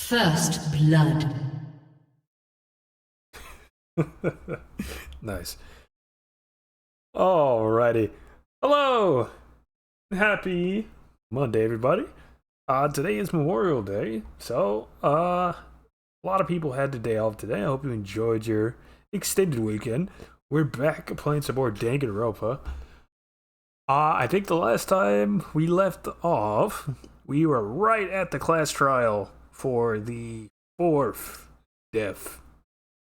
First blood. Nice. Alrighty. Hello! Happy Monday, everybody. Today is Memorial Day, so a lot of people had the day off today. I hope you enjoyed your extended weekend. We're back playing some more Danganronpa. I think the last time we left off, we were right at the class trial for the 4th death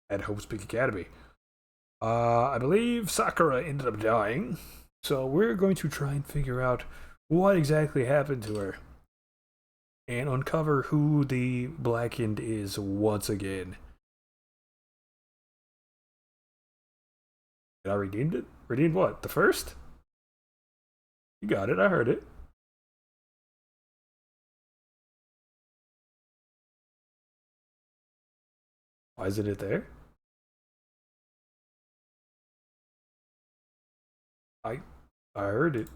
at Hope's Peak Academy. I believe Sakura ended up dying, so we're going to try and figure out what exactly happened to her and uncover who the Blackened is once again. Did I redeem it? Redeemed what? The first? You got it, I heard it. Why isn't it there? I heard it.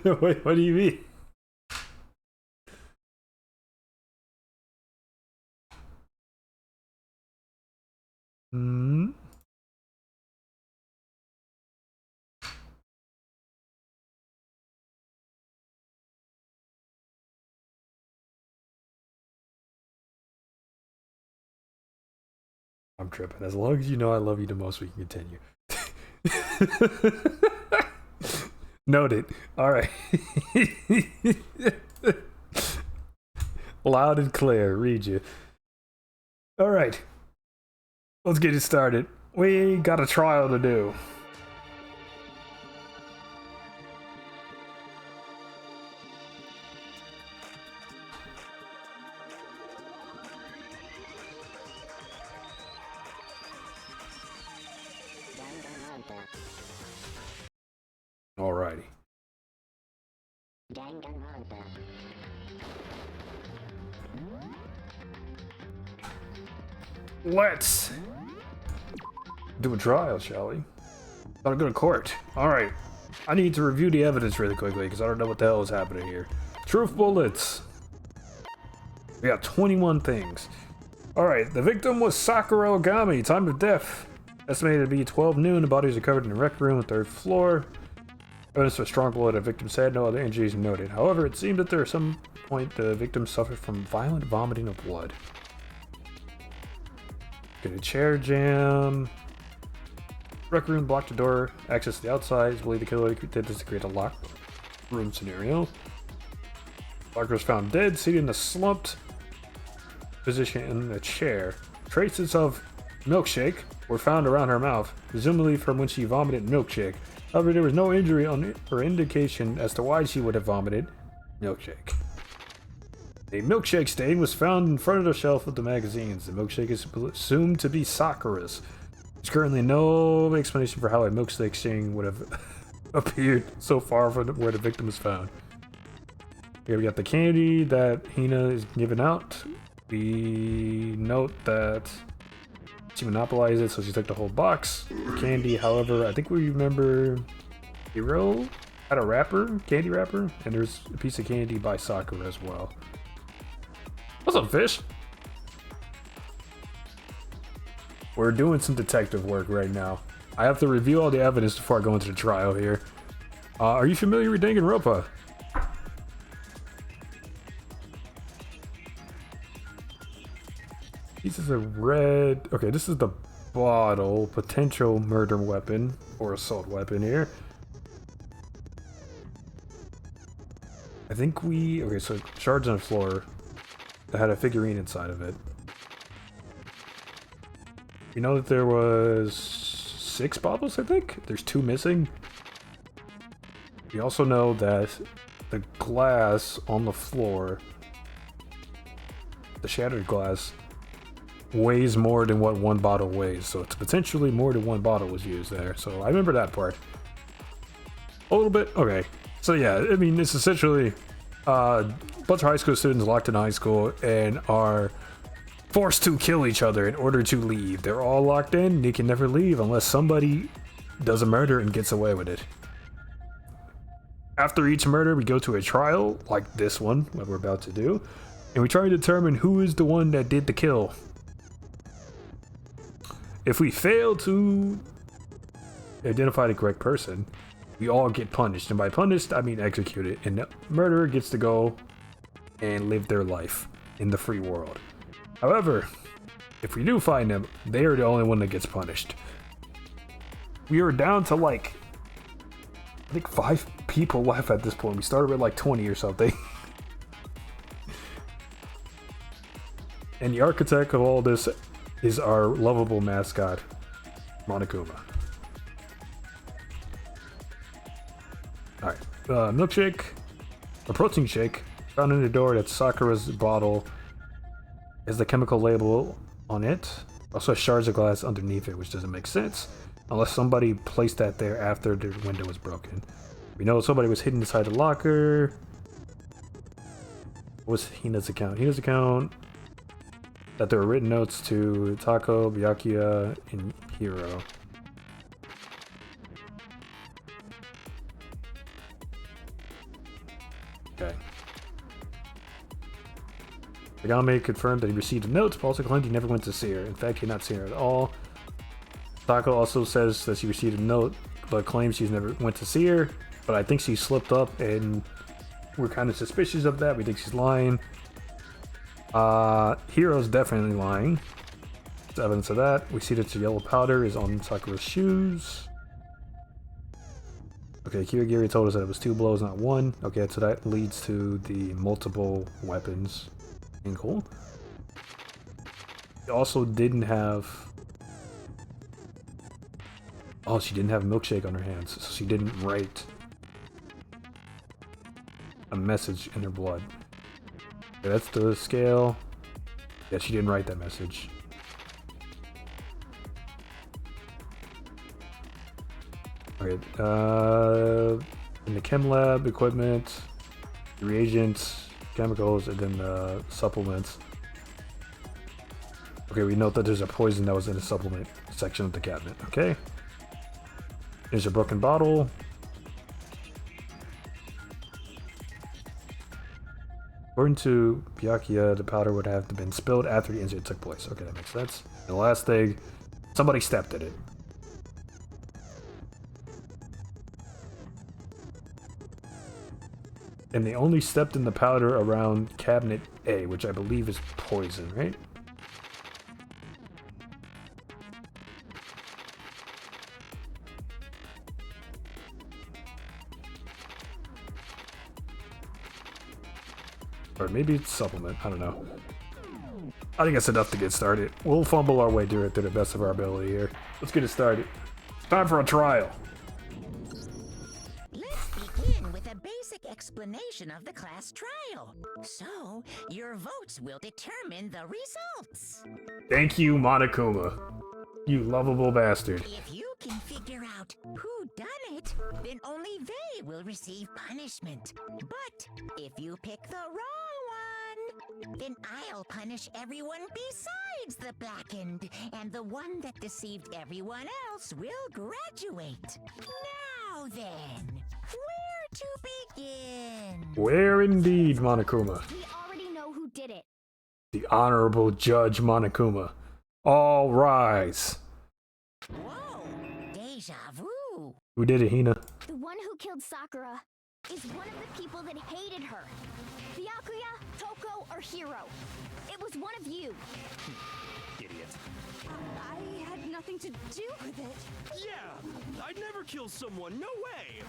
Wait, what do you mean? Hmm? I'm tripping. As long as you know I love you the most, we can continue. Noted. Alright. Loud and clear. Read you. Alright. Let's get it started. We got a trial to do. Alrighty. Danganronpa. Let's do a trial, shall we? Gotta go to court. Alright. I need to review the evidence really quickly because I don't know what the hell is happening here. Truth bullets. We got 21 things. Alright, the victim was Sakura Ogami. Time of death estimated to be 12 noon. The bodies are covered in the rec room, 3rd floor. Evidence of strong blood. The victim said no other injuries noted. However, it seemed that there at some point the victim suffered from violent vomiting of blood. Get a chair jam. Rec room blocked the door. Access to the outside. Is believed the killer did this to create a locked room scenario. Barker was found dead, seated in a slumped position in a chair. Traces of milkshake were found around her mouth, presumably from when she vomited milkshake. However, there was no injury or indication as to why she would have vomited milkshake. A milkshake stain was found in front of the shelf of the magazines. The milkshake is assumed to be Sakura's. There's currently no explanation for how a milkshake stain would have appeared so far from where the victim was found. Here we got the candy that Hina is giving out. We note that she monopolized it, so she took the whole box. The candy, however, I think we remember Hiro had a wrapper, candy wrapper, and there's a piece of candy by Sakura as well. What's up, fish? We're doing some detective work right now. I have to review all the evidence before I go into the trial here. Are you familiar with Danganronpa? Pieces of red. Okay, this is the bottle. Potential murder weapon or assault weapon here. I think we. Okay, so shards on the floor that had a figurine inside of it. You know that there was 6 bottles, I think? There's 2 missing. We also know that the glass on the floor, the shattered glass, weighs more than what 1 bottle weighs, so it's potentially more than 1 bottle was used there. So I remember that part a little bit. Okay, so yeah, I mean, it's essentially a bunch of high school students locked in high school and are forced to kill each other in order to leave. They're all locked in. They can never leave unless somebody does a murder and gets away with it. After each murder, we go to a trial, like this one, what we're about to do, and we try to determine who is the one that did the kill. If we fail to identify the correct person, we all get punished, and by punished, I mean executed, and the murderer gets to go and live their life in the free world. However, if we do find them, they are the only one that gets punished. We are down to like, I think 5 people left at this point. We started with like 20 or something. And the architect of all this is our lovable mascot, Monokuma. Alright, milkshake, a protein shake, found in the door. That's Sakura's bottle. Has the chemical label on it. Also has shards of glass underneath it, which doesn't make sense. Unless somebody placed that there after the window was broken. We know somebody was hidden inside the locker. What was Hina's account? Hina's account, that there were written notes to Tako, Byakuya, and Hiro. Okay. Kagame confirmed that he received a note, but also claimed he never went to see her. In fact, he had not seen her at all. Tako also says that she received a note, but claims she's never went to see her. But I think she slipped up, and we're kind of suspicious of that. We think she's lying. Hiro's definitely lying. There's evidence of that. We see that the yellow powder is on Sakura's shoes. Okay, Kirigiri told us that it was 2 blows, not 1. Okay, so that leads to the multiple weapons angle. It also didn't have... Oh, she didn't have a milkshake on her hands, so she didn't write a message in her blood. Okay, that's the scale. Yeah, she didn't write that message. Okay, in the chem lab, equipment, reagents, chemicals, and then supplements. Okay, we note that there's a poison that was in the supplement section of the cabinet. Okay. There's a broken bottle. According to Byakuya, the powder would have been spilled after the incident took place. Okay, that makes sense. And the last thing, somebody stepped in it. And they only stepped in the powder around cabinet A, which I believe is poison, right? Or maybe it's supplement, I don't know. I think that's enough to get started. We'll fumble our way through it to the best of our ability here. Let's get it started. It's time for a trial. Let's begin with a basic explanation of the class trial. So, your votes will determine the results. Thank you, Monokuma. You lovable bastard. If you can figure out who done it, then only they will receive punishment. But if you pick the wrong one, then I'll punish everyone besides the blackened, and the one that deceived everyone else will graduate. Now then, where to begin? Where indeed, Monokuma? We already know who did it. The Honorable Judge Monokuma. All rise. Whoa, deja vu. Who did it, Hina? The one who killed Sakura is one of the people that hated her. Byakuya, Toko, or Hiro. It was one of you. Idiot. I had nothing to do with it. Yeah, I'd never kill someone, no way!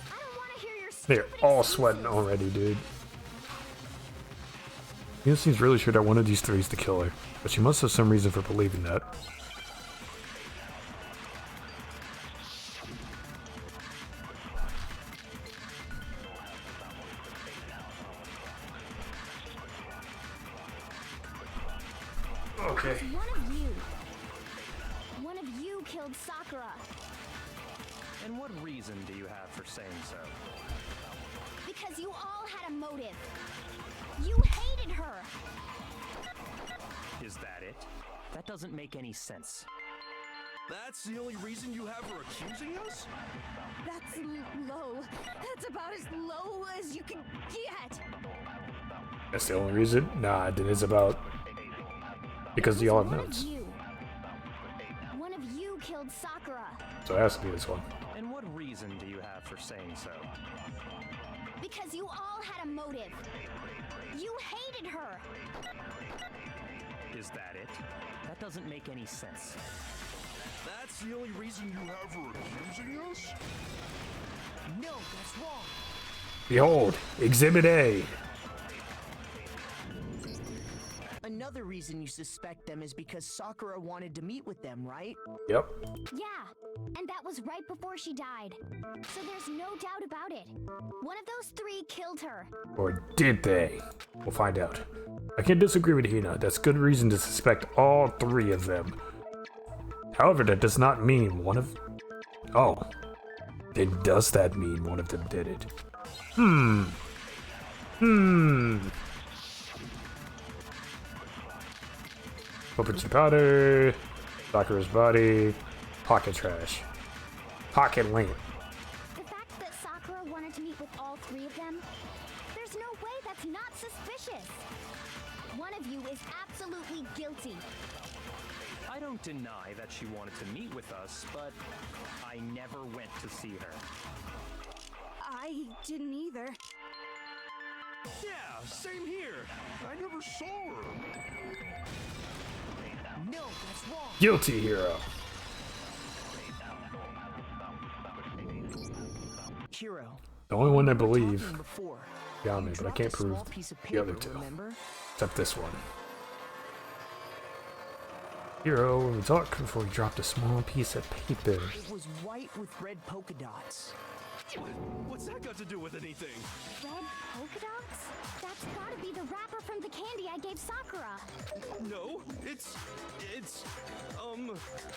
I don't want to hear your They're stupid all excuses. sweating already, dude. Hina seems really sure that one of these three is the killer, but she must have some reason for believing that. Okay. It's one of you. One of you killed Sakura. And what reason do you have for saying so? Because you all had a motive. You hated her. Is that it? That doesn't make any sense. That's the only reason you have for accusing us? That's low. That's about as low as you can get. That's the only reason? Nah, it is about... Because y'all have One of notes. you. One of you killed Sakura. So it has to be this one. And what reason do you have for saying so? Because you all had a motive. You hated her. Is that it? That doesn't make any sense. That's the only reason you have for accusing us? No, that's wrong. Behold, Exhibit A. Another reason you suspect them is because Sakura wanted to meet with them, right? Yep. Yeah, and that was right before she died. So there's no doubt about it. One of those three killed her. Or did they? We'll find out. I can't disagree with Hina. That's good reason to suspect all three of them. However, that does not mean one of... Oh. Then does that mean one of them did it? Puppets and powder. Sakura's body. Pocket trash. Pocket lamp. The fact that Sakura wanted to meet with all three of them, there's no way that's not suspicious. One of you is absolutely guilty. I don't deny that she wanted to meet with us, but I never went to see her. I didn't either. Yeah, same here. I never saw her. No, that's wrong. Guilty hero. Hiro. The only one I we were believe. talking before. Yeah, You man, but I dropped can't a small prove piece of the other paper, two. Remember? Except this one. Hero, when we talked before he dropped a small piece of paper. It was white with red polka dots. What's that got to do with anything? Red polka dots? That's gotta be the wrapper from the candy I gave Sakura. No, it's,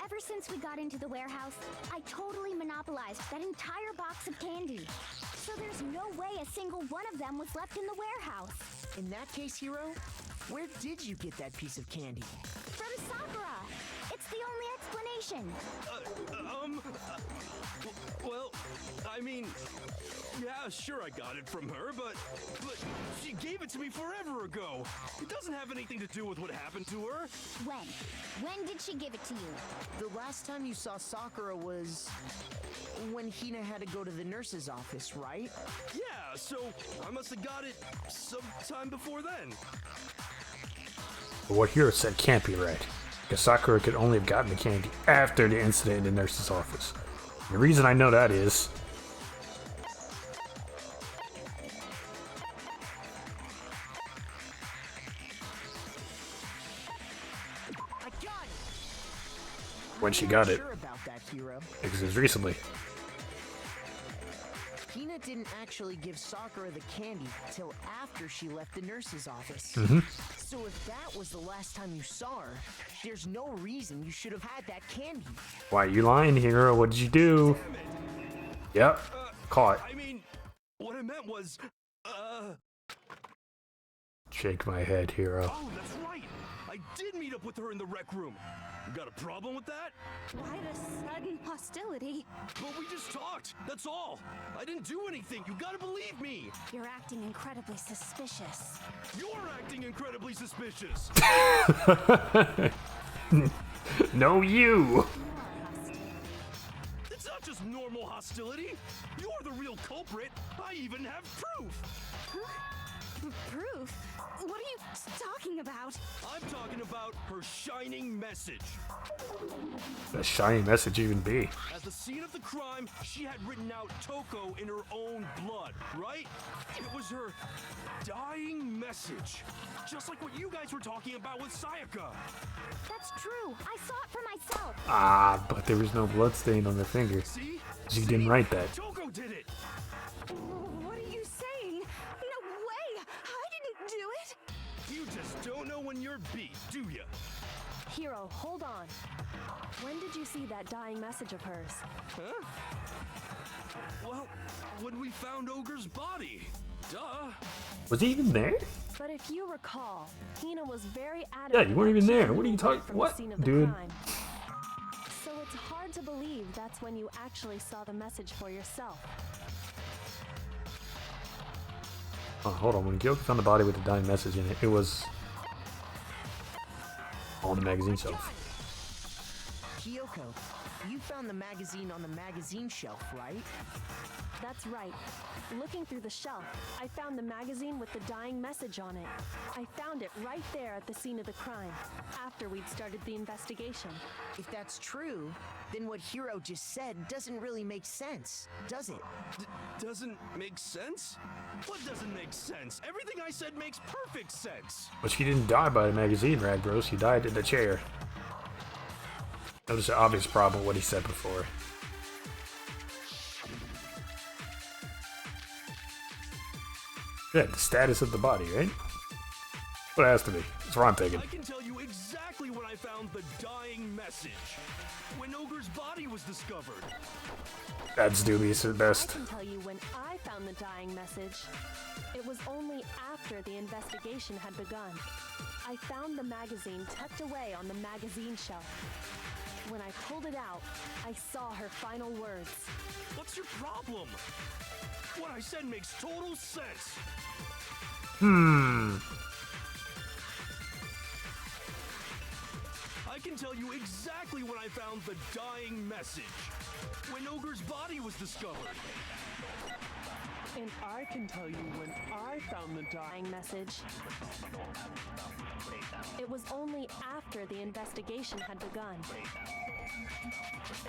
Ever since we got into the warehouse, I totally monopolized that entire box of candy. So there's no way a single one of them was left in the warehouse. In that case, Hiro, where did you get that piece of candy? From Sakura! It's the only explanation. well, I mean, yeah, sure I got it from her, but she gave it to me forever ago. It doesn't have anything to do with what happened to her. When? When did she give it to you? The last time you saw Sakura was when Hina had to go to the nurse's office, right? Yeah, so I must have got it sometime before then. But what Hero said can't be right. Because Sakura could only have gotten the candy after the incident in the nurse's office. The reason I know that is... I got it! when she I'm got not it. sure about that, Hiro. Because it was recently. Hina didn't actually give Sakura the candy till after she left the nurse's office. So if that was the last time you saw her, there's no reason you should have had that candy. Why are you lying, Hero? What did you do? Yep. Caught. I mean, what I meant was, Shake my head, Hero. oh, that's right. I did meet up with her in the rec room. You got a problem with that? Why the sudden hostility? Well, we just talked. That's all. I didn't do anything. You gotta believe me. You're acting incredibly suspicious. You're acting incredibly suspicious. No, you! It's not just normal hostility. You're the real culprit. I even have proof. Proof? What are you talking about? I'm talking about her shining message. The shiny message even be. At the scene of the crime, she had written out Toko in her own blood, right? It was her dying message. Just like what you guys were talking about with Sayaka. That's true. I saw it for myself. Ah, but there was no blood stain on their finger. See? You didn't write that. Toko did it. What are you saying? No way! I didn't do it! You just don't know when you're beat, do ya? Hero, hold on. When did you see that dying message of hers? Huh? Well, when we found Ogre's body. Duh. Was he even there? But if you recall, Hina was very adamant. Yeah, you weren't about even there. keeping What are you away talking- from what? the scene of the Dude. crime. So It's hard to believe that's when you actually saw the message for yourself. Oh, hold on. When Gyoko found the body with the dying message in it, it was on the magazine shelf. Kyoko, you found the magazine on the magazine shelf, right? That's right. Looking through the shelf, I found the magazine with the dying message on it. I found it right there at the scene of the crime, after we'd started the investigation. If that's true, then what Hiro just said doesn't really make sense, does it? Doesn't make sense? What doesn't make sense? Everything I said makes perfect sense. But she didn't die by the magazine, Radbros. She died in the chair. Notice the obvious problem with what he said before. Good, the status of the body, right? What it has to be. That's what I'm thinking. I can tell you exactly when I found the dying message. When Ogre's body was discovered. That's dubious at I best. can tell you when I found the dying message. It was only after the investigation had begun. I found the magazine tucked away on the magazine shelf. When I pulled it out, I saw her final words. What's your problem? What I said makes total sense. I can tell you exactly when I found the dying message. When Ogre's body was discovered. And I can tell you when I found the Dying message. It was only after the investigation had begun.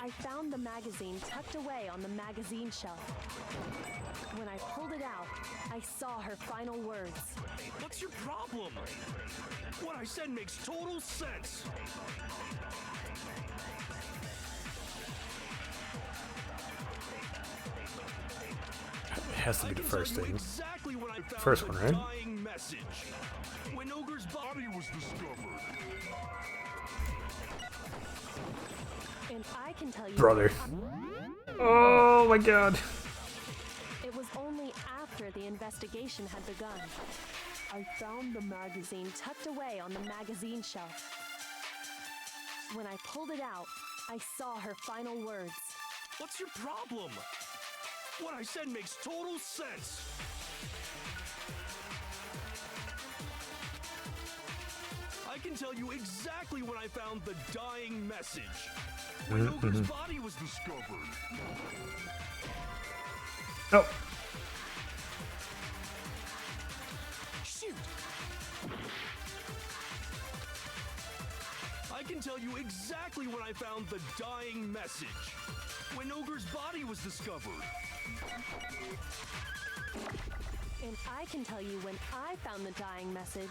I found the magazine tucked away on the magazine shelf. When I pulled it out, I saw her final words. What's your problem? What I said makes total sense. It has to be the first thing. Exactly when I found First the one, right? dying message. When Ogre's body was discovered. And I can tell you... Brother. Oh my god. It was only after the investigation had begun. I found the magazine tucked away on the magazine shelf. When I pulled it out, I saw her final words. What's your problem? What I said makes total sense. I can tell you exactly when I found the dying message. When Ogre's body was discovered. Oh. Shoot! I can tell you exactly when I found the dying message. When Ogre's body was discovered. And I can tell you when I found the dying message.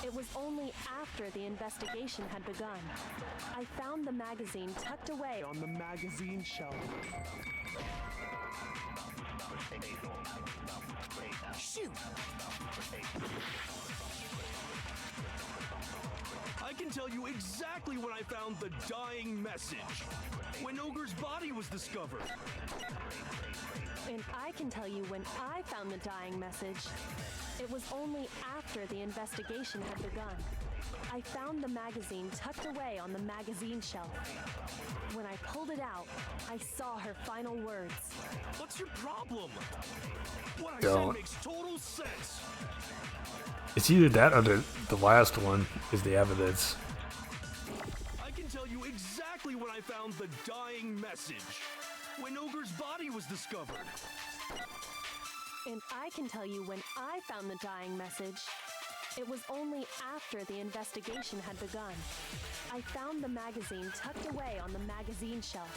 It was only after the investigation had begun. I found the magazine tucked away on the magazine shelf. Shoot! I can tell you exactly when I found the dying message. When Ogre's body was discovered. And I can tell you when I found the dying message. It was only after the investigation had begun. I found the magazine tucked away on the magazine shelf. When I pulled it out, I saw her final words. What's your problem? What I Don't. said makes total sense. It's either that or the last one is the evidence. I can tell you exactly when I found the dying message. When Ogre's body was discovered. And I can tell you when I found the dying message. It was only after the investigation had begun. I found the magazine tucked away on the magazine shelf.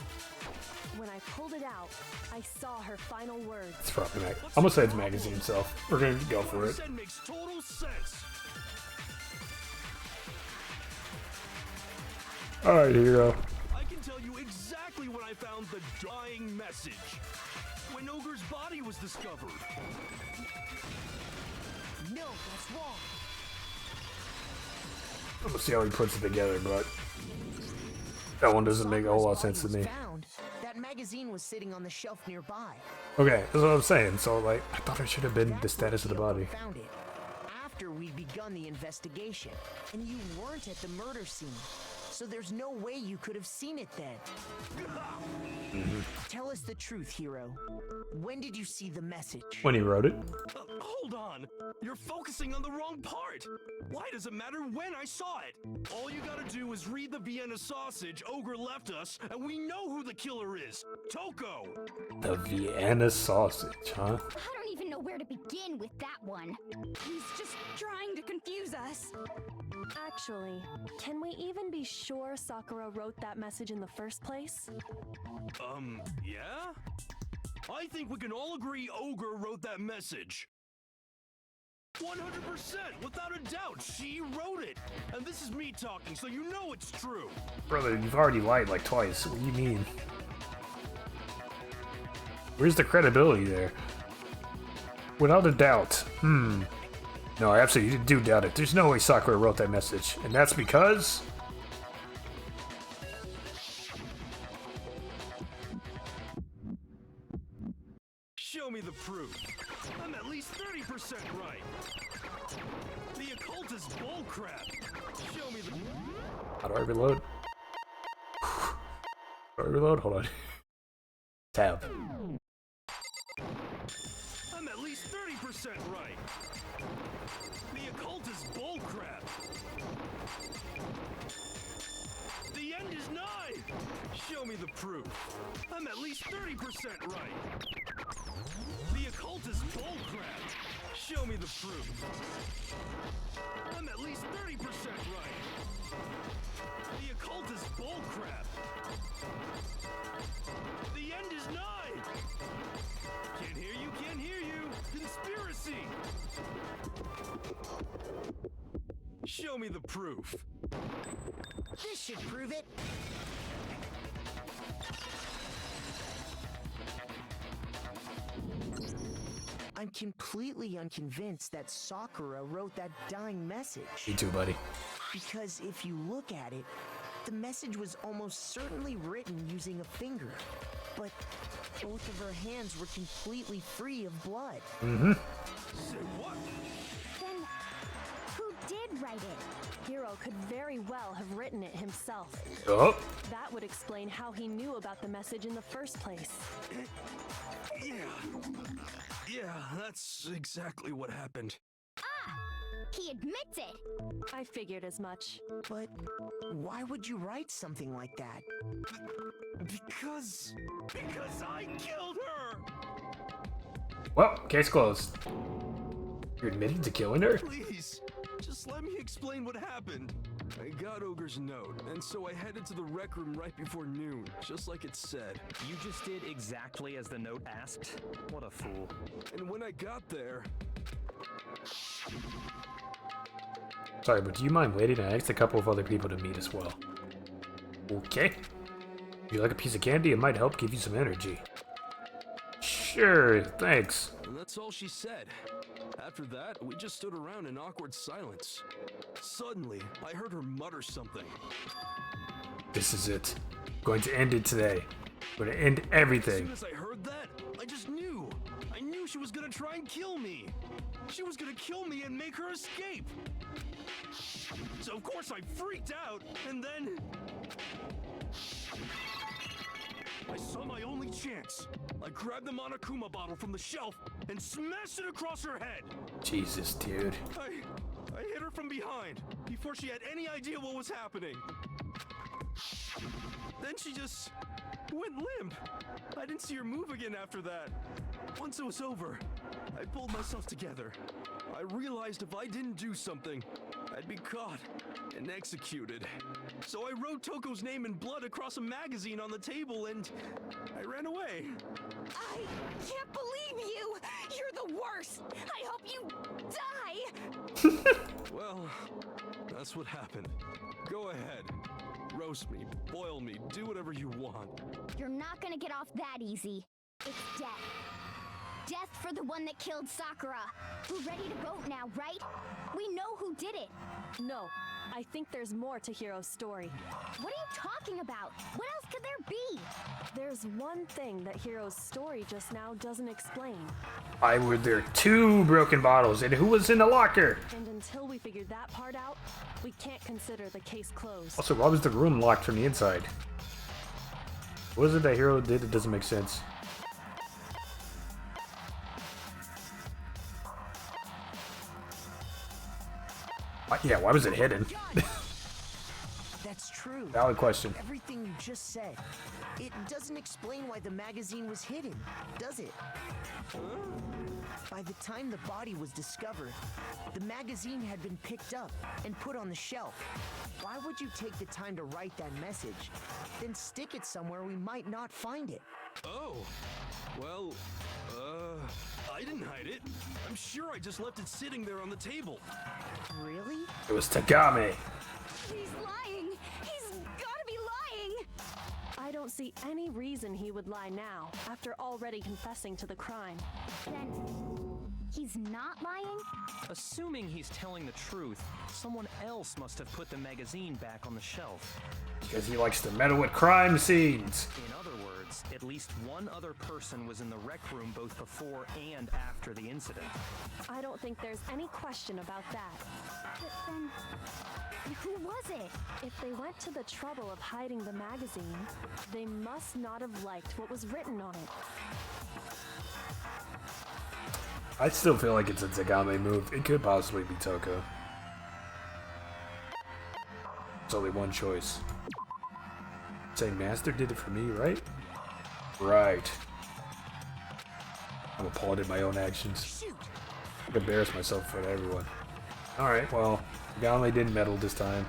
When I pulled it out, I saw her final words. It's probably I'm gonna say it's magazine itself. We're gonna go for it. What I said makes total sense. Alright, Hiro. I can tell you exactly when I found the dying message. When Ogre's body was discovered. No, that's wrong. I'm gonna see how he puts it together, but that one doesn't make a whole lot of sense to me. Found. That magazine was sitting on the shelf nearby. Okay, that's what I'm saying. So, like, I thought it should have been the That's status of the when Kyoko body. Found it after we'd begun the investigation, and you weren't at the murder scene. so there's no way you could have seen it then. Tell us the truth, Hero. When did you see the message? When he wrote it. Hold on. You're focusing on the wrong part. Why does it matter when I saw it? All you gotta do is read the Vienna sausage Ogre left us, and we know who the killer is. Toko! The Vienna sausage, huh? I don't even know where to begin with that one. He's just trying to confuse us. Actually, can we even be sure Sakura wrote that message in the first place? Yeah? I think we can all agree Ogre wrote that message. 100%, without a doubt, she wrote it. And this is me talking, so you know it's true. Brother, you've already lied like twice. What do you mean? Where's the credibility there? Without a doubt. No, I absolutely do doubt it. There's no way Sakura wrote that message. And that's because... Show me the proof. I'm at least 30% right. The occult is bullcrap. Show me the... How do I reload? How do I reload? Hold on. Tab. I'm at least 30% right. The occult is bullcrap. The end is nigh. Show me the proof. I'm at least 30% right. The occult is bullcrap. Show me the proof. I'm at least 30% right. The occult is bullcrap. The end is nigh. Can't hear you, can't hear you. Conspiracy. Show me the proof. This should prove it. I'm completely unconvinced that Sakura wrote that dying message. Me too, buddy. Because if you look at it, the message was almost certainly written using a finger. But both of her hands were completely free of blood. Say what? Then, who did write it? Hero could very well have written it himself. Oh, That would explain how he knew about the message in the first place. Yeah, that's exactly what happened. He admits it. I figured as much. But why would you write something like that? Because I killed her! well, case closed. You're admitting to killing her? Please, just let me explain what happened. I got Ogre's note, and so I headed to the rec room right before noon, just like it said. You just did exactly as the note asked? What a fool. And when I got there, Sorry, but do you mind waiting? I asked a couple of other people to meet as well. Okay. You like a piece of candy? It might help give you some energy. Sure, thanks. and that's all she said. After that, we just stood around in awkward silence. Suddenly, I heard her mutter something. This is it. I'm going to end it today. I'm going to end As everything. soon as I heard that, I just knew. I knew she was gonna try and kill me. She was gonna kill me and make her escape. So of course I freaked out, and then I saw my only chance. I grabbed the Monokuma bottle from the shelf and smashed it across her head. Jesus, dude. I hit her from behind before she had any idea what was happening. Then she just went limp. I didn't see her move again after that. Once it was over, I pulled myself together. I realized if I didn't do something, I'd be caught and executed. So I wrote Toko's name in blood across a magazine on the table and I ran away. I can't believe you! You're the worst! I hope you die! Well, that's what happened. Go ahead. Roast me, boil me, do whatever you want. You're not gonna get off that easy. It's death. Death for the one that killed Sakura. We're ready to vote now, right? We know who did it. No, I think there's more to Hiro's story. What are you talking about? What else could there be? There's one thing that Hiro's story just now doesn't explain. Why were there 2 broken bottles, and who was in the locker? And until we figure that part out, we can't consider the case closed. Also, why was the room locked from the inside? What is it that Hiro did that doesn't make sense? Yeah, why was it hidden? That's true. Valid question. Everything you just said. It doesn't explain why the magazine was hidden, does it? By the time the body was discovered, the magazine had been picked up and put on the shelf. Why would you take the time to write that message, then stick it somewhere we might not find it? Oh, well, I didn't hide it. I'm sure I just left it sitting there on the table. Really? It was Tagame. He's lying. He's gotta be lying. I don't see any reason he would lie now, after already confessing to the crime. Then he's not lying? Assuming he's telling the truth, someone else must have put the magazine back on the shelf. Because he likes to meddle with crime scenes. In other words, at least one other person was in the rec room both before and after the incident. I don't think there's any question about that. But then, who was it? If they went to the trouble of hiding the magazine, they must not have liked what was written on it. I still feel like it's a Tagame move. It could possibly be Toko. It's only one choice. Say Master did it for me, right? Right. I'm appalled at my own actions. I embarrass myself in front of everyone. Alright, well, Tagame didn't meddle this time.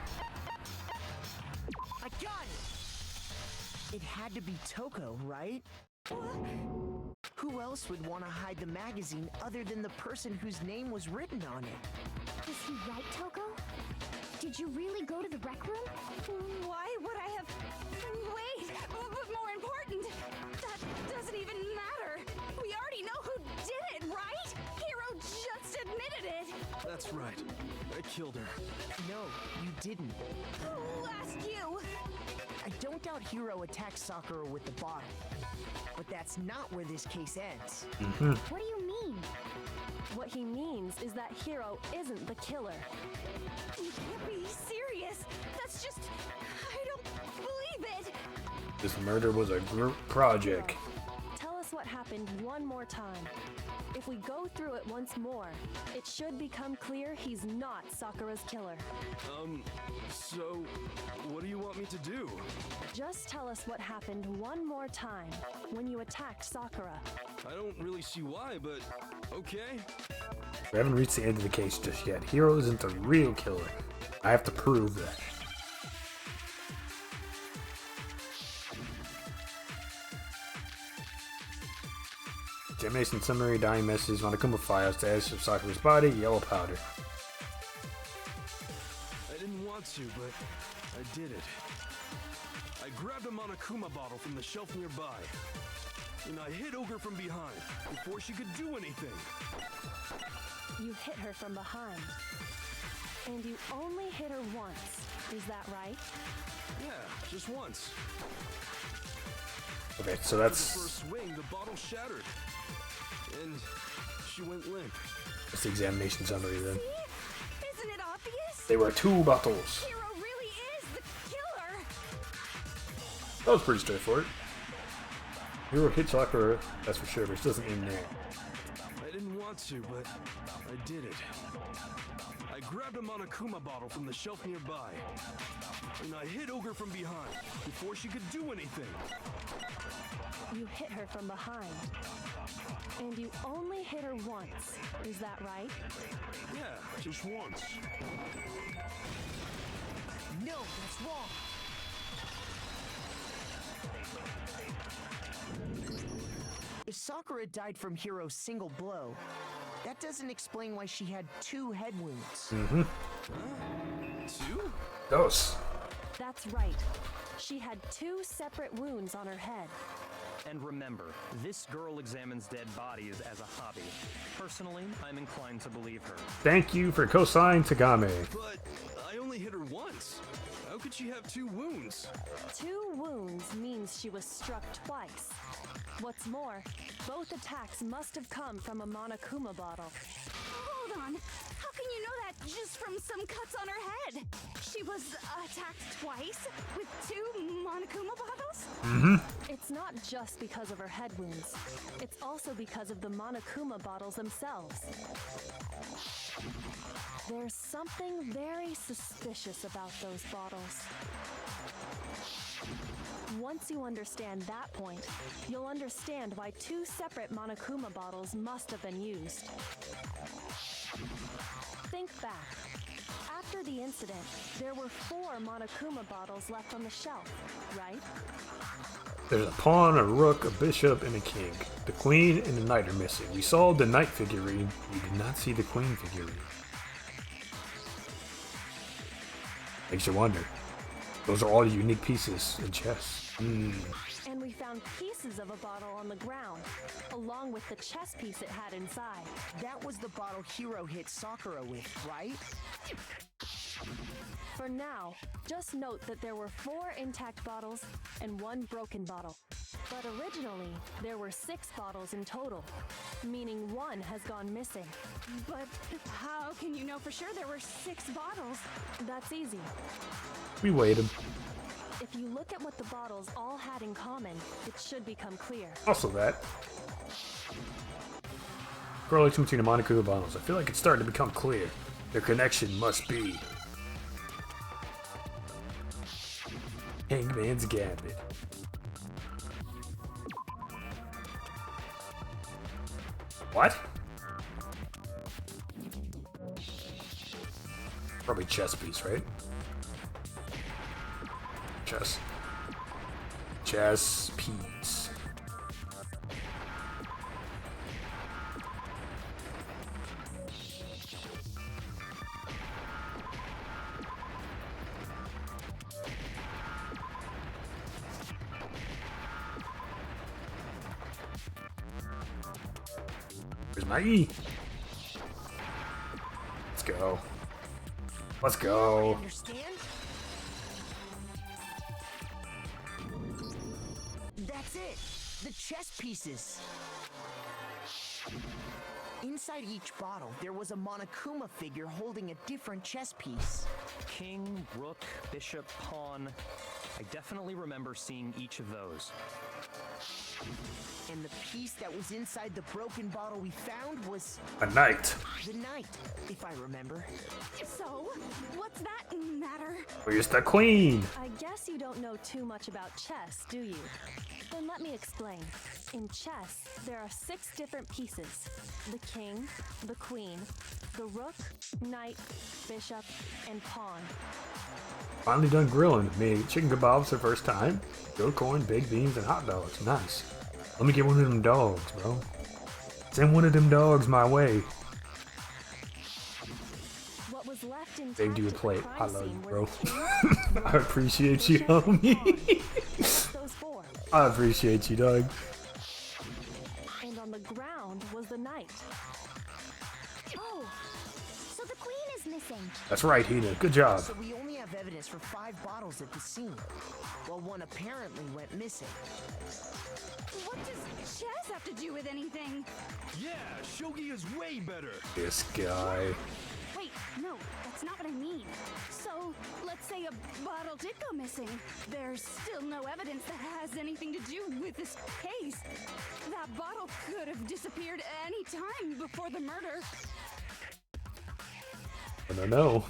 I got it! It had to be Toko, right? Who else would want to hide the magazine other than the person whose name was written on it? Is he right, Toko? Did you really go to the rec room? Why would I have... Wait, but more important, that doesn't even matter. We already know who did it, right? Hiro just admitted it. That's right. I killed her. No, you didn't. Who asked you? I don't doubt Hiro attacked Sakura with the bottle. But that's not where this case ends. What do you mean? What he means is that Hiro isn't the killer. You can't be serious. That's just... I don't believe it. This murder was a group project. Tell us what happened one more time. If we go through it once more, it should become clear he's not Sakura's killer. So, what do you want me to do? Just tell us what happened one more time when you attacked Sakura. I don't really see why, but okay. We haven't reached the end of the case just yet. Hiro isn't the real killer. I have to prove that. Examination summary, dying message, Monokuma files, status of Sakura's body, yellow powder. I didn't want to, but I did it. I grabbed a Monokuma bottle from the shelf nearby, and I hit Ogre from behind before she could do anything. You hit her from behind. And you only hit her once. Is that right? Yeah, just once. Okay, so The that's first swing, the bottle shattered, and she went limp. the examination summary then. See? Isn't it obvious? There were 2 bottles. Hiro really is the killer. That was pretty straightforward. Hiro hit Sakura, that's for sure, but she doesn't end there. I didn't want to, but I did it. I grabbed a Monokuma bottle from the shelf nearby, and I hit Ogre from behind before she could do anything. You hit her from behind. And you only hit her once. Is that right? Yeah, just once. No, that's wrong. If Sakura died from Hiro's single blow, that doesn't explain why she had 2 head wounds. 2? Dos. That's right. She had 2 separate wounds on her head. And remember, this girl examines dead bodies as a hobby. Personally, I'm inclined to believe her. Thank you for cosine Tagame. But I only hit her once. How could she have 2 wounds? 2 wounds means she was struck twice. What's more, both attacks must have come from a Monokuma bottle. Hold on. How can you know that just from some cuts on her head? She was attacked twice with 2 Monokuma bottles? It's not just because of her head wounds. It's also because of the Monokuma bottles themselves. There's something very suspicious about those bottles. Once you understand that point, you'll understand why 2 separate Monokuma bottles must have been used. Think back. After the incident, there were 4 Monokuma bottles left on the shelf, right? There's a pawn, a rook, a bishop, and a king. The queen and the knight are missing. We saw the knight figurine. We did not see the queen figurine. Makes you wonder. Those are all the unique pieces in chess. And we found pieces of a bottle on the ground, along with the chess piece it had inside. That was the bottle Hiro hit Sakura with, right? For now, just note that there were 4 intact bottles and 1 broken bottle. But originally, there were 6 bottles in total, meaning 1 has gone missing. But how can you know for sure there were 6 bottles? That's easy. We weighed them. If you look at what the bottles all had in common, it should become clear. Also that. Correlation between the Monokuma bottles. I feel like it's starting to become clear. Their connection must be Hangman's Gambit. What? Probably chess piece, right? Chess. Chess piece. Where's my E? Let's go. Let's go. Understand? That's it. The chess pieces. Inside each bottle, there was a Monokuma figure holding a different chess piece. King, rook, bishop, pawn. I definitely remember seeing each of those. And the piece that was inside the broken bottle we found was A knight. the knight, if I remember. So, what's that matter? Where's the queen? I guess you don't know too much about chess, do you? Then let me explain. In chess, there are 6 different pieces. The king, the queen, the rook, knight, bishop, and pawn. Finally done grilling. Made chicken kebabs for the first time. Grilled corn, baked beans, and hot dogs. Nice. Let me get one of them dogs, bro. Send one of them dogs my way. What was left intact Baked you a at the plate. crime I love you, scene were bro. the king, I appreciate you, bishop, and homie. pawn. Those 4. I appreciate you, dog. And on the ground was the knight. Oh, so the queen is missing. That's right, Hina. Good job. So we only have evidence for 5 bottles at the scene, while 1 apparently went missing. What does chess have to do with anything? Yeah, shogi is way better. This guy. Wait, no, that's not what I mean. So, let's say a bottle did go missing. There's still no evidence that has anything to do with this case. That bottle could have disappeared any time before the murder. No.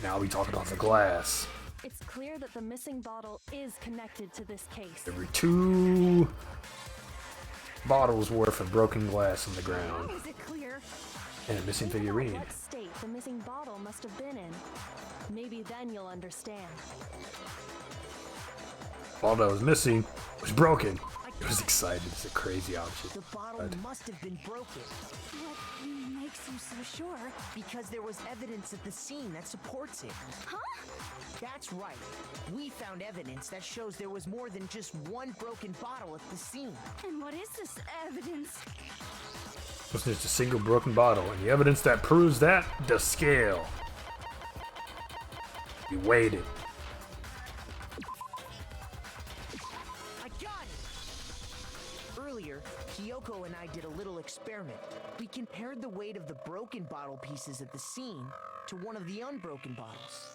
Now we talk about the glass. It's clear that the missing bottle is connected to this case. There were 2 bottles worth of broken glass on the How ground. is it clear? And a missing Think about figurine. what state the missing bottle must have been in. Maybe then you'll understand. Bottle that was missing was broken. I I was excited. It's a crazy option. The bottle must have been broken. What makes you so sure? Because there was evidence at the scene that supports it. Huh? That's right. We found evidence that shows there was more than just one broken bottle at the scene. And what is this evidence? It wasn't just a single broken bottle, and the evidence that proves that, the scale. We waited. I got it! Earlier, Kyoko and I did a little experiment. We compared the weight of the broken bottle pieces at the scene to one of the unbroken bottles.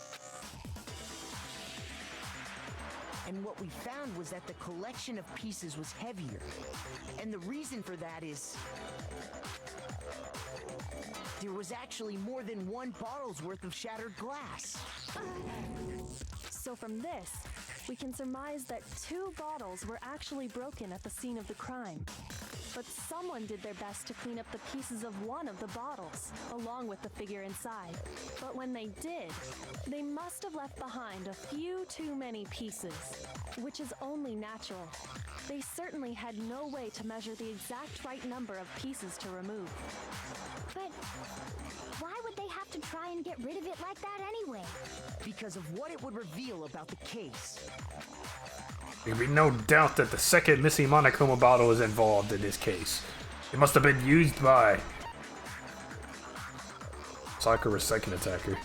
And what we found was that the collection of pieces was heavier. And the reason for that is there was actually more than one bottle's worth of shattered glass. So from this, we can surmise that 2 bottles were actually broken at the scene of the crime. But someone did their best to clean up the pieces of one of the bottles, along with the figure inside. But when they did, they must have left behind a few too many pieces, which is only natural. They certainly had no way to measure the exact right number of pieces to remove. But why would they have to try and get rid of it like that anyway? Because of what it would reveal about the case. There'd be no doubt that the second missing Monokuma bottle is involved in this case. It must have been used by Sakura's second attacker.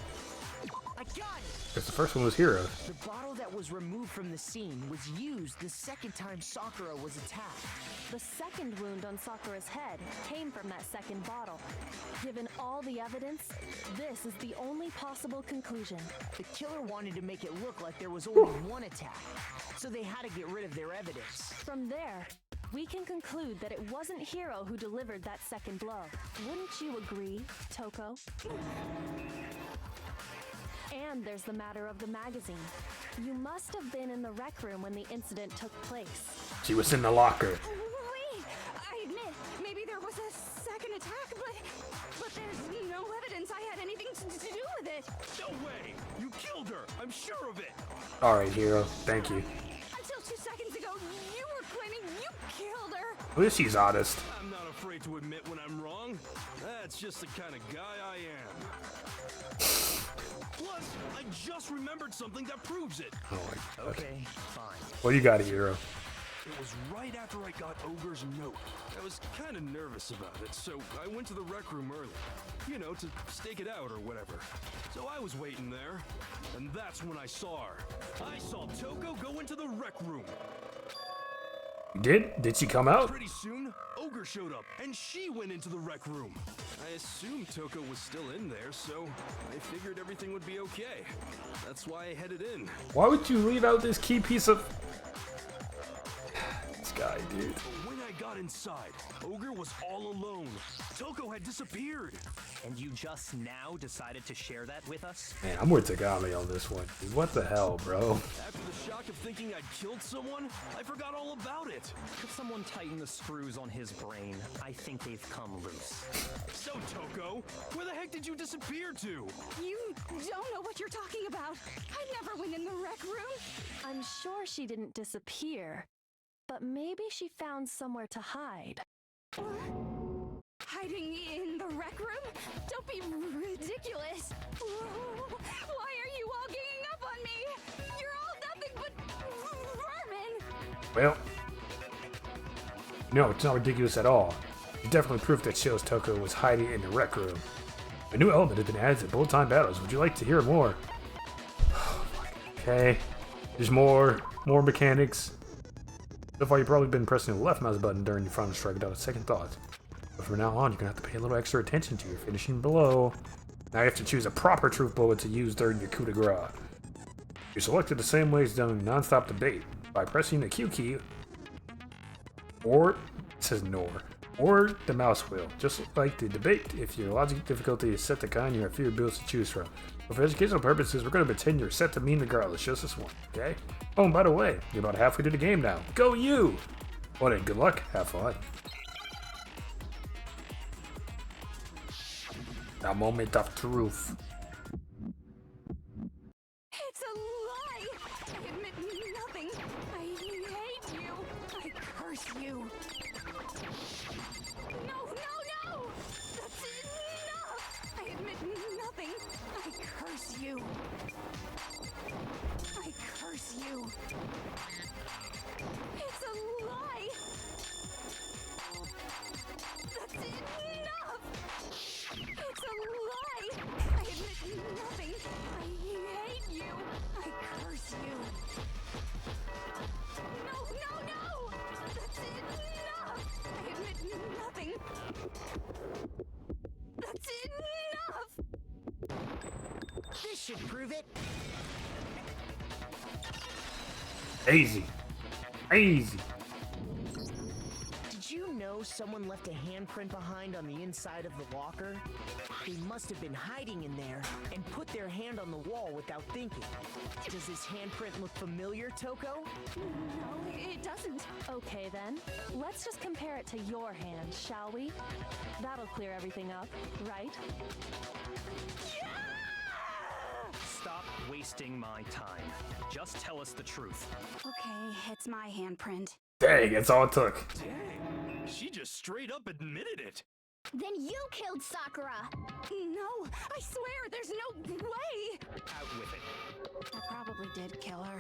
I got it! Because the first one was Hiro. The bottle that was removed from the scene was used the second time Sakura was attacked. The second wound on Sakura's head came from that second bottle. Given all the evidence, this is the only possible conclusion. The killer wanted to make it look like there was only one attack, so they had to get rid of their evidence. From there, we can conclude that it wasn't Hiro who delivered that second blow. Wouldn't you agree, Toko? And there's the matter of the magazine. You must have been in the rec room when the incident took place. She was in the locker. Wait! I admit, maybe there was a second attack, but there's no evidence I had anything to do with it. No way! You killed her! I'm sure of it! Alright, Hiro. Thank you. Until 2 seconds ago, you were claiming you killed her. At least she's honest. I'm not afraid to admit when I'm wrong. That's just the kind of guy I am. Plus, I just remembered something that proves it. Oh my god. Okay, fine. What do you got, Hiro? It was right after I got Ogre's note. I was kind of nervous about it, so I went to the rec room early. You know, to stake it out or whatever. So I was waiting there, and that's when I saw her. I saw Toko go into the rec room. You did? Did she come out? Pretty soon, Ogre showed up, and she went into the rec room. I assumed Toko was still in there, so I figured everything would be okay. That's why I headed in. Why would you leave out this key piece of... This guy, dude. When I got inside, Ogre was all alone. Toko had disappeared. And you just now decided to share that with us? Man, I'm with Tagami on this one. Dude, what the hell, bro? After the shock of thinking I'd killed someone, I forgot all about it. If someone tightened the screws on his brain, I think they've come loose. So, Toko, where the heck did you disappear to? You don't know what you're talking about. I never went in the rec room. I'm sure she didn't disappear, but maybe she found somewhere to hide. Hiding in the rec room? Don't be ridiculous. Why are you all ganging up on me? You're all nothing but vermin. Well, no, it's not ridiculous at all. It's definitely proof that shows Toko was hiding in the rec room. A new element has been added to bullet-time battles. Would you like to hear more? Okay, there's more mechanics. So far, you've probably been pressing the left mouse button during your final strike without a second thought. But from now on, you're gonna have to pay a little extra attention to your finishing blow. Now you have to choose a proper truth bullet to use during your coup de grace. You're selected the same way as during non-stop debate by pressing the Q key, or it says nor, or the mouse wheel. Just like the debate, if your logic difficulty is set to kind, you have fewer builds to choose from. But for educational purposes, we're going to pretend you're set to mean regardless, just this one, okay? Oh, and by the way, you're about halfway through the game now. Go you! Well then, good luck, have fun. The moment of truth. It's a lie. I admit nothing. I hate you. I curse should prove it. Easy. Easy. Did you know someone left a handprint behind on the inside of the locker? They must have been hiding in there and put their hand on the wall without thinking. Does this handprint look familiar, Toko? No, it doesn't. Okay then, let's just compare it to your hand, shall we? That'll clear everything up, right? Stop wasting my time. Just tell us the truth. Okay, it's my handprint. Dang, that's all it took. Dang, she just straight up admitted it. Then you killed Sakura! No, I swear, there's no way! Out with it. I probably did kill her.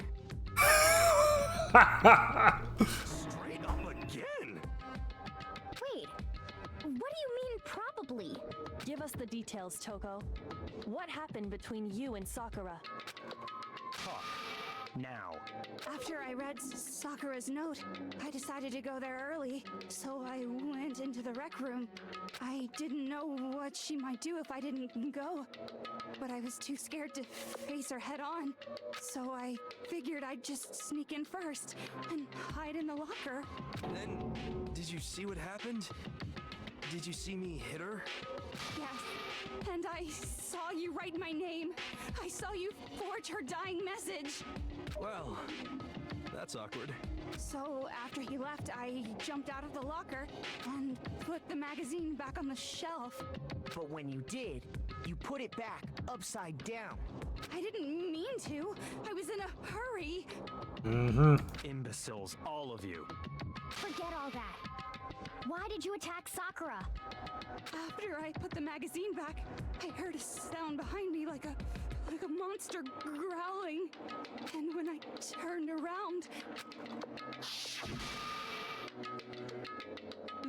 Straight up again. Wait, what do you mean probably? Give us the details, Toko. What happened between you and Sakura? Talk. Now. After I read Sakura's note, I decided to go there early, so I went into the rec room. I didn't know what she might do if I didn't go, but I was too scared to face her head on, so I figured I'd just sneak in first and hide in the locker. Then, did you see what happened? Did you see me hit her? Yes, and I saw you write my name. I saw you forge her dying message. Well, that's awkward. So after you left, I jumped out of the locker and put the magazine back on the shelf. But when you did, you put it back upside down. I didn't mean to. I was in a hurry. Imbeciles, all of you. Forget all that. Why did you attack Sakura? After I put the magazine back, I heard a sound behind me like a monster growling. And when I turned around,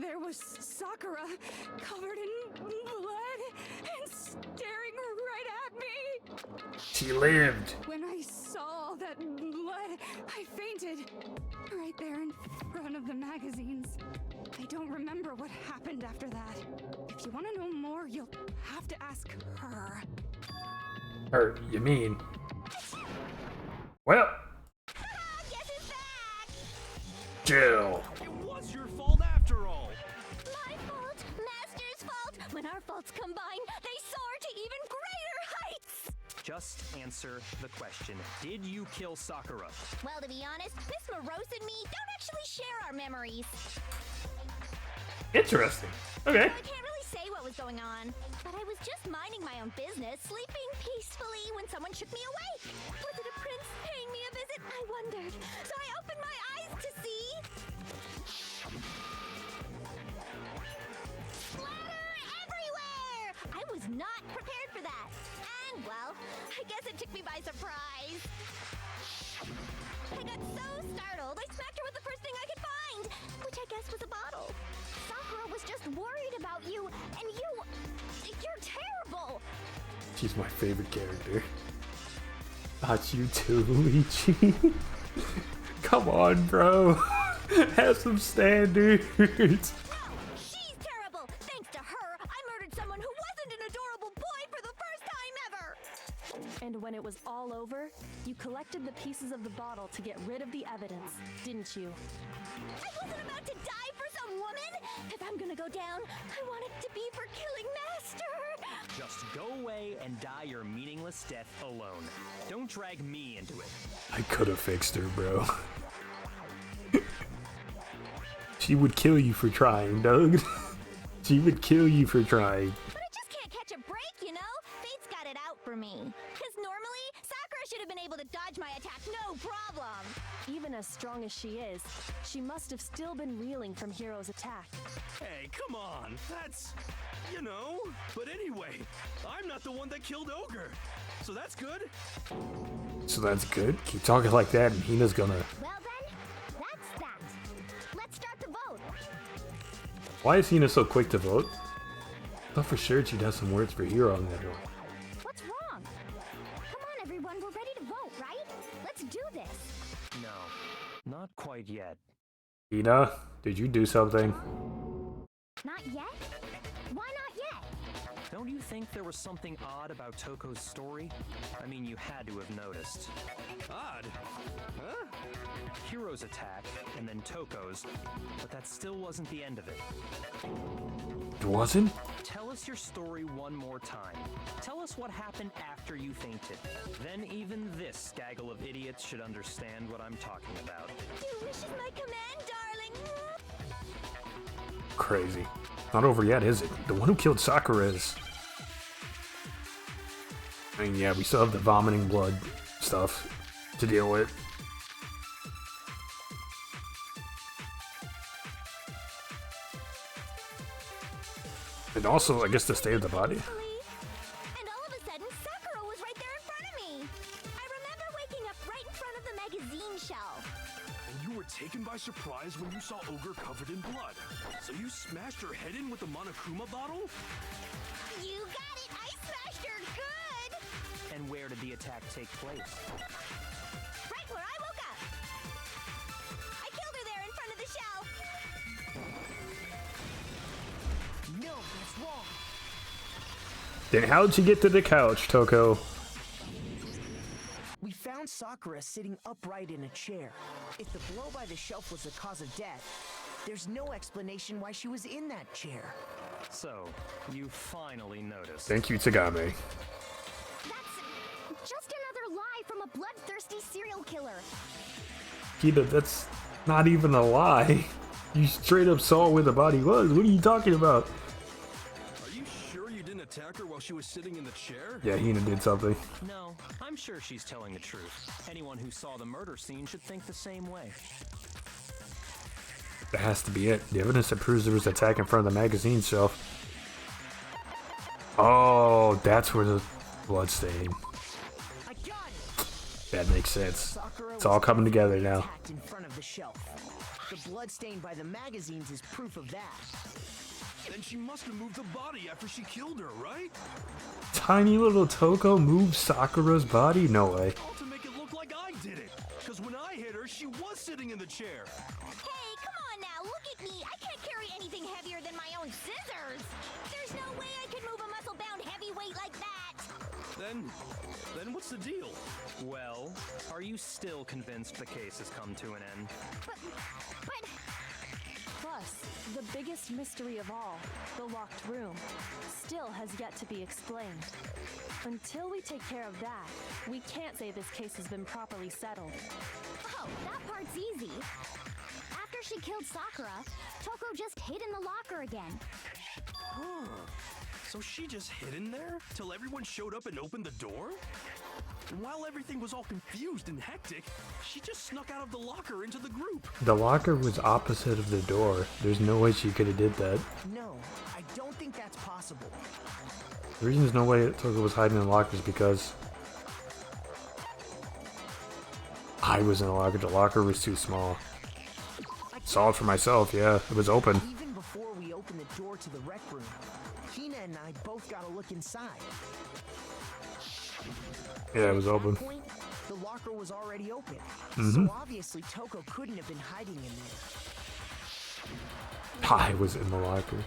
there was Sakura covered in blood and staring right at me. She lived. When I saw that blood, I fainted right there in front of the magazines. I don't remember what happened after that. If you want to know more, you'll have to ask her. Or, you mean? Well. Guess who's back? Jill. It was your fault after all. My fault, Master's fault. When our faults combine, they soar to even greater heights. Just answer the question. Did you kill Sakura? Well, to be honest, Miss Morose and me don't actually share our memories. Interesting. Okay. I can't really say what was going on, but I was just minding my own business, sleeping peacefully when someone shook me awake. Was it a prince paying me a visit? I wondered. So I opened my eyes to see... splatter everywhere! I was not prepared for that. And, well, I guess it took me by surprise. I got so startled, I smacked her with the first thing I could find, which I guess was a bottle. Sakura was just worried about you, and you're terrible! She's my favorite character. Not you too, Luigi. Come on, bro. Have some standards. No! She's terrible! Thanks to her, I murdered someone who wasn't an adorable boy for the first time ever! And when it was all over, you collected the pieces of the bottle to get rid of the evidence, didn't you? I wasn't about to die for some woman! If I'm gonna go down, I want it to be for killing Master! Just go away and die your meaningless death alone. Don't drag me into it. I could have fixed her, bro. She would kill you for trying, Doug. She would kill you for trying. But I just can't catch a break, you know? Fate's got it out for me. Because normally, Sakura should have been able to dodge my attack, no problem! Even as strong as she is, she must have still been reeling from Hiro's attack. Hey, come on. That's, you know. But anyway, I'm not the one that killed Ogre. So that's good. So that's good. Keep talking like that and Hina's gonna... Well then, that's that. Let's start the vote. Why is Hina so quick to vote? I thought for sure she'd have some words for Hiro on that one. What's wrong? Come on, everyone, we're ready to vote, right? Let's do this. No, not quite yet. Hina, did you do something? Not yet? Why not yet? Don't you think there was something odd about Toko's story? I mean, you had to have noticed. Odd? Huh? Hiro's attack, and then Toko's, but that still wasn't the end of it. It wasn't? Tell us your story one more time. Tell us what happened after you fainted. Then even this gaggle of idiots should understand what I'm talking about. Your wish is my command, darling. Crazy. Not over yet, is it? The one who killed Sakura is. I mean, yeah, we still have the vomiting blood stuff to deal with. And also, I guess, the state of the body. And all of a sudden, Sakura was right there in front of me. I remember waking up right in front of the magazine shelf. And you were taken by surprise when you saw Ogre covered in blood. So you smashed her head in with the Monokuma bottle? You got it! I smashed her good! And where did the attack take place? Right where I woke up! I killed her there in front of the shelf! No, that's wrong. Then how'd she get to the couch, Toko? We found Sakura sitting upright in a chair. If the blow by the shelf was the cause of death, there's no explanation why she was in that chair. So, you finally noticed. Thank you, Tagame. That's just another lie from a bloodthirsty serial killer. Kita, that's not even a lie. You straight up saw where the body was. What are you talking about? Are you sure you didn't attack her while she was sitting in the chair? Yeah, Hina did something. No, I'm sure she's telling the truth. Anyone who saw the murder scene should think the same way. That has to be it. The evidence that proves there was an attack in front of the magazine shelf. Oh, that's where the blood stain. I got it! That makes sense. Sakura It's all was coming together now. attacked in front of the shelf. The blood stain by the magazines is proof of that. Then she must have moved the body after she killed her, right? Tiny little Toko moved Sakura's body? No way. All to make it look like I did it. Because when I hit her, she was sitting in the chair. Hey, come on now, look at me. I can't carry anything heavier than my own scissors. There's no way I could move a muscle-bound heavyweight like that. Then what's the deal? Well, are you still convinced the case has come to an end? But... Plus, the biggest mystery of all, the locked room, still has yet to be explained. Until we take care of that, we can't say this case has been properly settled. Oh, that part's easy. After she killed Sakura, Toko just hid in the locker again. Huh. So she just hid in there till everyone showed up and opened the door? And while everything was all confused and hectic, she just snuck out of the locker into the group. The locker was opposite of the door. There's no way she could have did that. No, I don't think that's possible. The reason there's no way Toko was hiding in the locker is because I was in the locker. The locker was too small. Saw it for myself, yeah. It was open. Even before we opened the door to the rec room, Hina and I both got a look inside. Yeah, it was At open. that point, the locker was already open. Mhm. So obviously Toko couldn't have been hiding in there. I was in the locker.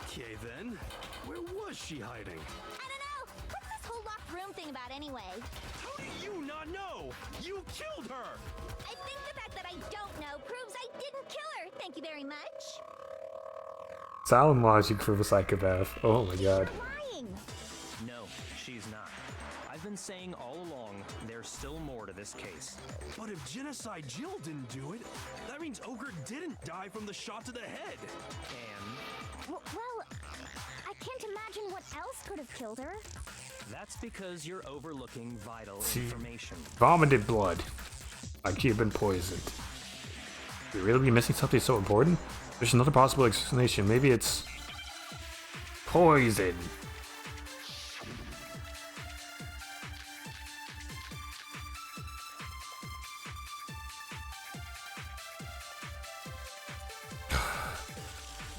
Okay then, where was she hiding? I don't know. What's this whole locked room thing about anyway? How do you not know? You killed her! I think the fact that I don't know proves I didn't kill her. Thank you very much. Sound logic for a psychopath. Oh my god. You're lying. No, she's not. I've been saying all along, there's still more to this case. But if Genocide Jill didn't do it, that means Ogre didn't die from the shot to the head. And Well, I can't imagine what else could have killed her. that's because you're overlooking vital See. information. Vomited blood. Like she had been poisoned. Could we really be missing something so important? There's another possible explanation. Maybe it's poison.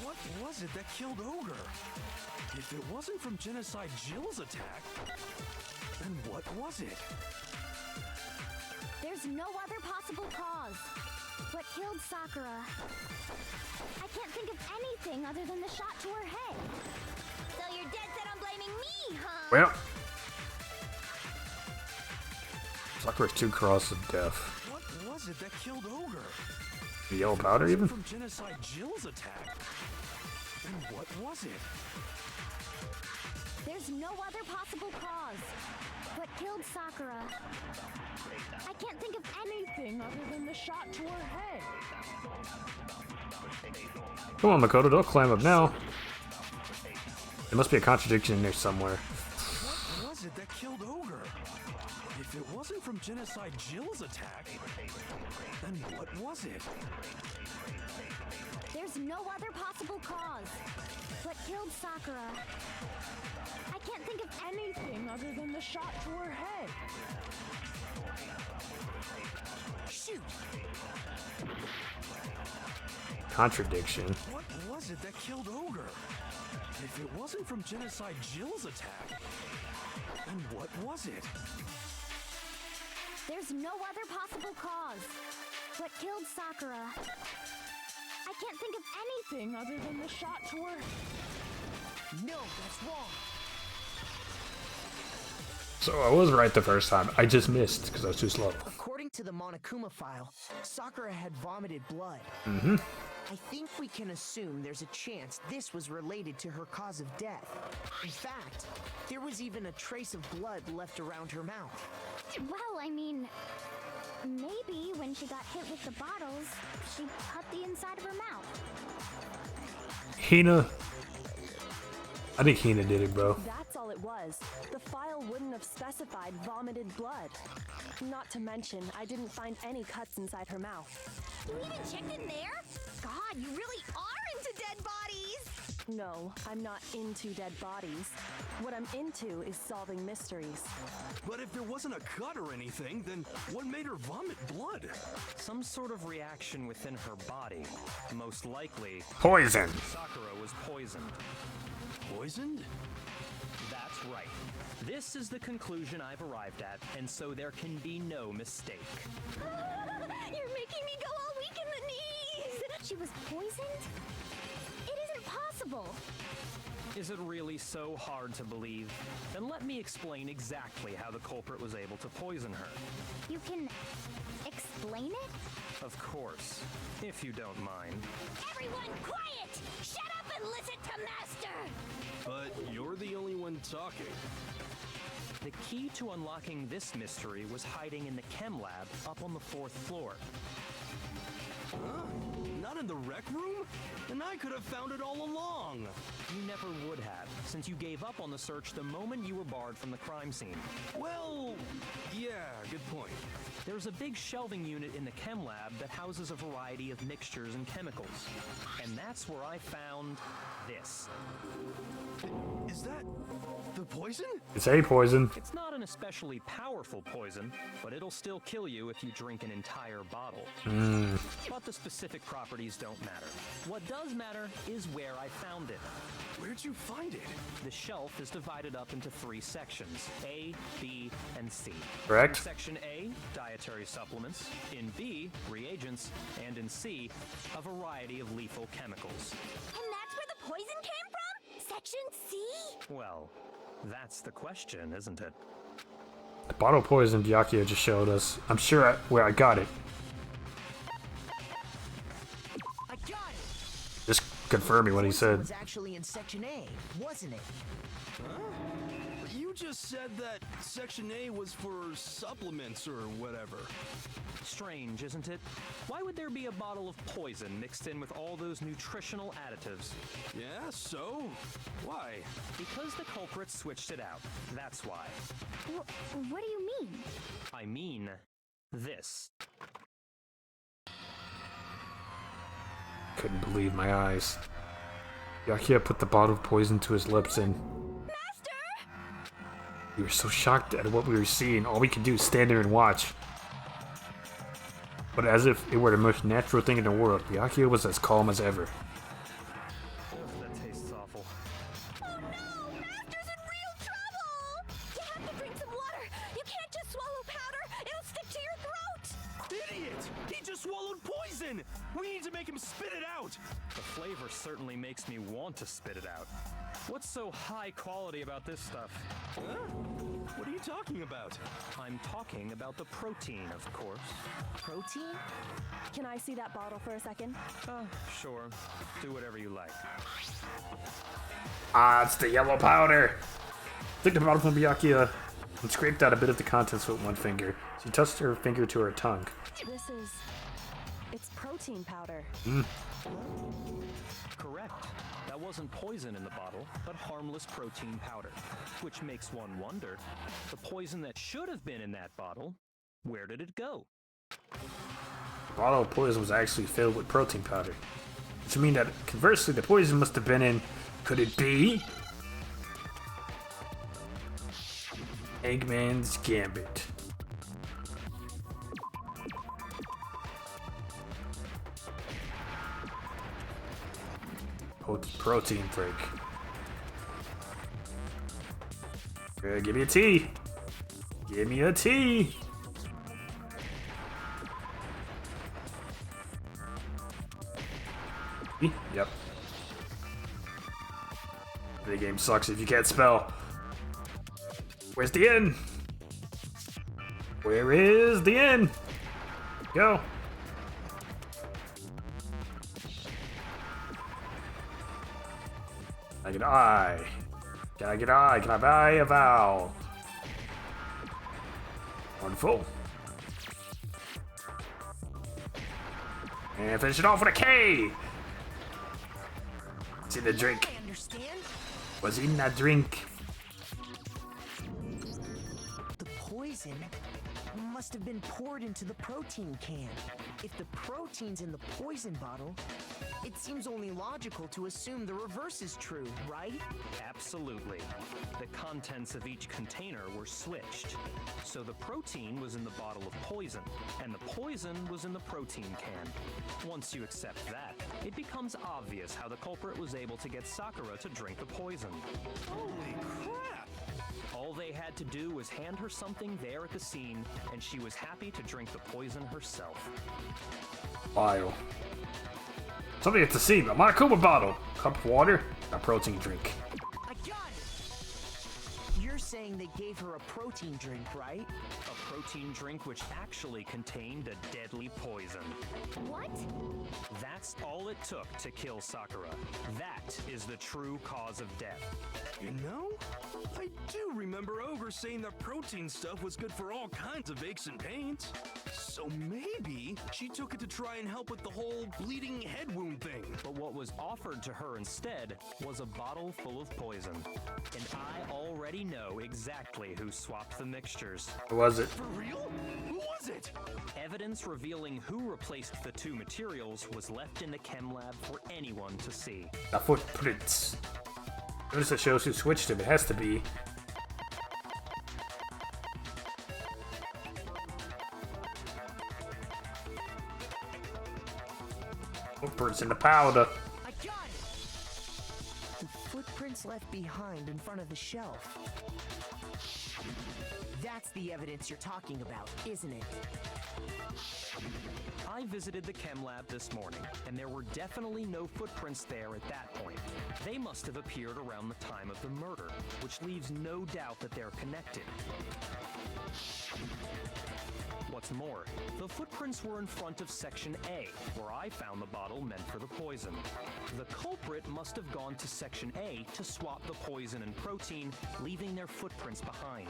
What was it that killed Ogre? If it wasn't from Genocide Jill's attack, then what was it? There's no other possible cause. What killed Sakura? I can't think of anything other than the shot to her head. So you're dead set on blaming me? Well, Sakura's too cross of death. What was it that killed Ogre? The yellow powder, even? From Genocide Jill's attack. And what was it? There's no other possible cause. What killed Sakura? I can't think of anything other than the shot to her head. Come on, Makoto, don't climb up now. There must be a contradiction in there somewhere. What was it that killed Ogre? If it wasn't from Genocide Jill's attack, then what was it? There's no other possible cause. What killed Sakura? I can't think of anything other than the shot to her head. Shoot! Contradiction. What was it that killed Ogre? If it wasn't from Genocide Jill's attack, then what was it? There's no other possible cause. What killed Sakura? I can't think of anything other than the shot to her. No, that's wrong. So I was right the first time. I just missed because I was too slow. According to the Monokuma file, Sakura had vomited blood. Mm-hmm. I think we can assume there's a chance this was related to her cause of death. In fact, there was even a trace of blood left around her mouth. Well, I mean, maybe when she got hit with the bottles, she cut the inside of her mouth. Hina. I think Hina did it, bro. That's all it was. The file wouldn't have specified vomited blood. Not to mention, I didn't find any cuts inside her mouth. You even checked in there? God, you really are into dead bodies! No, I'm not into dead bodies. What I'm into is solving mysteries. But if there wasn't a cut or anything, then what made her vomit blood? Some sort of reaction within her body. Most likely, Poison. Sakura was poisoned. Poisoned? That's right. This is the conclusion I've arrived at, and so there can be no mistake. You're making me go all weak in the knees! She was poisoned? It isn't possible! Is it really so hard to believe? Then let me explain exactly how the culprit was able to poison her. You can explain it? Of course, if you don't mind. Everyone quiet! Shut up and listen to Master! But you're the only one talking. The key to unlocking this mystery was hiding in the chem lab up on the 4th floor. Huh? Not in the rec room? And I could have found it all along. You never would have, since you gave up on the search the moment you were barred from the crime scene. Well, yeah, good point. There's a big shelving unit in the chem lab that houses a variety of mixtures and chemicals. And that's where I found this. Is that the poison? It's a poison. It's not an especially powerful poison, but it'll still kill you if you drink an entire bottle. But the specific properties don't matter. What does matter is where I found it. Where'd you find it? The shelf is divided up into 3 sections, A, B, and C. Correct. In Section A, dietary supplements. In B, reagents. And in C, a variety of lethal chemicals. And that's where the poison came from? Section C? Well, that's the question, isn't it? The bottle poison Byakuya just showed us. I'm sure where I got it. I got it! Just confirming what he Poison said. was actually in Section A, wasn't it? Huh? You just said that Section A was for supplements or whatever. Strange, isn't it? Why would there be a bottle of poison mixed in with all those nutritional additives? Yeah, so? Why? Because the culprit switched it out. That's why. What do you mean? I mean, this. Couldn't believe my eyes. Byakuya put the bottle of poison to his lips and we were so shocked at what we were seeing, all we could do is stand there and watch. But as if it were the most natural thing in the world, Byakuya was as calm as ever. That tastes awful. Oh no! Master's in real trouble! You have to drink some water! You can't just swallow powder! It'll stick to your throat! Idiot! He just swallowed poison! We need to make him spit it out! The flavor certainly makes me want to spit it out. What's so high quality about this stuff? Huh? What are you talking about? I'm talking about the protein, of course. Protein? Can I see that bottle for a second? Sure. Do whatever you like. Ah, it's the yellow powder. Took the bottle from Byakuya and scraped out a bit of the contents with one finger. She touched her finger to her tongue. It's protein powder. Correct. That wasn't poison in the bottle, but harmless protein powder. Which makes one wonder, the poison that should have been in that bottle, where did it go? The bottle of poison was actually filled with protein powder. Which means that, conversely, the poison must have been in... Could it be? Eggman's Gambit. Protein drink. Give me a tea. Give me a tea. Yep. The game sucks if you can't spell. Where's the end? Where is the end? Go. Can I get I? Can I get I? Can I buy a vowel? One full. And finish it off with a K. It's in the drink. I understand. Was in that drink. The poison must have been poured into the protein can. If the protein's in the poison bottle, it seems only logical to assume the reverse is true, right? Absolutely. The contents of each container were switched. So the protein was in the bottle of poison, and the poison was in the protein can. Once you accept that, it becomes obvious how the culprit was able to get Sakura to drink the poison. Holy crap! All they had to do was hand her something there at the scene, and she was happy to drink the poison herself. Vile. Something at the scene. A Monokuma bottle. Cup of water. A protein drink. I got it! You're saying they gave her a protein drink, right? A protein drink which actually contained a deadly poison. What? That's all it took to kill Sakura. That is the true cause of death. You know, I do remember Ogre saying that protein stuff was good for all kinds of aches and pains. So maybe she took it to try and help with the whole bleeding head wound thing. But what was offered to her instead was a bottle full of poison. And I already know exactly who swapped the mixtures. Who was it? For real? Who was it? Evidence revealing who replaced the two materials was left in the chem lab for anyone to see. The footprints. Notice it shows who switched them. It has to be. Footprints in the powder. I got it! The footprints left behind in front of the shelf. That's the evidence you're talking about, isn't it? I visited the chem lab this morning, and there were definitely no footprints there at that point. They must have appeared around the time of the murder, which leaves no doubt that they're connected. What's more, the footprints were in front of Section A, where I found the bottle meant for the poison. The culprit must have gone to Section A to swap the poison and protein, leaving their footprints behind.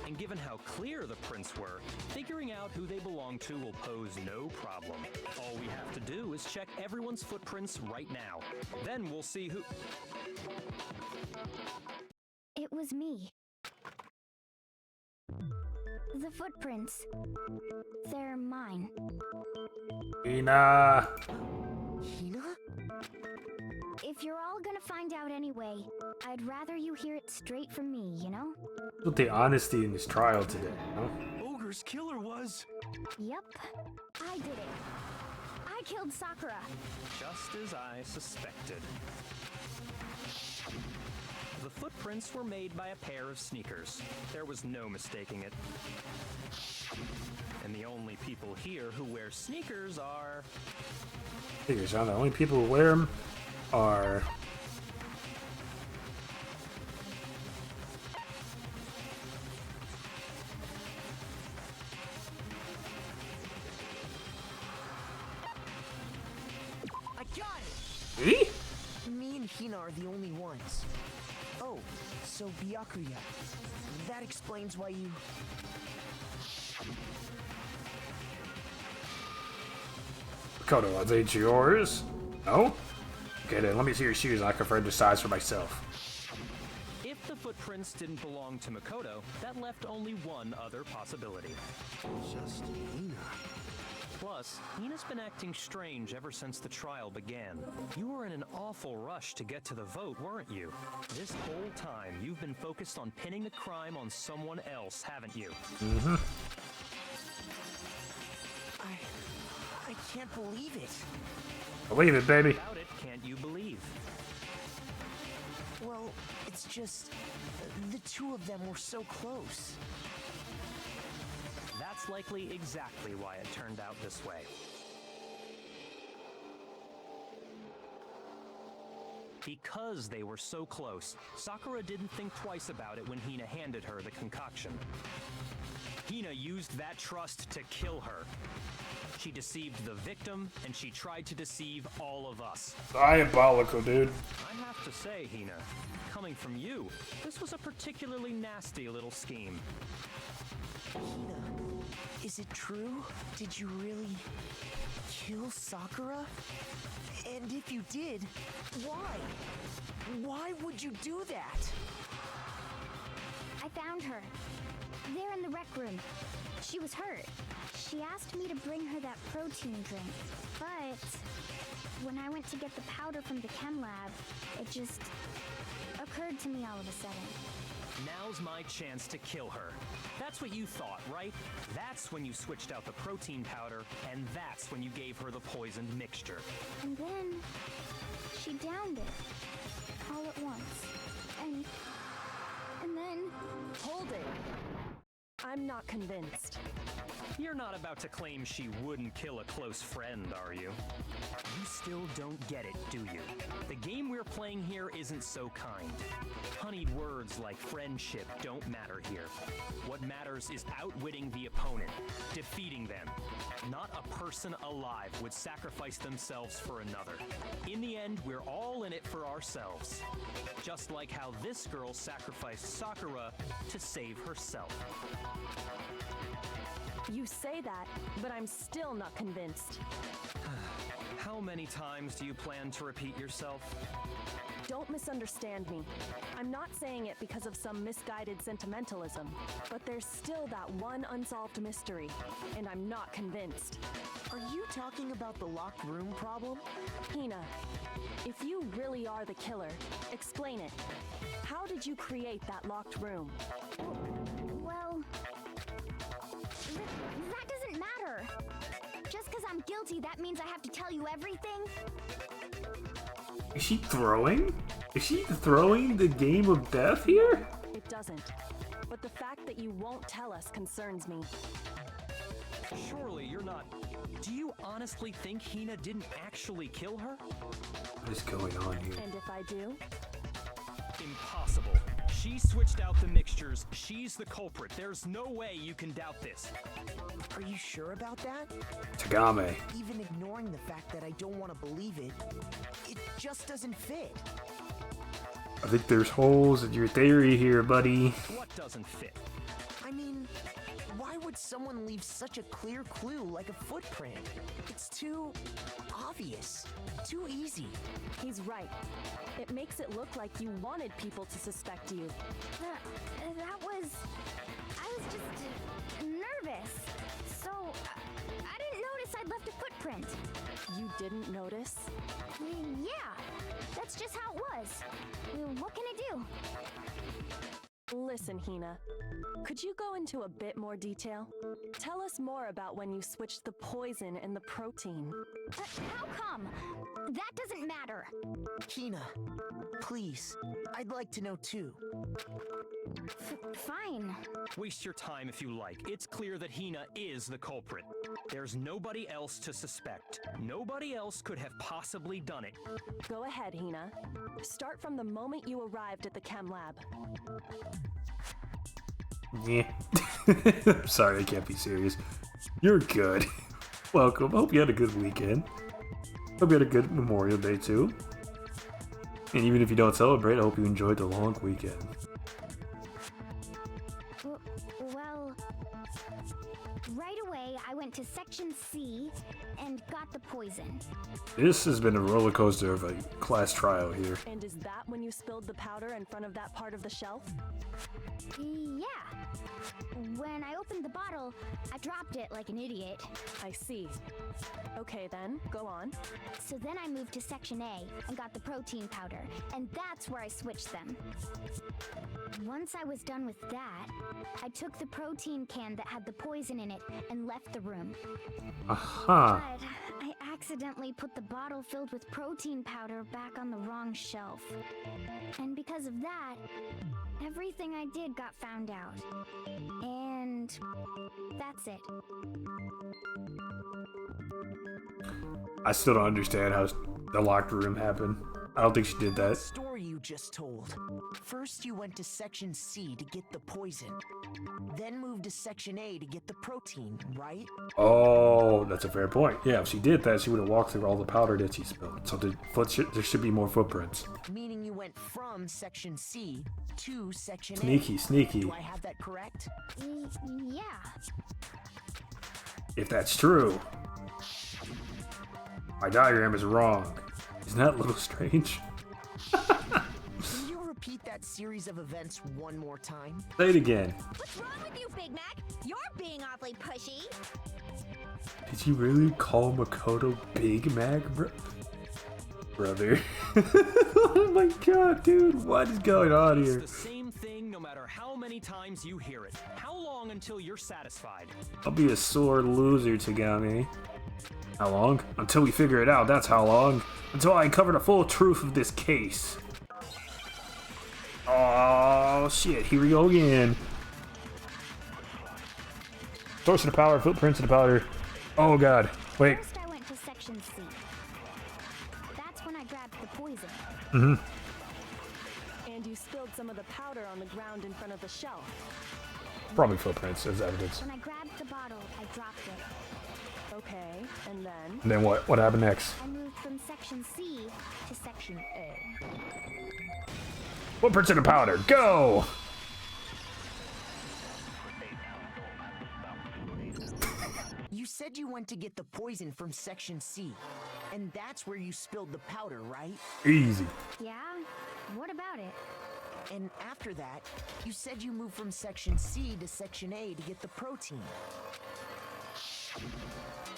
And given how clear the prints were, figuring out who they belong to will pose no problem. All we have to do is check everyone's footprints right now. Then we'll see who... It was me. The footprints. They're mine. Hina. Hina? If you're all gonna find out anyway, I'd rather you hear it straight from me, you know? With the honesty in this trial today, huh? Ogre's killer was... Yep, I did it. I killed Sakura. Just as I suspected. The footprints were made by a pair of sneakers. There was no mistaking it. And the only people here who wear sneakers are... Figures out the only people who wear them are... I got it! Me? Me and Hina are the only ones. Oh, so Byakuya. That explains why you... Makoto, are they yours? No? Okay then, let me see your shoes and I can confirm the size for myself. If the footprints didn't belong to Makoto, that left only one other possibility. Just Hina. Plus, Hina's been acting strange ever since the trial began. You were in an awful rush to get to the vote, weren't you? This whole time, you've been focused on pinning the crime on someone else, haven't you? Mm-hmm. I can't believe it. Believe it, baby. Without it, can't you believe? Well, it's just... the two of them were so close. That's likely exactly why it turned out this way. Because they were so close, Sakura didn't think twice about it when Hina handed her the concoction. Hina used that trust to kill her. She deceived the victim, and she tried to deceive all of us. Diabolical, dude. I have to say, Hina, coming from you, this was a particularly nasty little scheme. Hina, is it true? Did you really kill Sakura? And if you did, why? Why would you do that? I found her. There in the rec room. She was hurt. She asked me to bring her that protein drink. But when I went to get the powder from the chem lab, it just occurred to me all of a sudden. Now's my chance to kill her. That's what you thought, right? That's when you switched out the protein powder, and that's when you gave her the poisoned mixture. And then she downed it all at once. And then... Hold it. I'm not convinced. You're not about to claim she wouldn't kill a close friend, are you? You still don't get it, do you? The game we're playing here isn't so kind. Honeyed words like friendship don't matter here. What matters is outwitting the opponent, defeating them. Not a person alive would sacrifice themselves for another. In the end, we're all in it for ourselves. Just like how this girl sacrificed Sakura to save herself. You say that, but I'm still not convinced. How many times do you plan to repeat yourself? Don't misunderstand me. I'm not saying it because of some misguided sentimentalism, but there's still that one unsolved mystery, and I'm not convinced. Are you talking about the locked room problem? Hina, if you really are the killer, explain it. How did you create that locked room? Well... that doesn't matter. Just because I'm guilty, that means I have to tell you everything? Is she throwing? Is she throwing the game of death here? It doesn't. But the fact that you won't tell us concerns me. Surely you're not... Do you honestly think Hina didn't actually kill her? What is going on here? And if I do? Impossible. She switched out the mixtures. She's the culprit. There's no way you can doubt this. Are you sure about that? Tagame. Even ignoring the fact that I don't want to believe it, it just doesn't fit. I think there's holes in your theory here, buddy. What doesn't fit? I mean, why would someone leave such a clear clue like a footprint? It's too obvious, too easy. He's right. It makes it look like you wanted people to suspect you. That was... I was just nervous. So, I didn't notice I'd left a footprint. You didn't notice? Yeah, that's just how it was. What can I do? Listen, Hina. Could you go into a bit more detail? Tell us more about when you switched the poison and the protein. How come? That doesn't matter. Hina, please. I'd like to know too. Fine. Waste your time if you like. It's clear that Hina is the culprit. There's nobody else to suspect. Nobody else could have possibly done it. Go ahead, Hina. Start from the moment you arrived at the chem lab. Yeah. Sorry, I can't be serious. You're good. Welcome. Hope you had a good weekend. Hope you had a good Memorial Day too. And even if you don't celebrate, I hope you enjoyed the long weekend. Well, right away I went to Section C and got the poison. This has been a roller coaster of a class trial here. And is that when you spilled the powder in front of that part of the shelf? Yeah. When I opened the bottle, I dropped it like an idiot. I see. Okay then, go on. So then I moved to Section A and got the protein powder, and that's where I switched them. Once I was done with that, I took the protein can that had the poison in it and left the room. Aha. But I accidentally put the bottle filled with protein powder back on the wrong shelf. And because of that, everything I did got found out. And that's it. I still don't understand how the locked room happened. I don't think she did The that. story you just told. First, you went to Section C to get the poison. Then moved to Section A to get the protein, right? Oh, that's a fair point. Yeah, if she did that, she would have walked through all the powder that she spilled. So there should be more footprints. Meaning you went from Section C to Section A. Sneaky. Do I have that correct? Yeah. If that's true, my diagram is wrong. Isn't that a little strange? Can you repeat that series of events one more time? Say it again. What's wrong with you, Big Mac? You're being awfully pushy. Did you really call Makoto Big Mac, brother? Oh my god, dude, what is going on It's here? the same thing no matter how many times you hear it. How long until you're satisfied? I'll be a sore loser, Tagami. How long? Until we figure it out, that's how long. Until I uncover the full truth of this case. Oh shit, here we go again. Source of the powder, footprints of the powder. Oh god, wait. First I went to Section C. That's when I grabbed the poison. And you spilled some of the powder on the ground in front of the shelf. Probably footprints as evidence. When I grabbed the bottle, I dropped it. Okay, and then? And then what? What happened next? I moved from Section C to Section A. Footprints in the powder, go! You said you went to get the poison from Section C. And that's where you spilled the powder, right? Easy. Yeah? What about it? And after that, you said you moved from Section C to Section A to get the protein.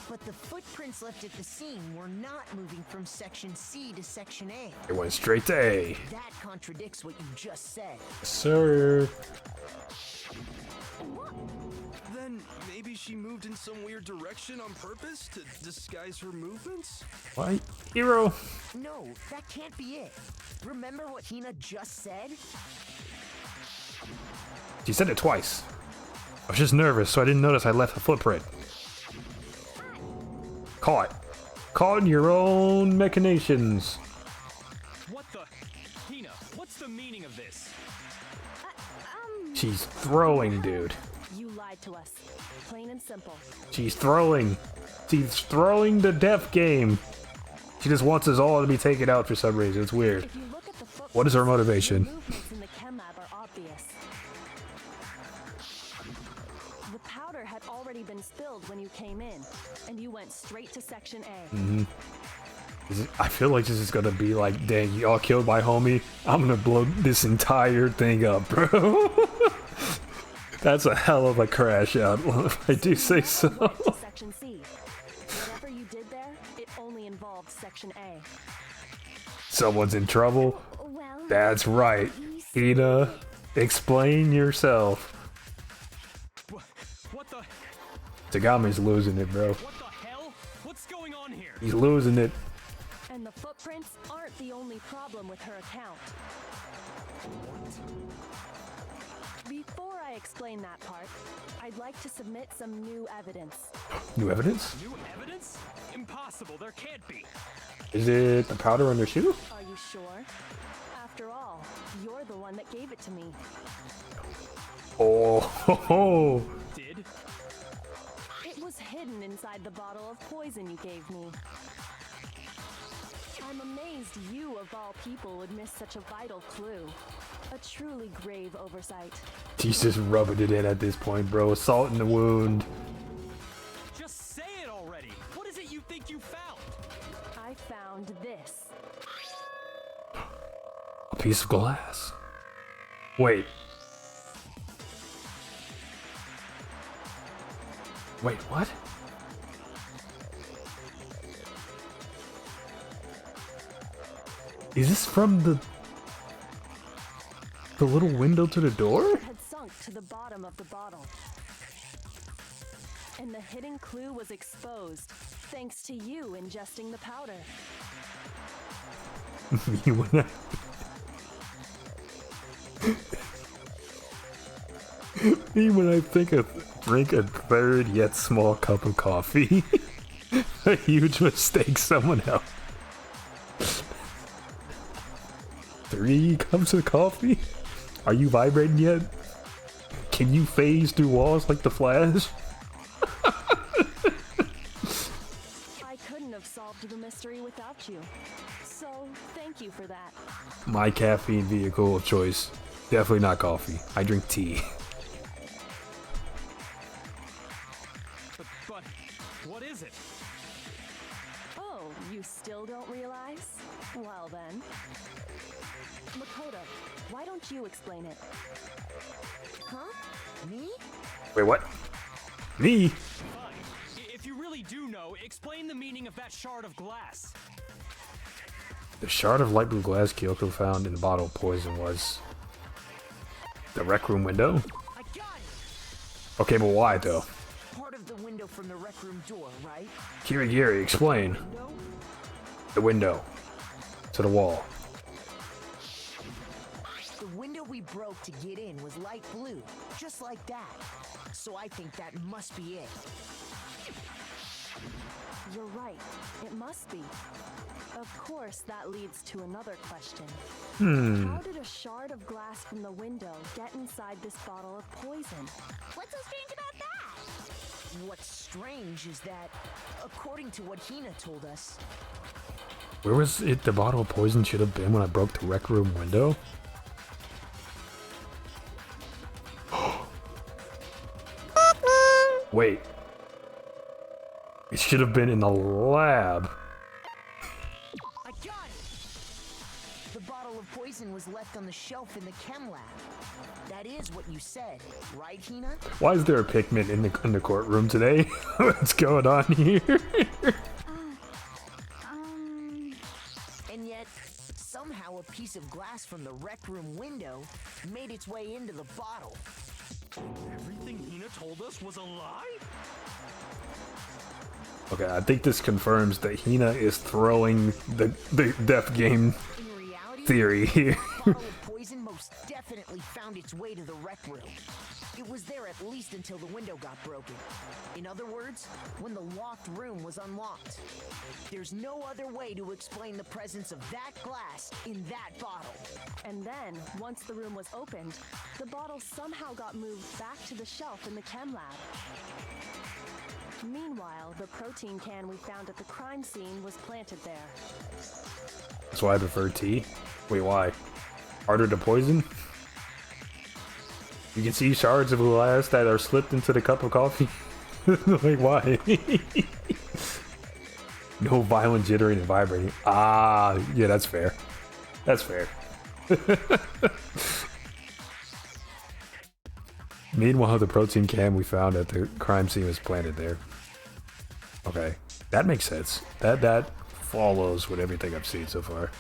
But the footprints left at the scene were not moving from Section C to Section A. It went straight to A. That contradicts what you just said. Sir. Then maybe she moved in some weird direction on purpose to disguise her movements? What? Hero. No, that can't be it. Remember what Hina just said? She said it twice. I was just nervous, so I didn't notice I left a footprint. Caught. Caught in your own machinations. What the? Hina, what's the meaning of this? She's throwing, dude. You lied to us. Plain and simple. She's throwing. She's throwing the death game. She just wants us all to be taken out for some reason. It's weird. If you look at the footprints, What is her motivation? the movements in the chem lab are obvious. The powder had already been spilled when you came in, and you went straight to Section A. I feel like this is gonna be like, dang, y'all killed my homie. I'm gonna blow this entire thing up, bro. That's a hell of a crash out, if I do say so. To Section C. Whatever you did there, it only involved Section A. Someone's in trouble. Well, That's right. Hina, explain yourself. What the? Tagami's losing it, bro. What the hell? What's going on here? He's losing it. And the footprints aren't the only problem with her account. Before I explain that part, I'd like to submit some new evidence. New evidence? New evidence? Impossible, there can't be. Is it the powder on her shoe? Are you sure? After all, you're the one that gave it to me. Oh, ho, ho. Did? It was hidden inside the bottle of poison you gave me. I'm amazed you, of all people, would miss such a vital clue. A truly grave oversight. He's just rubbing it in at this point, bro. Salt in the wound. Just say it already. What is it you think you found? I found this. A piece of glass. Wait. Wait, what? Is this from the little window to the door? It had sunk to the bottom of the bottle. And the hidden clue was exposed, thanks to you ingesting the powder. Me when Me when I drink a third yet small cup of coffee. A huge mistake, someone else. 3 cups of coffee? Are you vibrating yet? Can you phase through walls like the Flash? I couldn't have solved the mystery without you. So, thank you for that. My caffeine vehicle of choice. Definitely not coffee. I drink tea. But what is it? Oh, you still don't realize? Well then. Makoto, why don't you explain it? Huh? Me? Wait, what? Me? Fine. If you really do know, explain the meaning of that shard of glass. The shard of light blue glass Kyoko found in the bottle of poison was the rec room window? I got it! Okay, but why though? Part of the window from the rec room door, right? Kirigiri, explain. No? The window. To the wall. The window we broke to get in was light blue, just like that. So I think that must be it. You're right. It must be. Of course, that leads to another question. How did a shard of glass from the window get inside this bottle of poison? What's so strange about that? What's strange is that, according to what Hina told us, Where was it the bottle of poison should have been when I broke the rec room window? Wait. It should have been in the lab. I got it! The bottle of poison was left on the shelf in the chem lab. That is what you said, right, Hina? Why is there a Pikmin in the courtroom today? What's going on here? And yet, somehow a piece of glass from the rec room window made its way into the bottle. Everything Hina told us was a lie? Okay, I think this confirms that Hina is throwing the death game In reality, theory here. the bottle of poison most definitely found its way to the rec room. It was there at least until the window got broken. In other words, when the locked room was unlocked. There's no other way to explain the presence of that glass in that bottle. And then, once the room was opened, the bottle somehow got moved back to the shelf in the chem lab. Meanwhile, the protein can we found at the crime scene was planted there. That's why I prefer tea. Wait, why? Harder to poison? You can see shards of glass that are slipped into the cup of coffee. Like, why? No violent jittering and vibrating. Ah, yeah, that's fair. That's fair. Meanwhile, the protein can we found at the crime scene was planted there. Okay, that makes sense. That follows with everything I've seen so far.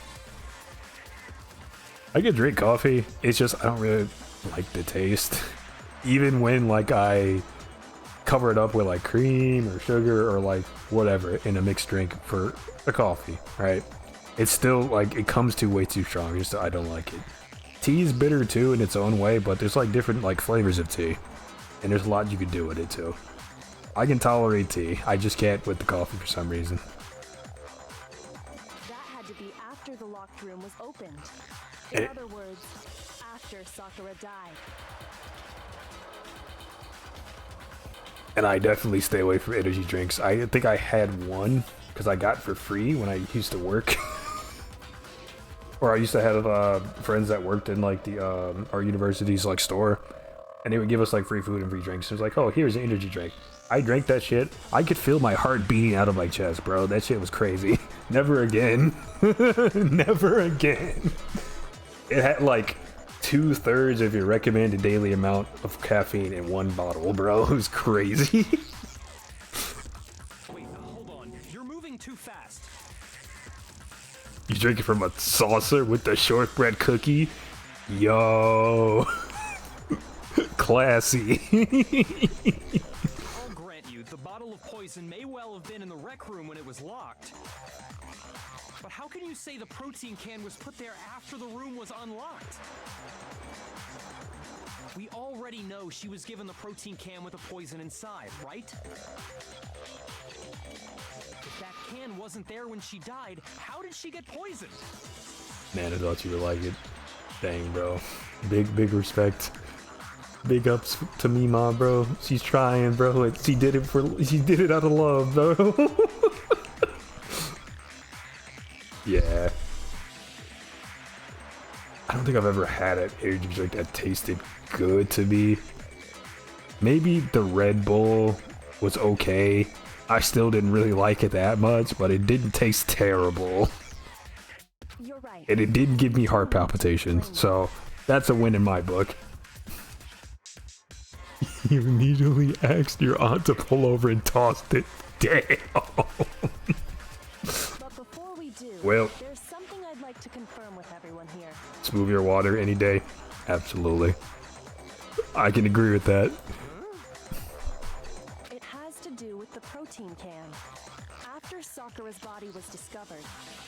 I could drink coffee. It's just I don't really like the taste. Even when like I cover it up with like cream or sugar or like whatever in a mixed drink for a coffee, right? It's still like, it comes to way too strong. Just I don't like it. Tea is bitter too in its own way, but there's like different like flavors of tea, and there's a lot you can do with it too. I can tolerate tea, I just can't with the coffee for some reason. That had to be after the locked room was opened. In other words, after Sakura died. And I definitely stay away from energy drinks. I think I had one because I got for free when I used to work. Or I used to have friends that worked in like the our university's like store, and they would give us like free food and free drinks. It was like, oh, here's an energy drink. I drank that shit. I could feel my heart beating out of my chest, bro. That shit was crazy. Never again. Never again. It had like 2/3 of your recommended daily amount of caffeine in one bottle, bro. It was crazy. Wait, hold on. You're moving too fast. You drink it from a saucer with the shortbread cookie? Yo. Classy. I'll grant you, the bottle of poison may well have been in the rec room when it was locked. But how can you say the protein can was put there after the room was unlocked? We already know she was given the protein can with the poison inside, right? If that can wasn't there when she died, how did she get poisoned? Man, I thought you would like it. Dang, bro. Big respect. Big ups to Mima, bro. She's trying, bro. She did it out of love, bro. Yeah. I don't think I've ever had an energy drink that tasted good to me. Maybe the Red Bull was okay. I still didn't really like it that much, but it didn't taste terrible. You're right. And it didn't give me heart palpitations, so that's a win in my book. You immediately asked your aunt to pull over and tossed it. Damn. But before we do, Well, there's something I'd like to confirm with everyone here. smoothier water any day. Absolutely. I can agree with that. It has to do with the protein can. After Sakura's body was discovered,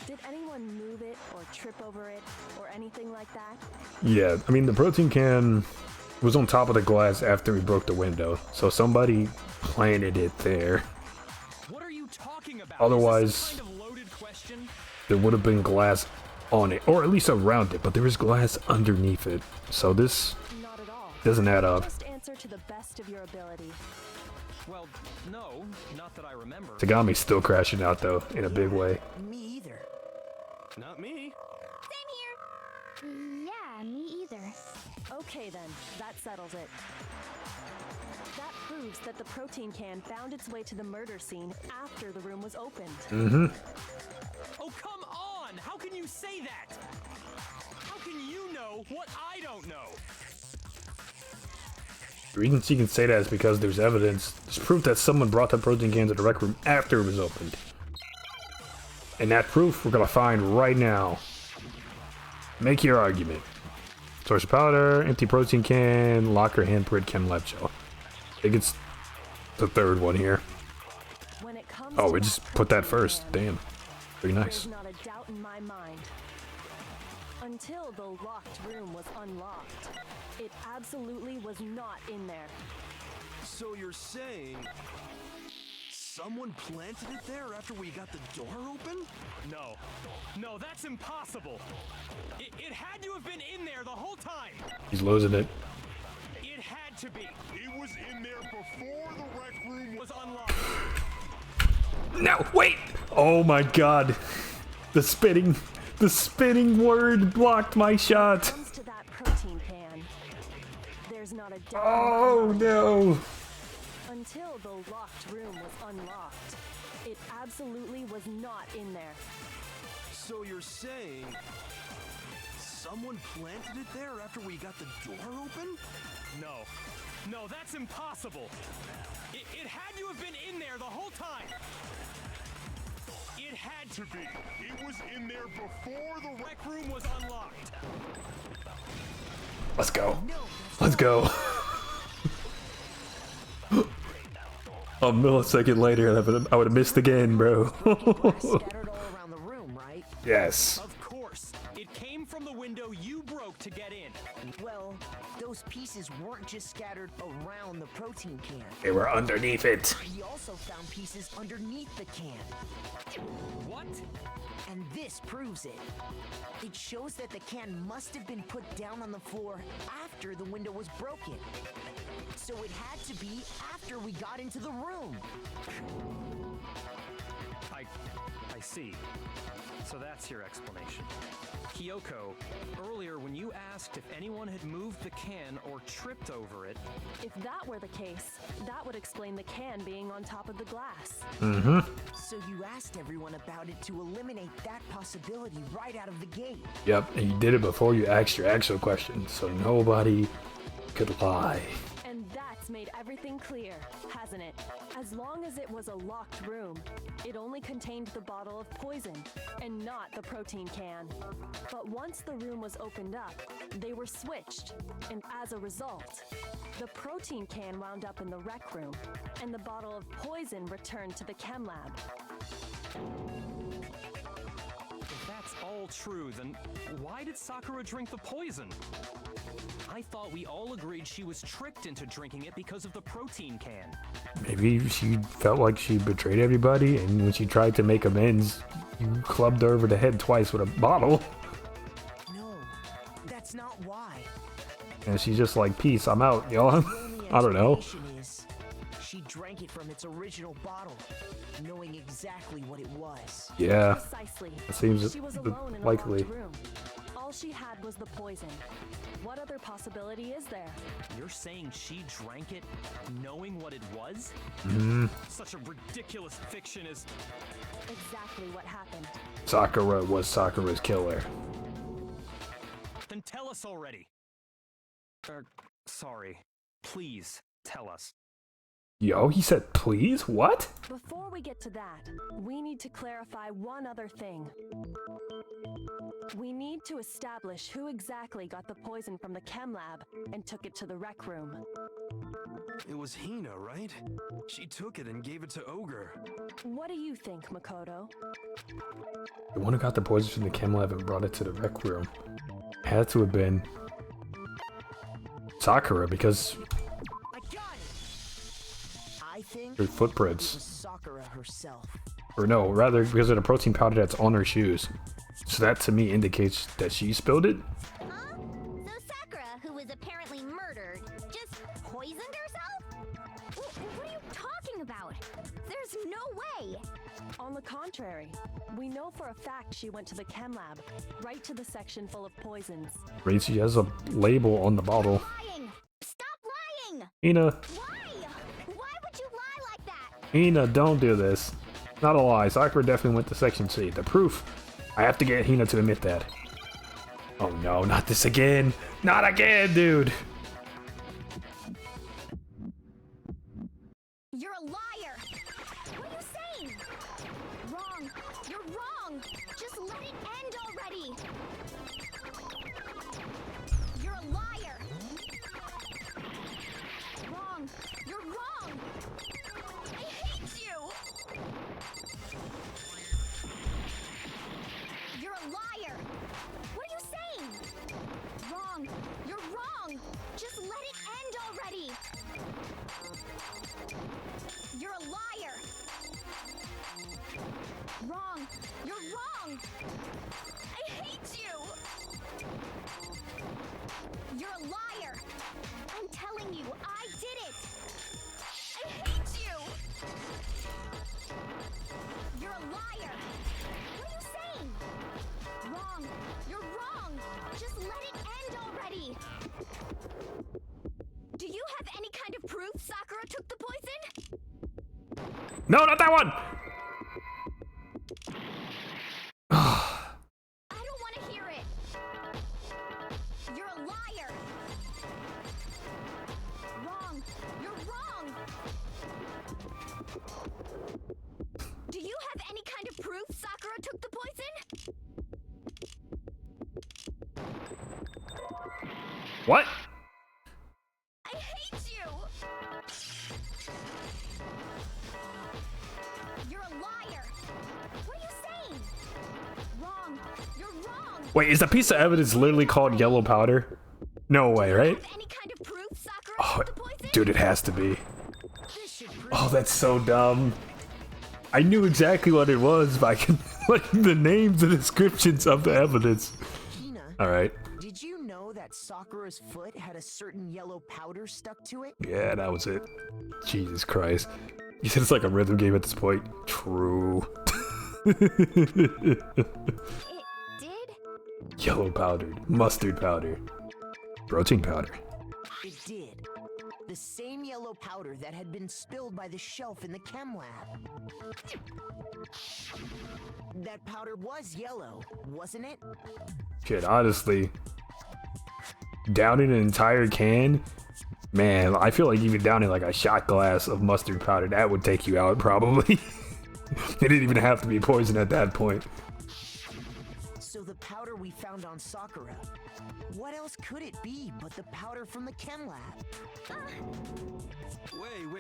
did anyone move it or trip over it or anything like that? Yeah, I mean, the protein can was on top of the glass after we broke the window, so somebody planted it there. What are you talking about? Otherwise, Is this some kind of loaded question? there would have been glass on it, or at least around it, but there was glass underneath it. So this Not at all. doesn't add up. Just answer to the best of your ability. Well, no, not that I remember. Tagami's still crashing out, though, in a big way. Me either. Not me. Same here. Yeah, me either. Okay then, that settles it. That proves that the protein can found its way to the murder scene after the room was opened. Mm-hmm. Oh, come on! How can you say that? How can you know what I don't know? The reason she can say that is because there's evidence. There's proof that someone brought the protein can to the rec room after it was opened. And that proof we're gonna find right now. Make your argument. Source of powder, empty protein can, locker handprint, chem lab gel. I think it's the third one here. When it comes Oh, to we that just put that protein first. can, Damn. Very nice. There's not a doubt in my mind. Until the locked room was unlocked, it absolutely was not in there. So you're saying someone planted it there after we got the door open? No. No, that's impossible. It had to have been in there the whole time. He's losing it. It had to be. It was in there before the rec room Was unlocked. No, wait! Oh my god. The spinning word blocked my shot. Comes to that protein can, there's not a doubt. Oh no. Until the locked room was unlocked, it absolutely was not in there. So you're saying someone planted it there after we got the door open? No. No, that's impossible. It had to have been in there the whole time. It had to be. It was in there before the Rec room was unlocked. Let's go. Let's go. A millisecond later, I would have missed again, bro. Glass scattered all around the room, right? Yes. Of course. It came from the window you broke to get in. Well, those pieces weren't just scattered around the protein can. They were underneath it. He also found pieces underneath the can. What? And this proves it. It shows that the can must have been put down on the floor after the window was broken. So it had to be after we got into the room. I see. So that's your explanation. Kyoko, earlier when you asked if anyone had moved the can or tripped over it, If that were the case, that would explain the can being on top of the glass. Mm-hmm. So you asked everyone about it to eliminate that possibility right out of the gate. Yep, and you did it before you asked your actual question, so nobody could lie. And that's made everything clear, hasn't it? As long as it was a locked room, it only contained the bottle of poison and not the protein can. But once the room was opened up, they were switched, and as a result, the protein can wound up in the rec room, and the bottle of poison returned to the chem lab. if that's all true, then why did Sakura drink the poison? I thought we all agreed she was tricked into drinking it because of the protein can. Maybe she felt like she betrayed everybody, and when she tried to make amends, you clubbed her over the head twice with a bottle. No, that's not why. And she's just like, peace, I'm out, y'all. The only I don't know. explanation is she drank it from its original bottle, knowing exactly what it was. Yeah, Precisely. it seems She was alone in a likely. locked room. All she had was the poison. What other possibility is there? You're saying she drank it knowing what it was? Such a ridiculous fiction is... Exactly what happened. Sakura was Sakura's killer. Then tell us already. Sorry. Please, tell us. Yo, he said please? What? Before we get to that, we need to clarify one other thing. We need to establish who exactly got the poison from the chem lab and took it to the rec room. It was Hina, right? She took it and gave it to Ogre. What do you think, Makoto? The one who got the poison from the chem lab and brought it to the rec room had to have been Sakura, because I got it! I think her it was footprints. Sakura herself. Or no, rather because of the protein powder that's on her shoes. So that to me indicates that she spilled it? Huh? So Sakura, who was apparently murdered, just poisoned herself? What are you talking about? There's no way! On the contrary, we know for a fact she went to the chem lab, right to the section full of poisons. Right, she has a label on the bottle. Lying! Stop lying! Hina, Why? Why would you lie like that? Hina, don't do this. Not a lie, Sakura definitely went to section C. The proof. I have to get Hina to admit that. Oh no, not this again. Not again, dude. You're a liar! What are you saying? Wrong! You're wrong! Just let it end already! You're a liar! Wrong! You're wrong! I hate you! You're a liar! What are you saying? Wrong! You're wrong! Just let it end already! You're a liar! Wrong! You're wrong! I hate you! You're a liar! I'm telling you, I did it! I hate you! You're a liar! What are you saying? Wrong! You're wrong! Just let it end already! Do you have any kind of proof Sakura took the poison? No, not that one! I don't want to hear it! You're a liar! Wrong! You're wrong! Do you have any kind of proof Sakura took the poison? What? I hate you! Wait, is the piece of evidence literally called yellow powder? No way, right? Any kind of proof Sakura Oh, put the poison? dude, it has to be. Oh, that's so dumb. I knew exactly what it was, but I can like the names and descriptions of the evidence. Hina, All right. did you know that Sakura's foot had a certain yellow powder stuck to it? Yeah, that was it. Jesus Christ. You said it's like a rhythm game at this point. True. It did? Yellow powdered, mustard powder, protein powder. It did. The same yellow powder that had been spilled by the shelf in the chem lab. That powder was yellow, wasn't it? Kid, honestly, downing an entire can, man, I feel like even downing like a shot glass of mustard powder, that would take you out probably. It didn't even have to be poison at that point. So the powder we found on Sakura, what else could it be but the powder from the chem lab?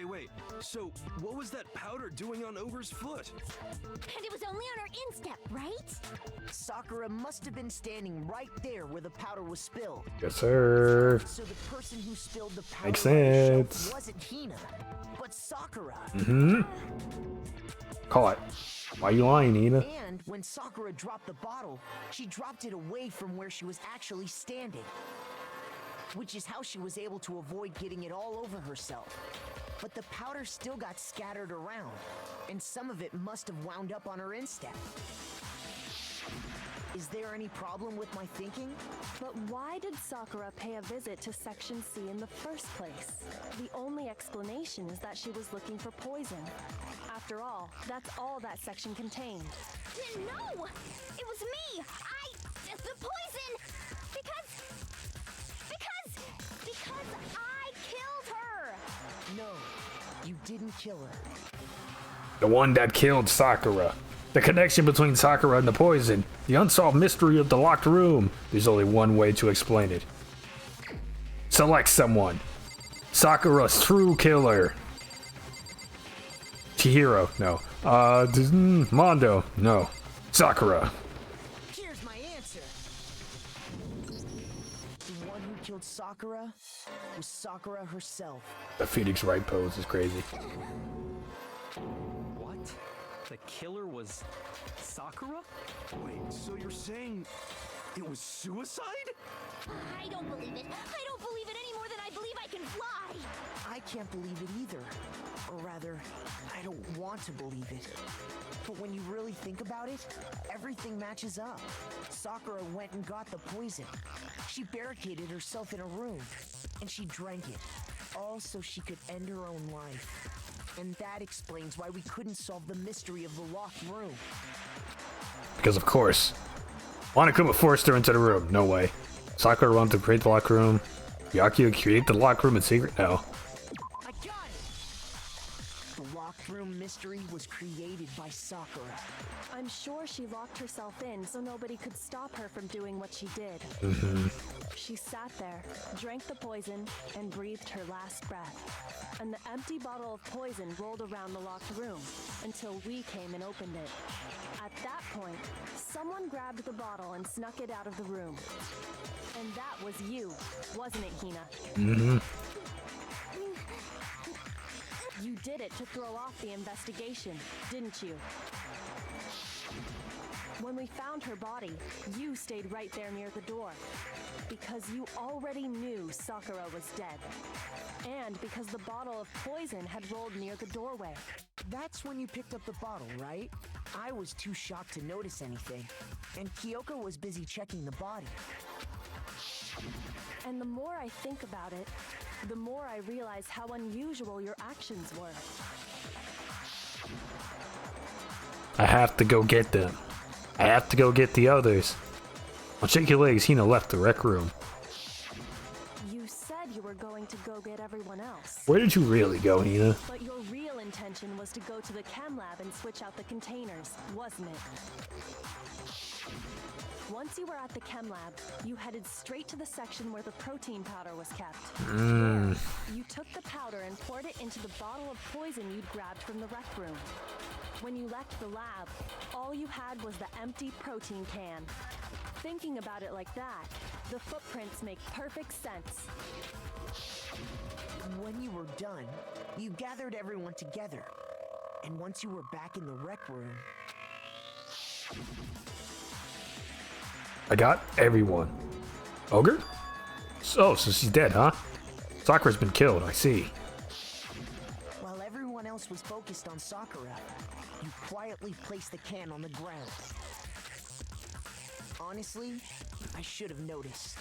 Wait. So, what was that powder doing on Ogre's foot? And it was only on her instep, right? Sakura must have been standing right there where the powder was spilled. Yes, sir. So the person who spilled the powder Makes on the shelf sense. wasn't Hina, but Sakura. Caught. Why you lying, Nina? And when Sakura dropped the bottle, she dropped it away from where she was actually standing. Which is how she was able to avoid getting it all over herself. But the powder still got scattered around, and some of it must have wound up on her instep. Is there any problem with my thinking? But why did Sakura pay a visit to Section C in the first place? The only explanation is that she was looking for poison. After all, that's all that section contained. No! It was me! The poison! Because I killed her! No, you didn't kill her. The one that killed Sakura. The connection between Sakura and the poison. The unsolved mystery of the locked room. There's only one way to explain it. Select someone. Sakura's true killer. Chihiro, no. Mondo, no. Sakura. Here's my answer. The one who killed Sakura was Sakura herself. The Phoenix Wright pose is crazy. What? The killer was Sakura? Wait, so you're saying it was suicide? I don't believe it. I don't believe it any more than I believe I can fly. I can't believe it either. Or rather, I don't want to believe it. But when you really think about it, everything matches up. Sakura went and got the poison. She barricaded herself in a room, and she drank it, all so she could end her own life. And that explains why we couldn't solve the mystery of the locked room. Because of course. Monokuma forced her into the room. No way. Sakura wanted to create the locked room. Byakuya create the locked room in secret? No. I got it! The locked room mystery was created by Sakura. I'm sure she locked herself in so nobody could stop her from doing what she did. She sat there, drank the poison, and breathed her last breath. And the empty bottle of poison rolled around the locked room until we came and opened it. At that point, someone grabbed the bottle and snuck it out of the room. And that was you, wasn't it, Hina? You did it to throw off the investigation, didn't you? When we found her body, you stayed right there near the door. Because you already knew Sakura was dead. And because the bottle of poison had rolled near the doorway. That's when you picked up the bottle, right? I was too shocked to notice anything. And Kyoko was busy checking the body. And the more I think about it, the more I realize how unusual your actions were. I have to go get them. I have to go get the others. I'll shake your legs. Hina left the rec room. You said you were going to go get everyone else. Where did you really go, Hina? But your real intention was to go to the chem lab and switch out the containers, wasn't it? Once you were at the chem lab, you headed straight to the section where the protein powder was kept. There, you took the powder and poured it into the bottle of poison you'd grabbed from the rec room. When you left the lab, all you had was the empty protein can. Thinking about it like that, the footprints make perfect sense. When you were done, you gathered everyone together. And once you were back in the rec room, I got everyone. Ogre? Oh, so she's dead, huh? Sakura's been killed, I see. while everyone else was focused on Sakura, you quietly placed the can on the ground. Honestly, I should have noticed.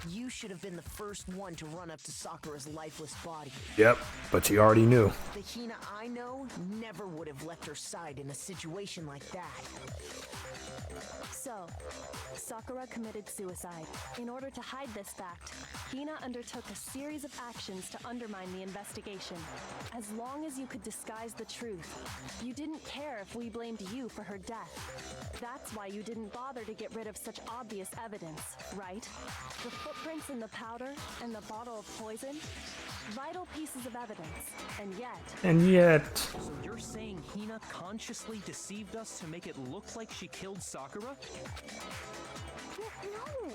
You should have been the first one to run up to Sakura's lifeless body. Yep, but you already knew. The Hina I know never would have left her side in a situation like that. So, Sakura committed suicide. In order to hide this fact, Hina undertook a series of actions to undermine the investigation. As long as you could disguise the truth, you didn't care if we blamed you for her death. That's why you didn't bother to get rid of such obvious evidence, right? The footprints in the powder and the bottle of poison? Vital pieces of evidence, and yet... So you're saying Hina consciously deceived us to make it look like she killed Sakura? No!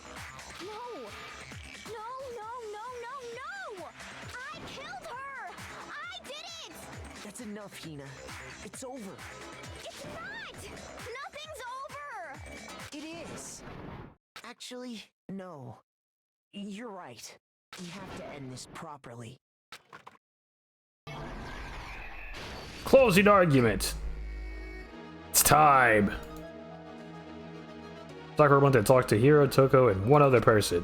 I killed her! I did it! That's enough, Hina. It's over. It's not! Nothing's over! It is. Actually, no. You're right. We have to end this properly. Closing argument. It's time. Sakura wanted to talk to Hiro, Toko, and one other person.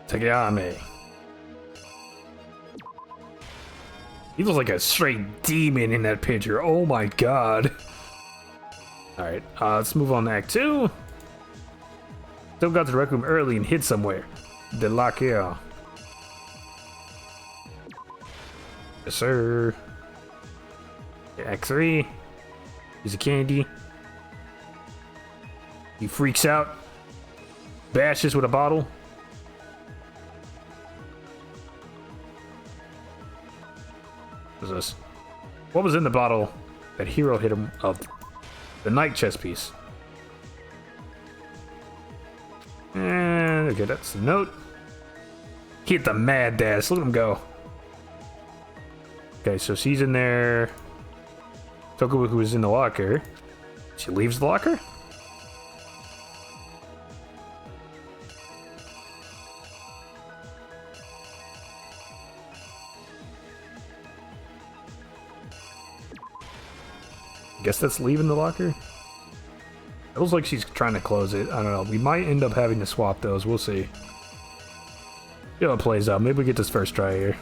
Takayame. He looks like a straight demon in that picture. Oh my god. Alright, let's move on to Act 2. Still got to the rec room early and hid somewhere. The lock here. Yes, sir. Act 3. Here's a candy. He freaks out. Bashes with a bottle. What is this? What was in the bottle that Hiro hit him of? The night chess piece. And okay, that's the note. Hit the mad dash. Look at him go. Okay, so she's in there. Toko, who is in the locker. She leaves the locker? Guess that's leaving the locker? It looks like she's trying to close it. I don't know. We might end up having to swap those. We'll see. See how it plays out. Maybe we get this first try here.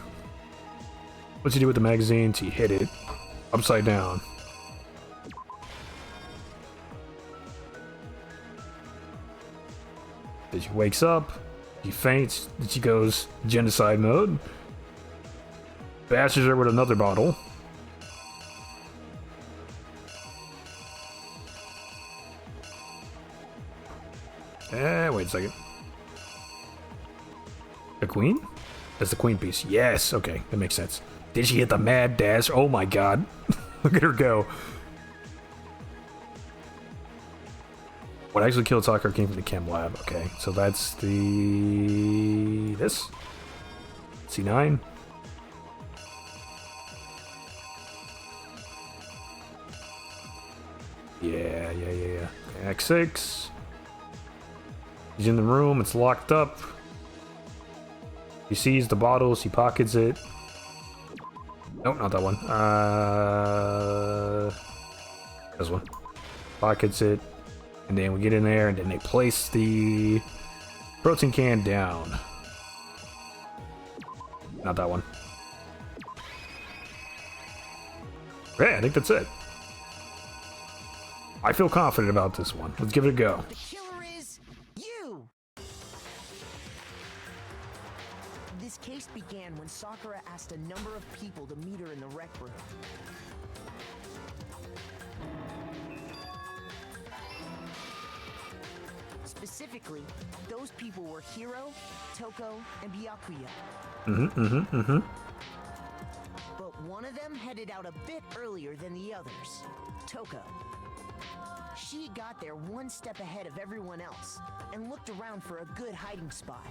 What'd she do with the magazine? She hit it upside down. Then she wakes up. She faints. Then she goes genocide mode. Bashes her with another bottle. Wait a second. The queen? That's the queen piece. Yes, okay, that makes sense. Did she hit the mad dash? Oh my god. Look at her go. What actually killed Sakura came from the chem lab. Okay, so that's the... this? C9? Yeah. Okay, Act 6. He's in the room, it's locked up. He sees the bottles, he pockets it. Nope, not that one. This one. Pockets it. And then we get in there, and then they place the protein can down. Not that one. Yeah, I think that's it. I feel confident about this one. Let's give it a go. The killer is you! This case began when Sakura asked a number of people to meet her in the rec room. Specifically, those people were Hiro, Toko, and Byakuya. But one of them headed out a bit earlier than the others, Toko. She got there one step ahead of everyone else and looked around for a good hiding spot.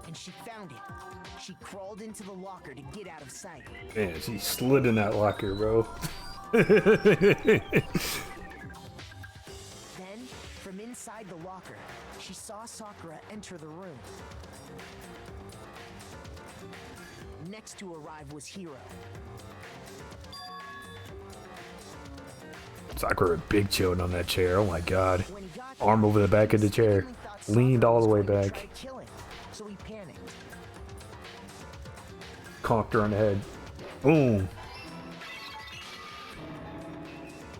And she found it. She crawled into the locker to get out of sight. Man, she slid in that locker, bro. Then, from inside the locker, she saw Sakura enter the room. Next to arrive was Hiro. Sakura big chilled on that chair. Oh my god. When he got there, Arm over the back of the chair. he thought Leaned Sakura all the way was going to back. try to kill him, so he panicked. Conked her on the head. Boom.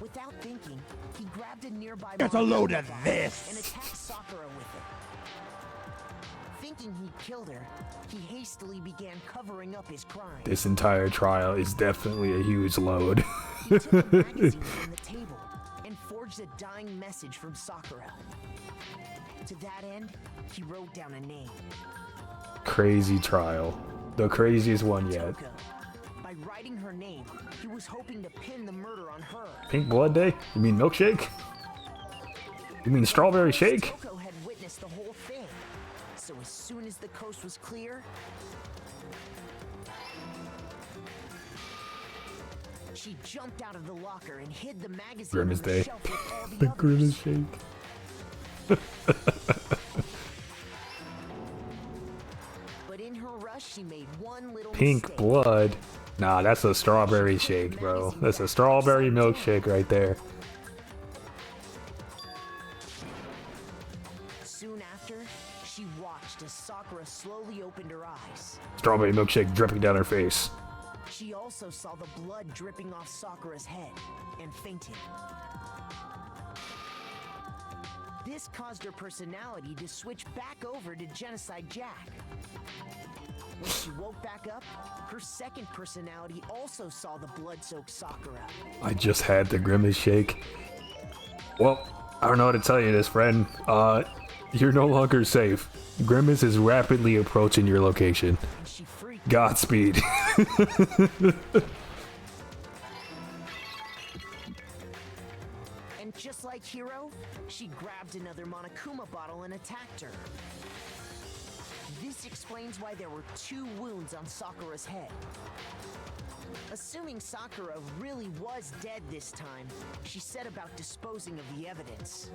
Without thinking, he grabbed a nearby Get a load of Monokuma this! and attacked Sakura with it. Thinking he'd killed her, he hastily began covering up his crime. This entire trial is definitely a huge load. He took a magazine from the table and forged a dying message from Sakura. To that end, he wrote down a name. Crazy trial. The craziest one yet. Toko. By writing her name, he was hoping to pin the murder on her. Pink blood day? You mean milkshake? You mean strawberry shake? Toko had witnessed the whole thing. So as soon as the coast was clear, she jumped out of the locker and hid the magazine Grimace on the day. shelf with all the The others. grimace shake. But in her rush, she made one little Pink mistake. blood. Nah, that's a strawberry shake, bro. That's a strawberry milkshake right there. Soon after, she watched as Sakura slowly opened her eyes. Strawberry milkshake dripping down her face. She also saw the blood dripping off Sakura's head and fainted. This caused her personality to switch back over to Genocide Jack. When she woke back up, her second personality also saw the blood-soaked Sakura. I just had the grimace shake. Well, I don't know how to tell you this, friend. You're no longer safe. Grimace is rapidly approaching your location. And she freaked. Godspeed. And just like Hiro, she grabbed another Monokuma bottle and attacked her. This explains why there were 2 wounds on Sakura's head. Assuming Sakura really was dead this time, she set about disposing of the evidence.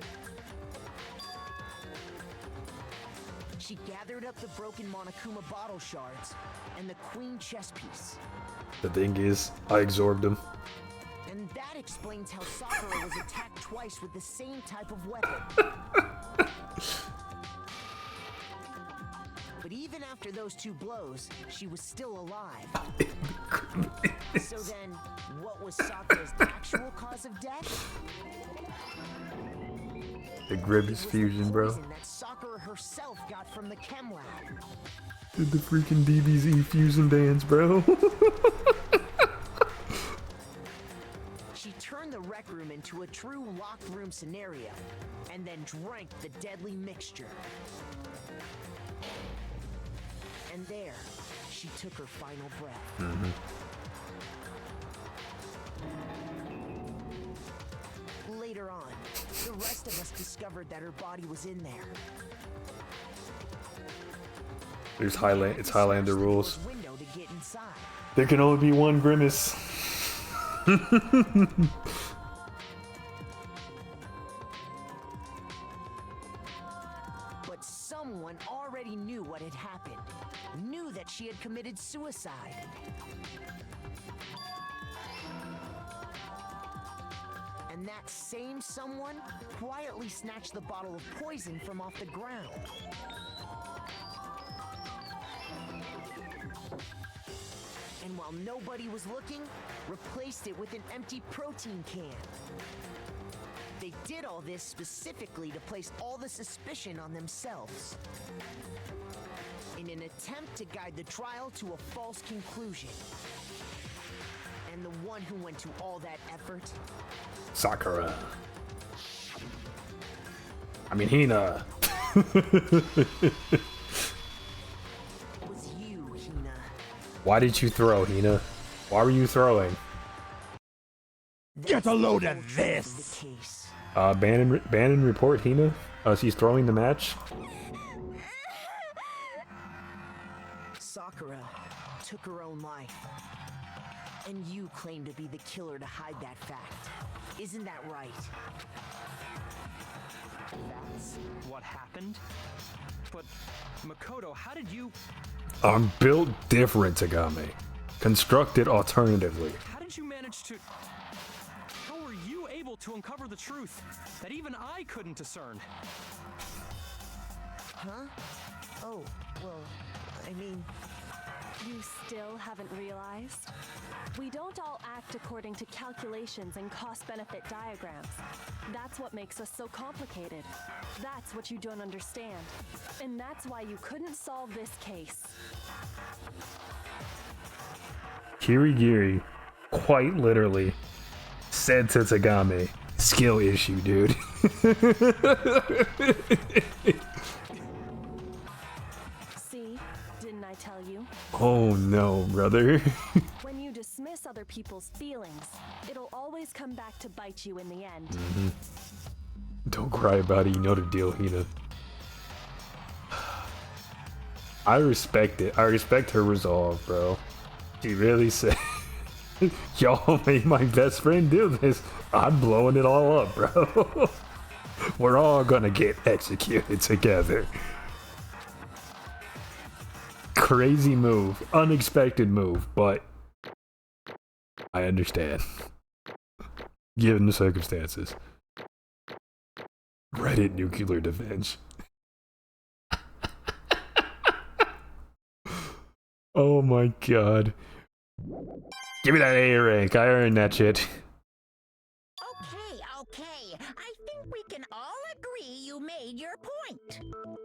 She gathered up the broken Monokuma bottle shards and the queen chess piece. The thing is, I absorbed him. And that explains how Sakura was attacked twice with the same type of weapon. But even after those 2 blows, she was still alive. So then, what was Sakura's actual cause of death? The grimace It was the fusion, bro. poison that Sakura herself got from the chem lab. Did the freaking DBZ fusion dance, bro. She turned the rec room into a true locked room scenario, and then drank the deadly mixture. And there, she took her final breath. Later on, the rest of us discovered that her body was in there. There's Highland. It's Highlander rules. Window to get inside. There can only be one grimace. But someone already knew what had happened. Knew that she had committed suicide. And that same someone quietly snatched the bottle of poison from off the ground. And while nobody was looking, replaced it with an empty protein can. They did all this specifically to place all the suspicion on themselves, in an attempt to guide the trial to a false conclusion. And the one who went to all that effort Sakura. I mean, Hina. was you, Hina. Why did you throw, Hina? Why were you throwing? Get a load of this! Bannon report Hina. She's throwing the match. Sakura took her own life. And you claim to be the killer to hide that fact. Isn't that right? That's what happened? But, Makoto, how did you... I'm built different, Tagame. Constructed alternatively. How did you manage to... How were you able to uncover the truth that even I couldn't discern? Huh? Oh, well, I mean... You still haven't realized? We don't all act according to calculations and cost-benefit diagrams. That's what makes us so complicated. That's what you don't understand. And that's why you couldn't solve this case. Kirigiri, quite literally, said to Tagame, skill issue, dude. See? Didn't I tell you? Oh no, brother. When you dismiss other people's feelings, it'll always come back to bite you in the end. Don't cry about it, you know the deal, Hina. I respect it. I respect her resolve, bro. She really said, y'all made my best friend do this. I'm blowing it all up, bro. We're all gonna get executed together. Crazy move, unexpected move, but I understand. Given the circumstances. Reddit nuclear defense. Oh my god. Give me that A rank, I earned that shit. Okay. I think we can all agree you made your point.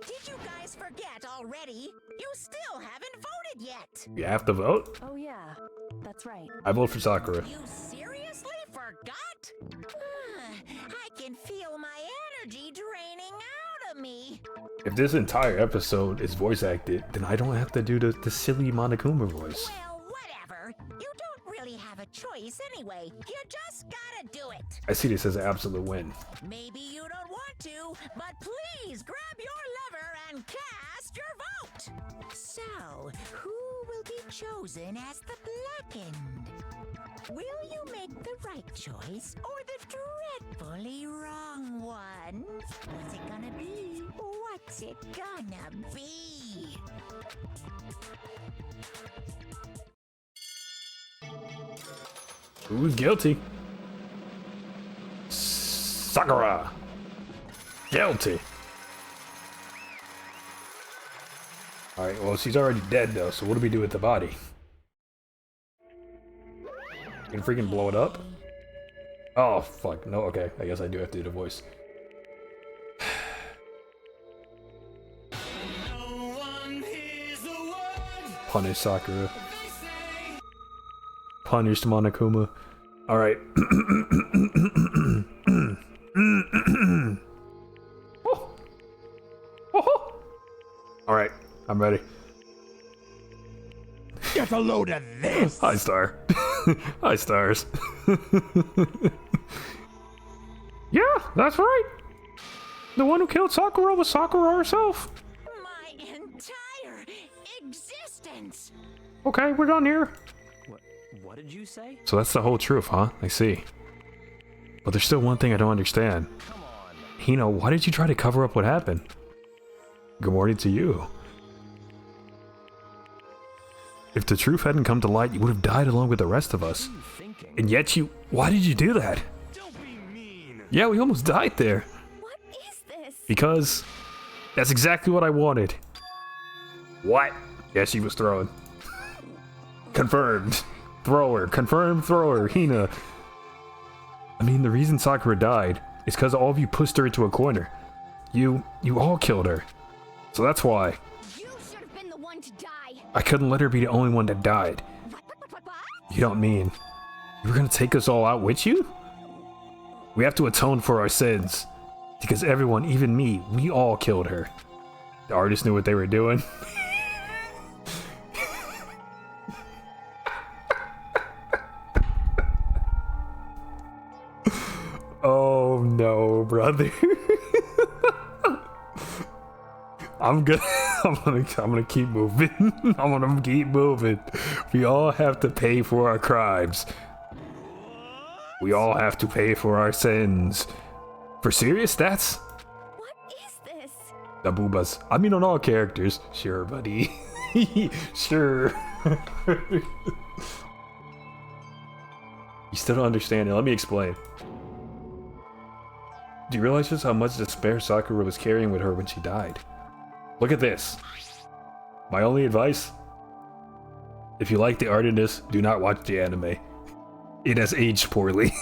Did you guys forget already? You still haven't voted yet. You have to vote? Oh yeah, that's right. I vote for Sakura. You seriously forgot? I can feel my energy draining out of me. If this entire episode is voice acted, then I don't have to do the silly Monokuma voice. Well, whatever. You don't really have a choice anyway. You just gotta do it. I see this as an absolute win. Maybe you don't want to, but please grab your lever and cast your vote. So, who will be chosen as the blackened? Will you make the right choice or the dreadfully wrong one? What's it gonna be? What's it gonna be? Who's guilty? Sakura. Guilty. Alright, well, she's already dead, though, so what do we do with the body? Can freaking blow it up? Oh, fuck. No, okay. I guess I do have to do the voice. Punish Sakura. Punish Monokuma. Alright. Alright, I'm ready. Get a load of this! Hi, Star. Hi, Stars. Yeah, that's right. The one who killed Sakura was Sakura herself. My entire existence! Okay, we're done here. What did you say? So that's the whole truth, huh? I see. But there's still one thing I don't understand. Come on. Hina, why did you try to cover up what happened? Good morning to you. If the truth hadn't come to light, you would have died along with the rest of us. What are you thinking? And yet why did you do that? Don't be mean! Yeah, we almost died there. What is this? Because that's exactly what I wanted. What? Yeah, she was throwing. Confirmed. Thrower. Confirmed thrower. Hina. I mean, the reason Sakura died is because all of you pushed her into a corner. You all killed her. So that's why. You should have been the one to die. I couldn't let her be the only one that died. What? You don't mean you were gonna take us all out with you? We have to atone for our sins. Because everyone, even me, we all killed her. The artists knew what they were doing. other. I'm gonna keep moving. I'm gonna keep moving. We all have to pay for our crimes. We all have to pay for our sins. For serious stats? What is this? The boobas. I mean on all characters. Sure, buddy. Sure. You still don't understand it. Let me explain. Do you realize just how much despair Sakura was carrying with her when she died? Look at this. My only advice? If you like the art in this, do not watch the anime. It has aged poorly.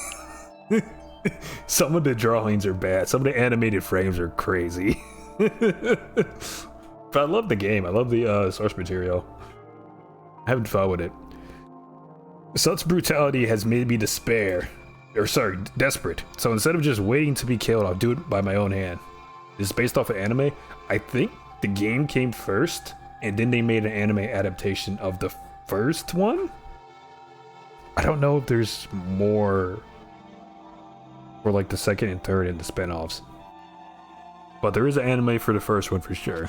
Some of the drawings are bad. Some of the animated frames are crazy. But I love the game. I love the source material. I'm having fun with it. Such brutality has made me desperate. So instead of just waiting to be killed, I'll do it by my own hand. This is based off of anime. I think the game came first, and then they made an anime adaptation of the first one. I don't know if there's more for like the second and third and the spin-offs. But there is an anime for the first one for sure.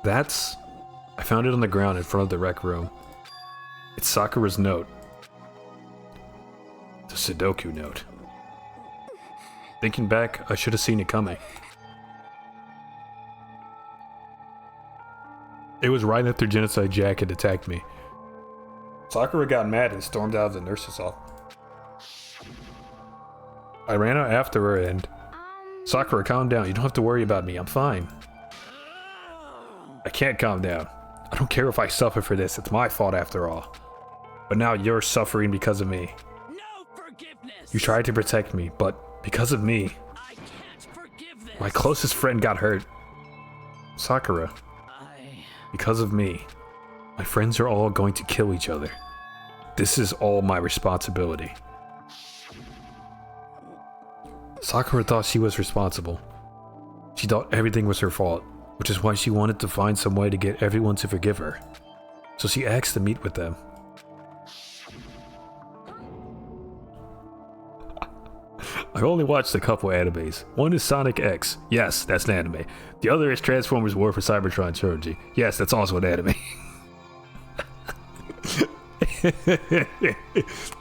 I found it on the ground in front of the rec room. It's Sakura's note. The Sudoku note. Thinking back, I should have seen it coming. It was right after Genocide Jack had attacked me. Sakura got mad and stormed out of the nurse's office. I ran out after her and... Sakura, calm down. You don't have to worry about me. I'm fine. I can't calm down. I don't care if I suffer for this. It's my fault after all. But now you're suffering because of me. No forgiveness. You tried to protect me, but because of me, I can't forgive this. my closest friend got hurt. Sakura, because of me, my friends are all going to kill each other. This is all my responsibility. Sakura thought she was responsible. She thought everything was her fault, which is why she wanted to find some way to get everyone to forgive her. So she asked to meet with them. I've only watched a couple animes. One is Sonic X. Yes, that's an anime. The other is Transformers War for Cybertron Trilogy. Yes, that's also an anime.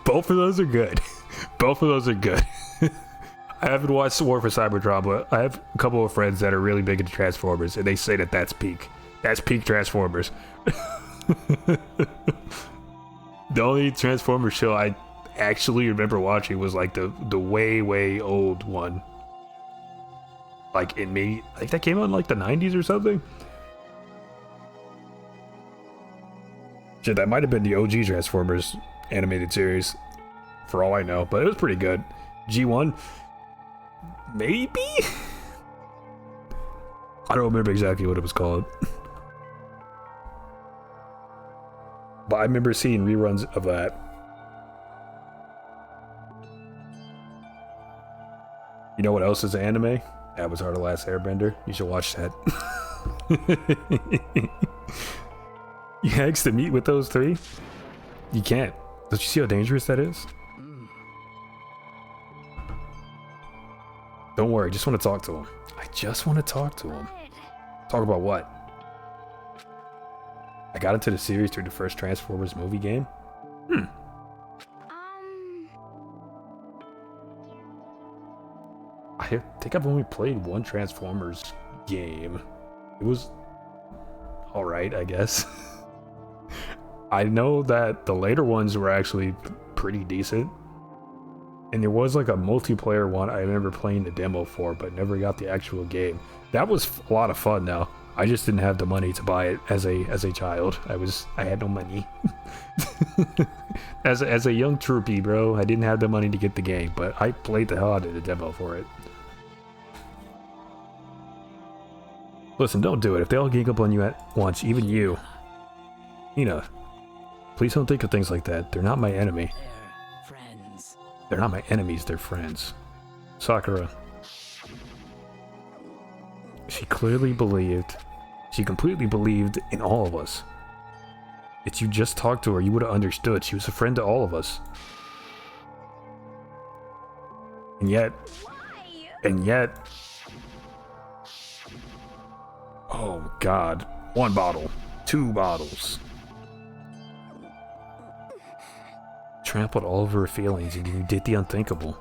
Both of those are good. Both of those are good. I haven't watched War for Cybertron, but I have a couple of friends that are really big into Transformers, and they say that that's peak. That's peak Transformers. The only Transformers show I actually remember watching was like the way old one. Like in maybe like that came out in like the 90s or something. Shit, that might have been the OG Transformers animated series, for all I know, but it was pretty good. G1, maybe? I don't remember exactly what it was called. But I remember seeing reruns of that. You know what else is an anime? Avatar: The Last Airbender. You should watch that. You asked to meet with those three? You can't. Don't you see how dangerous that is? Don't worry, I just want to talk to him. I just want to talk to him. Talk about what? I got into the series through the first Transformers movie game. I think I've only played one Transformers game. It was alright, I guess. I know that the later ones were actually pretty decent. And there was like a multiplayer one I remember playing the demo for, but never got the actual game. That was a lot of fun though. I just didn't have the money to buy it as a child. I had no money. as a young troopy, bro, I didn't have the money to get the game, but I played the hell out of the demo for it. Listen, don't do it. If they all gang up on you at once, even you. Nina, please don't think of things like that. They're not my enemy. They're friends. They're not my enemies, they're friends. Sakura. She completely believed in all of us. If you just talked to her, you would have understood. She was a friend to all of us. And yet, oh God, 1 bottle, 2 bottles. Trampled all over her feelings and you did the unthinkable.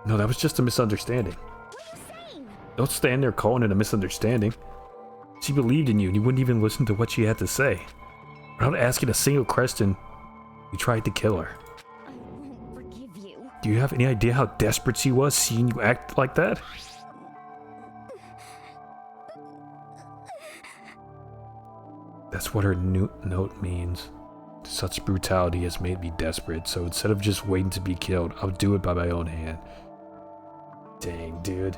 No, that was just a misunderstanding. What are you saying? Don't stand there calling it a misunderstanding. She believed in you and you wouldn't even listen to what she had to say. Without asking a single question, you tried to kill her. I won't forgive you. Do you have any idea how desperate she was seeing you act like that? That's what her note means. Such brutality has made me desperate, so instead of just waiting to be killed, I'll do it by my own hand. Dang, dude.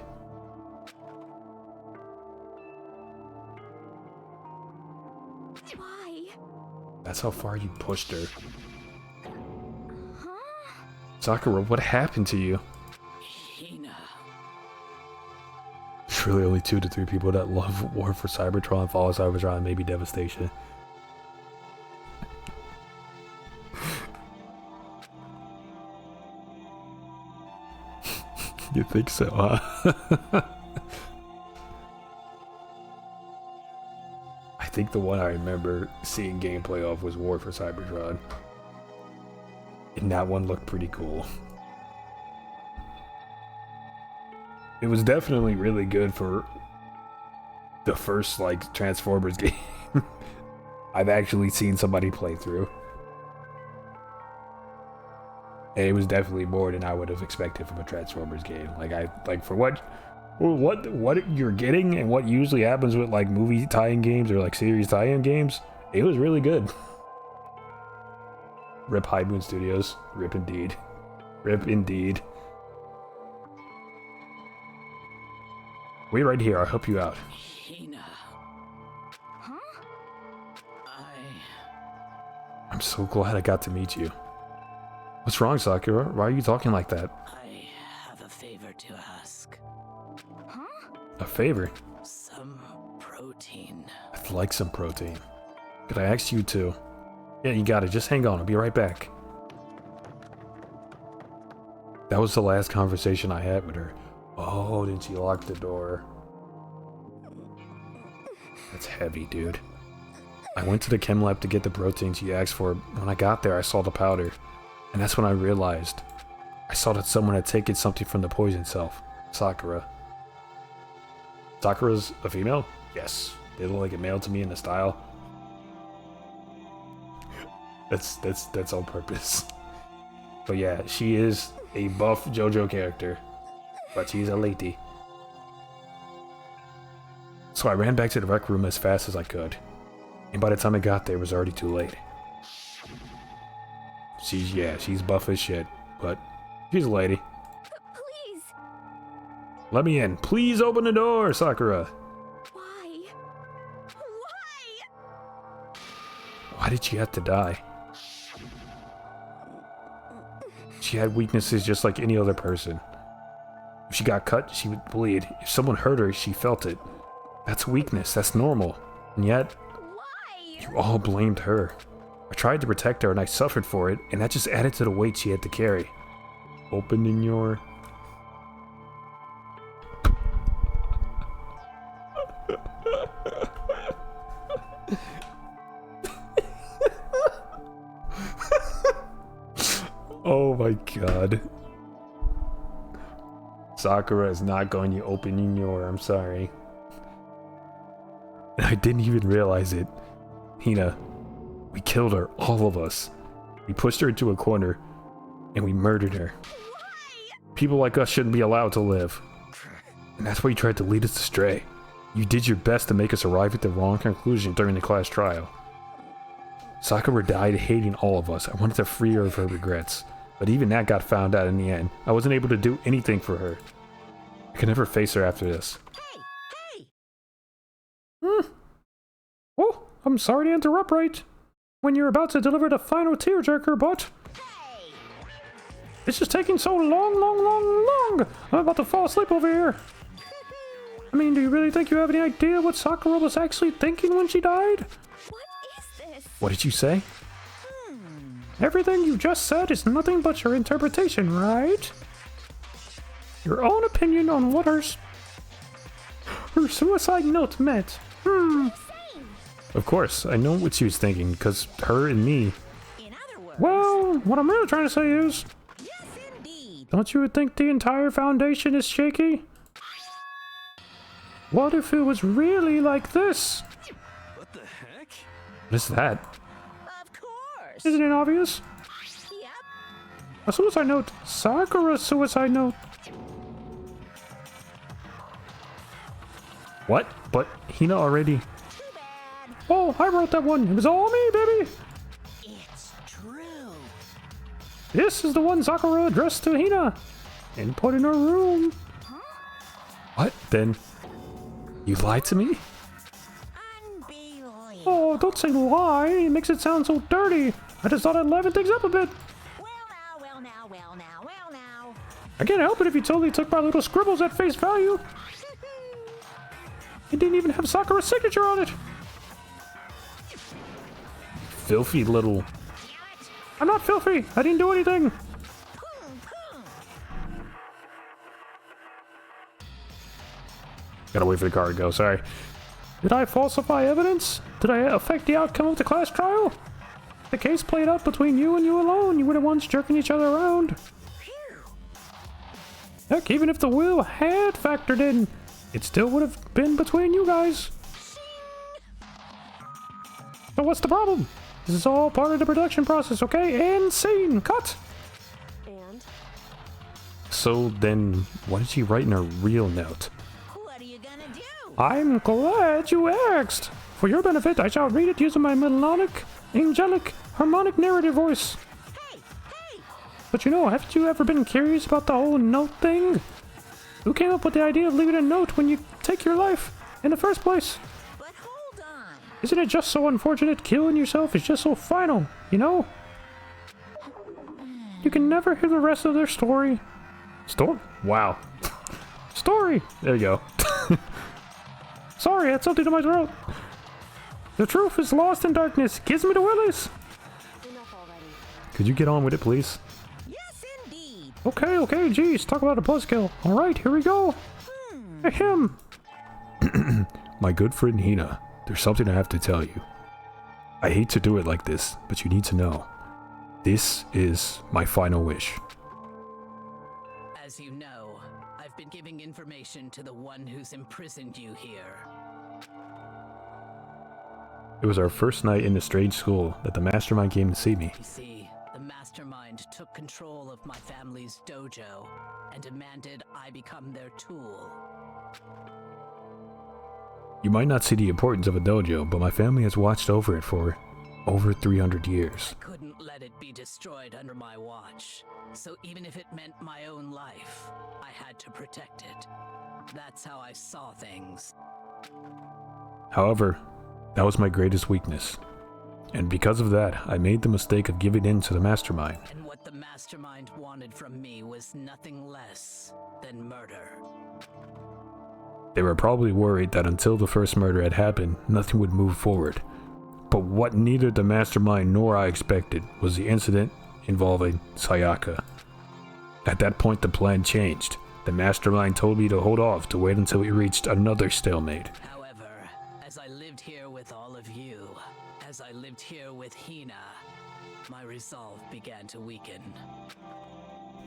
Why? That's how far you pushed her. Huh? Sakura, what happened to you? Hina. There's really only 2 to 3 people that love War for Cybertron, follow Cybertron, maybe Devastation. You think so, huh? I think the one I remember seeing gameplay of was War for Cybertron. And that one looked pretty cool. It was definitely really good for the first, like, Transformers game. I've actually seen somebody play through. And it was definitely more than I would have expected from a Transformers game. Like for what you're getting and what usually happens with like movie tie-in games or like series tie-in games, it was really good. Rip High Moon Studios. Rip indeed. Rip indeed. Wait right here, I'll help you out. Hina. Huh? I'm so glad I got to meet you. What's wrong, Sakura? Why are you talking like that? I have a favor to ask. Huh? A favor? Some protein. I'd like some protein. Could I ask you to? Yeah, you got it. Just hang on. I'll be right back. That was the last conversation I had with her. Oh, did she lock the door? That's heavy, dude. I went to the chem lab to get the protein she asked for. When I got there, I saw the powder. And that's when I realized. I saw that someone had taken something from the poison self. Sakura. Sakura's a female? Yes. They look like a male to me in the style. That's on purpose. But yeah, she is a buff JoJo character. But she's a lady. So I ran back to the rec room as fast as I could. And by the time I got there, it was already too late. She's buff as shit, but she's a lady. Please. Let me in. Please open the door, Sakura. Why? Why? Why did she have to die? She had weaknesses just like any other person. If she got cut, she would bleed. If someone hurt her, she felt it. That's weakness. That's normal. And yet, Why? you all blamed her. I tried to protect her and I suffered for it, and that just added to the weight she had to carry. Opening your... Oh my god. Sakura is not going to open your... I'm sorry. I didn't even realize it. Hina. We killed her, all of us. We pushed her into a corner, and we murdered her. Why? People like us shouldn't be allowed to live. And that's why you tried to lead us astray. You did your best to make us arrive at the wrong conclusion during the class trial. Sakura died hating all of us. I wanted to free her of her regrets. But even that got found out in the end. I wasn't able to do anything for her. I could never face her after this. Hey! Oh, I'm sorry to interrupt right when you're about to deliver the final tearjerker, but... Hey! It's just taking so long. I'm about to fall asleep over here. I mean, do you really think you have any idea what Sakura was actually thinking when she died? What is this? What did you say? Everything you just said is nothing but your interpretation, right? Your own opinion on what her suicide note meant. Of course, I know what she was thinking, because her and me. In other words, Well, what I'm really trying to say is, yes, indeed. don't you think the entire foundation is shaky? What if it was really like this? What the heck? What is that? Of course. Isn't it obvious? Yep. A suicide note. Sakura's suicide note. What? But Hina already... Too bad. Oh, I wrote that one. It was all me, baby. It's true. This is the one Sakura addressed to Hina and put in her room. What? Then you lied to me? Unbelievable. Oh, don't say lie. It makes it sound so dirty. I just thought I'd liven things up a bit. Well now. I can't help it if you totally took my little scribbles at face value. It didn't even have Sakura's signature on it. Filthy little... I'm not filthy. I didn't do anything. Gotta wait for the car to go, sorry. Did I falsify evidence? Did I affect the outcome of the class trial? If the case played out between you and you alone, you were the ones jerking each other around. Heck, even if the will had factored in, it still would have been between you guys. So what's the problem? This is all part of the production process, okay? And scene, cut! And? So then, what did she write in her real note? What are you gonna do? I'm glad you asked. For your benefit, I shall read it using my melodic, angelic, harmonic narrative voice. Hey! But you know, haven't you ever been curious about the whole note thing? Who came up with the idea of leaving a note when you take your life in the first place? But hold on. Isn't it just so unfortunate killing yourself is just so final, you know? You can never hear the rest of their story. Wow. Story! There you go. Sorry, I had something in my throat. The truth is lost in darkness. Gives me the willies. Enough already. Could you get on with it, please? Yes, indeed. Okay, geez, talk about a buzzkill. Alright, here we go. Ahem. My good friend Hina, there's something I have to tell you. I hate to do it like this, but you need to know. This is my final wish. As you know, I've been giving information to the one who's imprisoned you here. It was our first night in the strange school that the mastermind came to see me. You see, the mastermind took control of my family's dojo and demanded I become their tool. You might not see the importance of a dojo, but my family has watched over it for over 300 years. I couldn't let it be destroyed under my watch, so even if it meant my own life, I had to protect it. That's how I saw things. However, that was my greatest weakness. And because of that, I made the mistake of giving in to the mastermind. And what the mastermind wanted from me was nothing less than murder. They were probably worried that until the first murder had happened, nothing would move forward. But what neither the mastermind nor I expected was the incident involving Sayaka. At that point, the plan changed. The mastermind told me to hold off to wait until we reached another stalemate. However, as I lived here with all of you, as I lived here with Hina, my resolve began to weaken.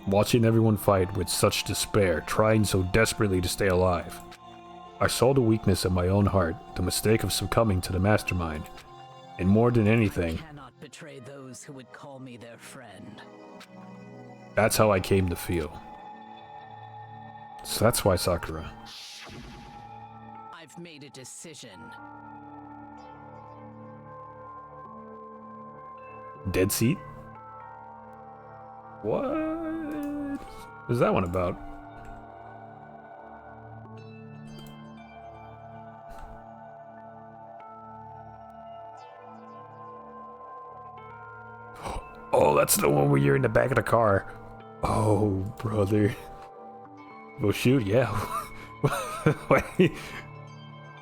Watching everyone fight with such despair, trying so desperately to stay alive, I saw the weakness in my own heart, the mistake of succumbing to the mastermind, and more than anything, I cannot betray those who would call me their friend. that's how I came to feel. So that's why Sakura. I've made a decision. Dead seat? What is that one about? Oh, that's the one where you're in the back of the car. Oh, brother. Well, shoot, yeah. Wait.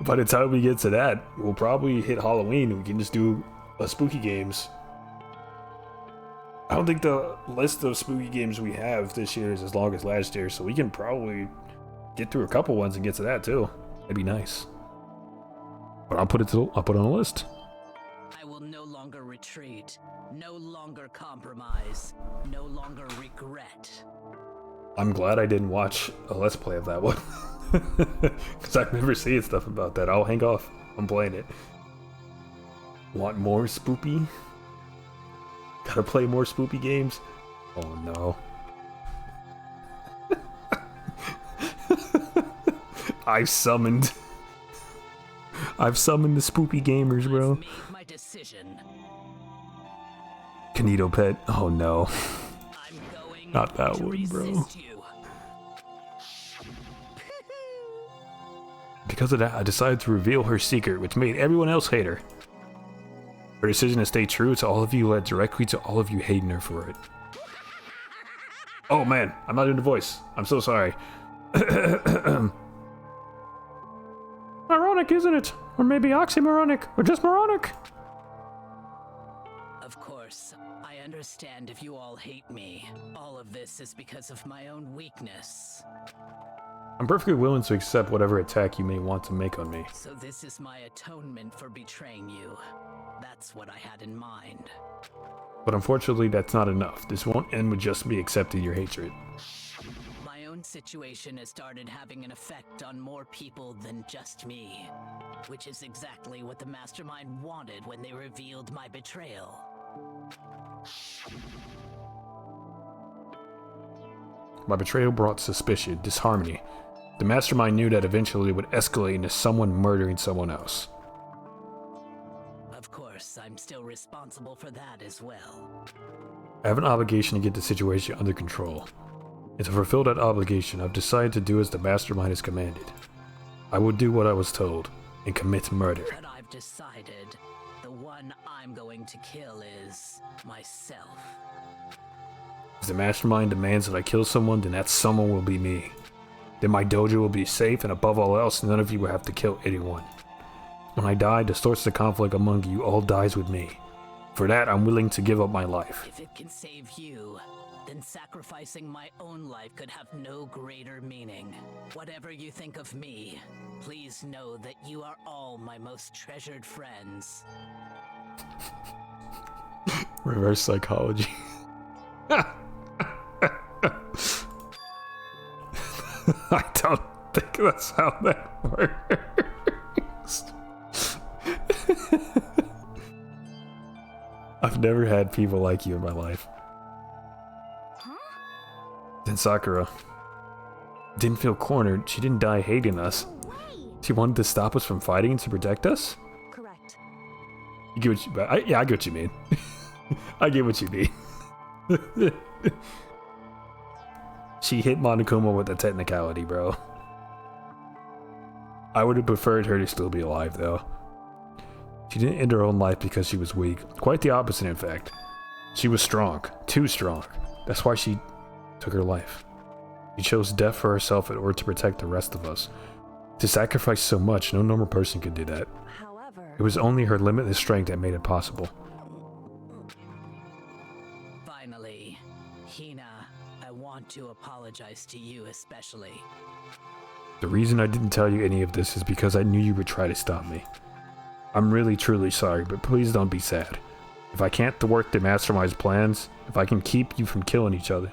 By the time we get to that, we'll probably hit Halloween and we can just do spooky games. I don't think the list of spooky games we have this year is as long as last year, so we can probably get through a couple ones and get to that too. That'd be nice. But I'll put it on the list. I will no longer retreat, no longer compromise, no longer regret. I'm glad I didn't watch a Let's Play of that one. Because I remember seeing stuff about that. I'll hang off on playing it. Want more spoopy? Gotta play more spoopy games? Oh no. I've summoned the spoopy gamers, bro. I've made my decision. Kanito Pet. Oh no. I'm going Not that to one, bro. resist you. Because of that, I decided to reveal her secret, which made everyone else hate her. Her decision to stay true to all of you led directly to all of you hating her for it. Oh man, I'm not doing the voice. I'm so sorry. Ironic, isn't it? Or maybe oxymoronic, or just moronic. Of course, I understand if you all hate me. All of this is because of my own weakness. I'm perfectly willing to accept whatever attack you may want to make on me. So this is my atonement for betraying you. That's what I had in mind. But unfortunately, that's not enough. This won't end with just me accepting your hatred. My own situation has started having an effect on more people than just me. Which is exactly what the mastermind wanted when they revealed my betrayal. My betrayal brought suspicion, disharmony. The mastermind knew that eventually it would escalate into someone murdering someone else. Of course, I'm still responsible for that as well. I have an obligation to get the situation under control. And to fulfill that obligation, I've decided to do as the mastermind has commanded. I will do what I was told, and commit murder. But I've decided the one I'm going to kill is myself. If the mastermind demands that I kill someone, then that someone will be me. Then my dojo will be safe, and above all else, none of you will have to kill anyone. When I die, the source of conflict among you all dies with me. For that, I'm willing to give up my life. If it can save you, then sacrificing my own life could have no greater meaning. Whatever you think of me, please know that you are all my most treasured friends. Reverse psychology. I don't think that's how that works. I've never had people like you in my life. Then Sakura didn't feel cornered. She didn't die hating us. She wanted to stop us from fighting and to protect us? Correct. You get what you, I get what you mean. I get what you mean. She hit Monokuma with a technicality, bro. I would have preferred her to still be alive, though. She didn't end her own life because she was weak. Quite the opposite, in fact. She was strong. Too strong. That's why she took her life. She chose death for herself in order to protect the rest of us. To sacrifice so much, no normal person could do that. However, It was only her limitless strength that made it possible. Finally, Hina, I want to apologize to you especially. The reason I didn't tell you any of this is because I knew you would try to stop me. I'm really truly sorry, but please don't be sad. If I can't thwart the mastermind's plans, if I can keep you from killing each other.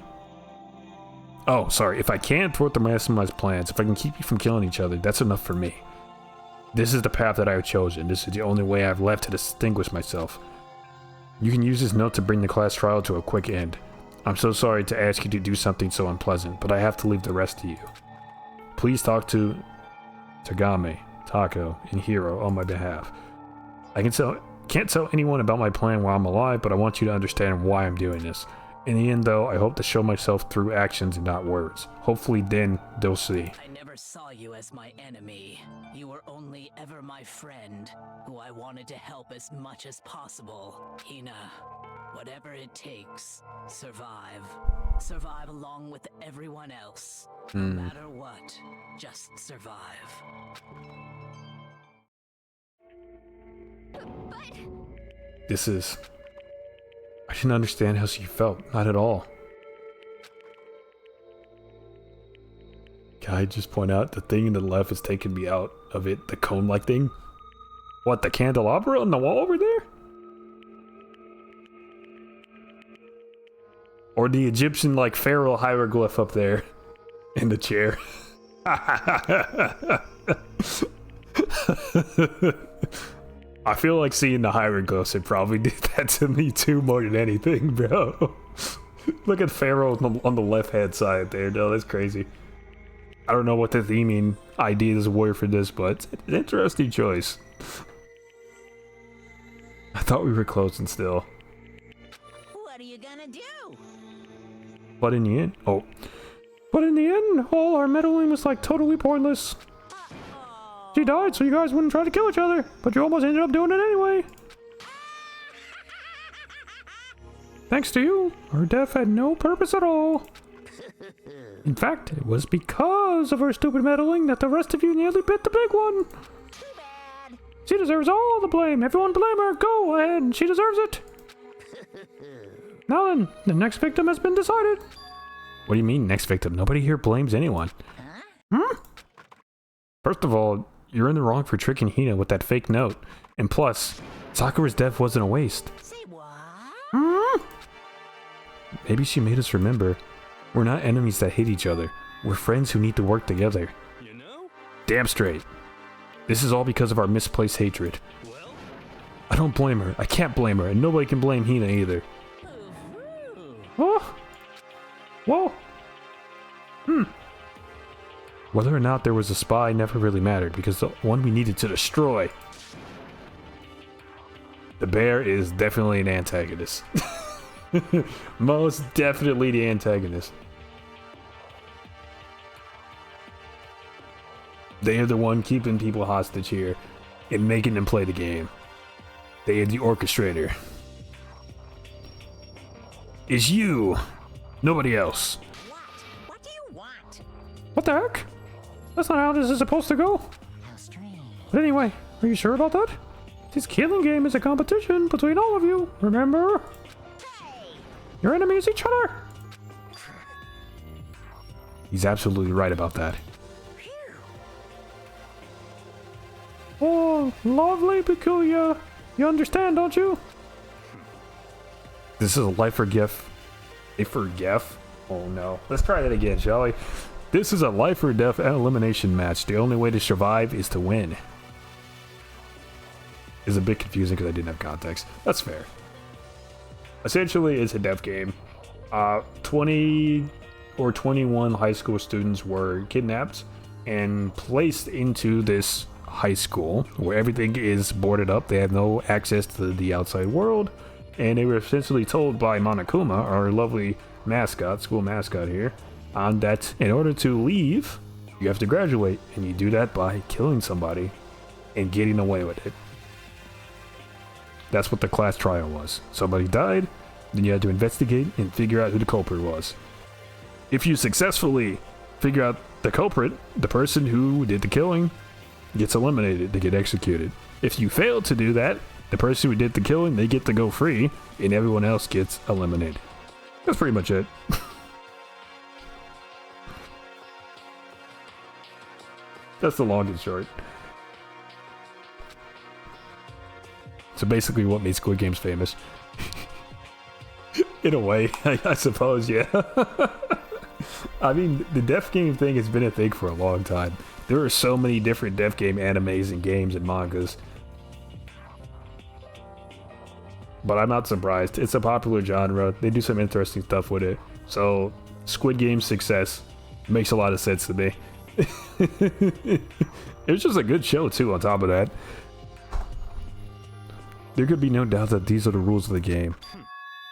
Oh, sorry, if I can't thwart the mastermind's plans, if I can keep you from killing each other, that's enough for me. This is the path that I have chosen. This is the only way I have left to distinguish myself. You can use this note to bring the class trial to a quick end. I'm so sorry to ask you to do something so unpleasant, but I have to leave the rest to you. Please talk to Tagame, Tako, and Hiro on my behalf. I can't tell anyone about my plan while I'm alive, but I want you to understand why I'm doing this. In the end, though, I hope to show myself through actions and not words. Hopefully then, they'll see. I never saw you as my enemy. You were only ever my friend, who I wanted to help as much as possible. Hina, whatever it takes, survive. Survive along with everyone else. No matter what, just survive. But This is... I didn't understand how she felt. Not at all. Can I just point out the thing in the left is taking me out of it? The cone-like thing? What, the candelabra on the wall over there? Or the Egyptian, like, pharaoh hieroglyph up there in the chair? I feel like seeing the hieroglyphs would probably did that to me too more than anything, bro. Look at pharaoh on the left-hand side there. No, that's crazy. I don't know what the theming ideas were for this, but it's an interesting choice. I thought we were closing still. What are you gonna do? But in the end, all our meddling was like totally pointless. She died so you guys wouldn't try to kill each other, but you almost ended up doing it anyway. Thanks to you, our death had no purpose at all. In fact, it was because of her stupid meddling that the rest of you nearly bit the big one. Too bad. She deserves all the blame. Everyone blame her. Go ahead. She deserves it. Now then, the next victim has been decided. What do you mean, next victim? Nobody here blames anyone. Hmm? First of all, you're in the wrong for tricking Hina with that fake note. And plus, Sakura's death wasn't a waste. Say what? Hmm? Maybe she made us remember. We're not enemies that hate each other. We're friends who need to work together. You know? Damn straight. This is all because of our misplaced hatred. Well, I don't blame her. I can't blame her, and nobody can blame Hina either. Oh. Whoa. Whether or not there was a spy never really mattered, because the one we needed to destroy. The bear is definitely an antagonist. Most definitely the antagonist. They are the one keeping people hostage here and making them play the game. They are the orchestrator. It's you. Nobody else. What? What do you want? What the heck? That's not how this is supposed to go. How strange. But anyway, are you sure about that? This killing game is a competition between all of you, remember? Hey! Your enemies each other. He's absolutely right about that. Oh, lovely peculiar. You understand, don't you? This is a life or gift. Life or gift? Oh no. Let's try that again, shall we? This is a life or death elimination match. The only way to survive is to win. It's a bit confusing because I didn't have context. That's fair. Essentially, it's a death game. 20 or 21 high school students were kidnapped and placed into this high school where everything is boarded up. They have no access to the outside world, and they were essentially told by Monokuma, our lovely mascot, school mascot here, that in order to leave, you have to graduate, and you do that by killing somebody and getting away with it. That's what the class trial was. Somebody died, then you had to investigate and figure out who the culprit was. If you successfully figure out the culprit, the person who did the killing gets eliminated, they get executed. If you fail to do that, the person who did the killing, they get to go free, and everyone else gets eliminated. That's pretty much it. That's the long and short. So basically what made Squid Games famous. In a way, I suppose, yeah. I mean, the death game thing has been a thing for a long time. There are so many different death game animes and games and mangas. But I'm not surprised. It's a popular genre. They do some interesting stuff with it. So, Squid Game's success makes a lot of sense to me. It was just a good show, too, on top of that. There could be no doubt that these are the rules of the game.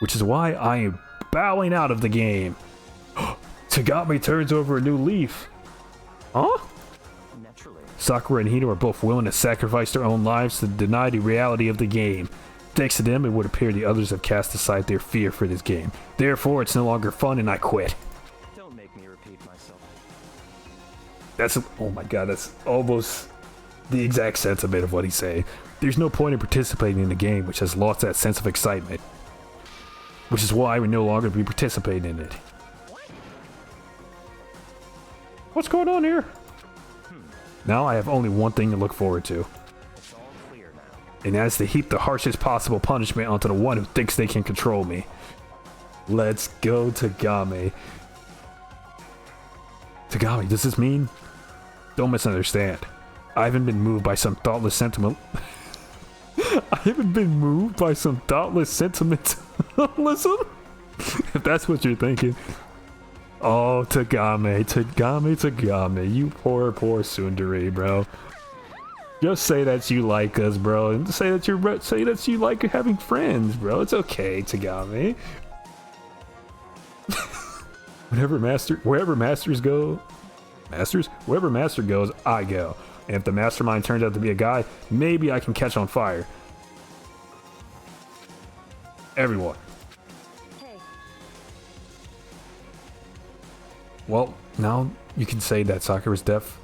Which is why I am bowing out of the game. Tagami turns over a new leaf. Huh? Naturally. Sakura and Hina are both willing to sacrifice their own lives to deny the reality of the game. Thanks to them, it would appear the others have cast aside their fear for this game. Therefore, it's no longer fun and I quit. Don't make me repeat myself. That's, oh my god, that's almost the exact sentiment of what he's saying. There's no point in participating in the game which has lost that sense of excitement. which is why we no longer be participating in it. What's going on here? Now I have only one thing to look forward to. It's all clear now. And that's to heap the harshest possible punishment onto the one who thinks they can control me. Let's go, Tagame. Tagame, does this mean? Don't misunderstand. I haven't been moved by some thoughtless sentiment. I haven't been moved by some thoughtless sentimentalism? If that's what you're thinking. Oh, Tagame, Tagame, Tagame. You poor, poor tsundere, bro. Just say that you like us, bro, and say that you like having friends, bro. It's okay, Tagame. Wherever master goes, I go. And if the mastermind turns out to be a guy, maybe I can catch on fire. Everyone. Hey, Well, now you can say that Sakura's death.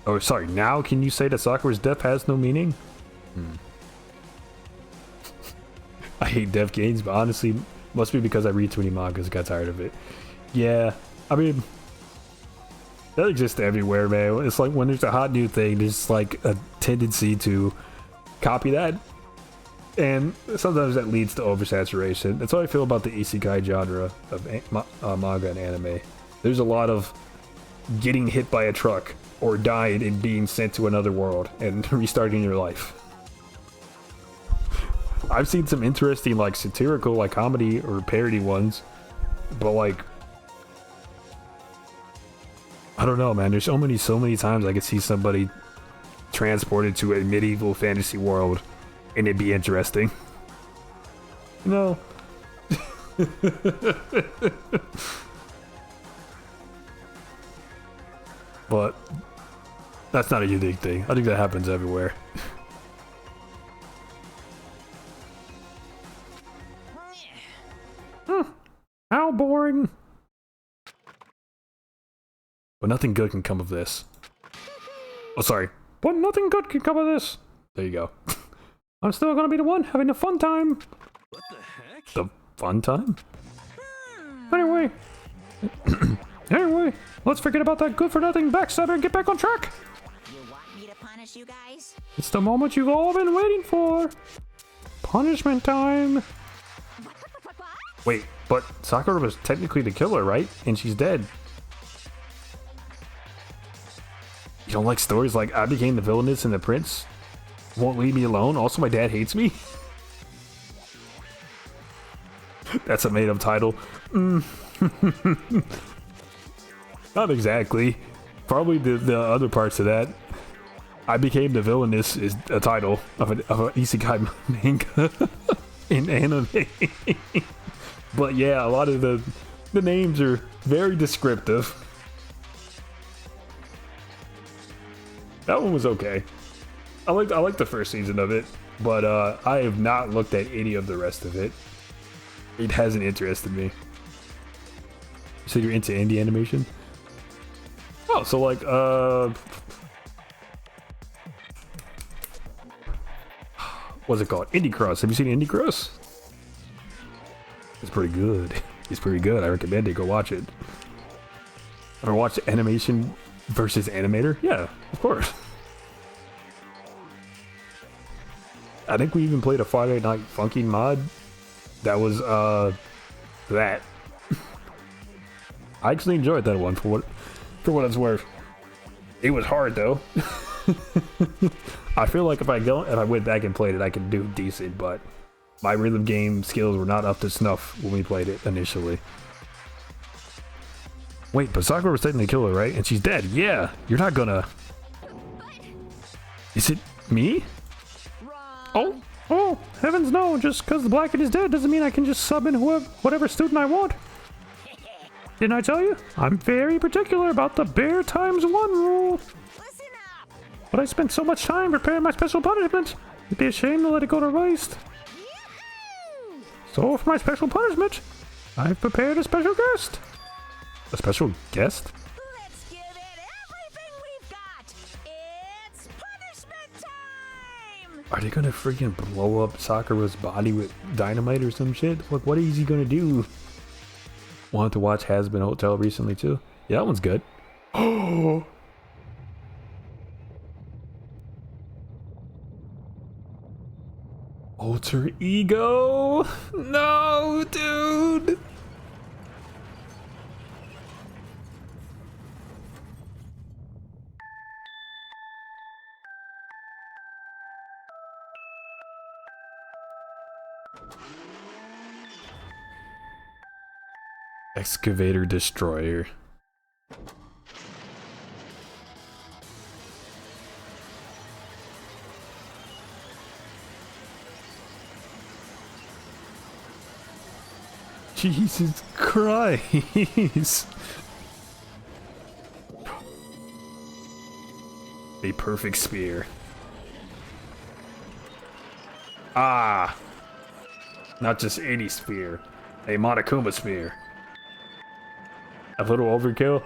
Oh, sorry. Now can you say that Sakura's death has no meaning? I hate death games, but honestly, must be because I read too many mangas and got tired of it. Yeah, I mean, that exists everywhere, man. It's like when there's a hot new thing, there's like a tendency to copy that. And sometimes that leads to oversaturation. That's how I feel about the isekai genre of manga and anime. There's a lot of getting hit by a truck or dying and being sent to another world and restarting your life. I've seen some interesting like satirical like comedy or parody ones, but like I don't know, man. There's so many times I could see somebody transported to a medieval fantasy world and it'd be interesting. No. But that's not a unique thing. I think that happens everywhere. How boring. But nothing good can come of this. Oh, sorry. But nothing good can come of this. There you go. I'm still gonna be the one having a fun time. What the heck? The fun time? Anyway. Anyway, let's forget about that good-for-nothing backstabber and get back on track. You want me to punish you guys? It's the moment you've all been waiting for. Punishment time. Wait, but Sakura was technically the killer, right? And she's dead. You don't like stories like I became the villainess and the prince won't leave me alone? Also, my dad hates me? That's a made-up title. Not exactly. Probably the other parts of that. I became the villainess is a title of an isekai manga in anime. But yeah, a lot of the names are very descriptive. That one was okay. I liked the first season of it, but I have not looked at any of the rest of it. It hasn't interested me. So you're into indie animation? Oh, so like what's it called? Indie Cross. Have you seen Indie Cross? It's pretty good. It's pretty good. I recommend it. Go watch it. Ever watched animation versus animator? Yeah, of course. I think we even played a Friday Night Funkin' mod. That was that. I actually enjoyed that one for what it's worth. It was hard though. I feel like if I went back and played it, I could do decent, but my rhythm game skills were not up to snuff when we played it initially. Wait, but Sakura was technically the killer, right? And she's dead. Yeah, you're not gonna. Is it me? Oh, heavens no! Just because the Blackhead is dead doesn't mean I can just sub in whatever student I want. Didn't I tell you? I'm very particular about the bear times 1 rule. Listen up! But I spent so much time preparing my special punishment. It'd be a shame to let it go to waste. Yoo-hoo! So for my special punishment, I've prepared a special guest. A special guest? Let's give it everything we've got! It's punishment time! Are they gonna freaking blow up Sakura's body with dynamite or some shit? Like, what is he gonna do? Wanted to watch Has Been Hotel recently too. Yeah, that one's good. Oh. Alter ego? No, dude. Excavator destroyer. Jesus Christ. A perfect spear. Ah. Not just any spear. A Monokuma spear. A little overkill?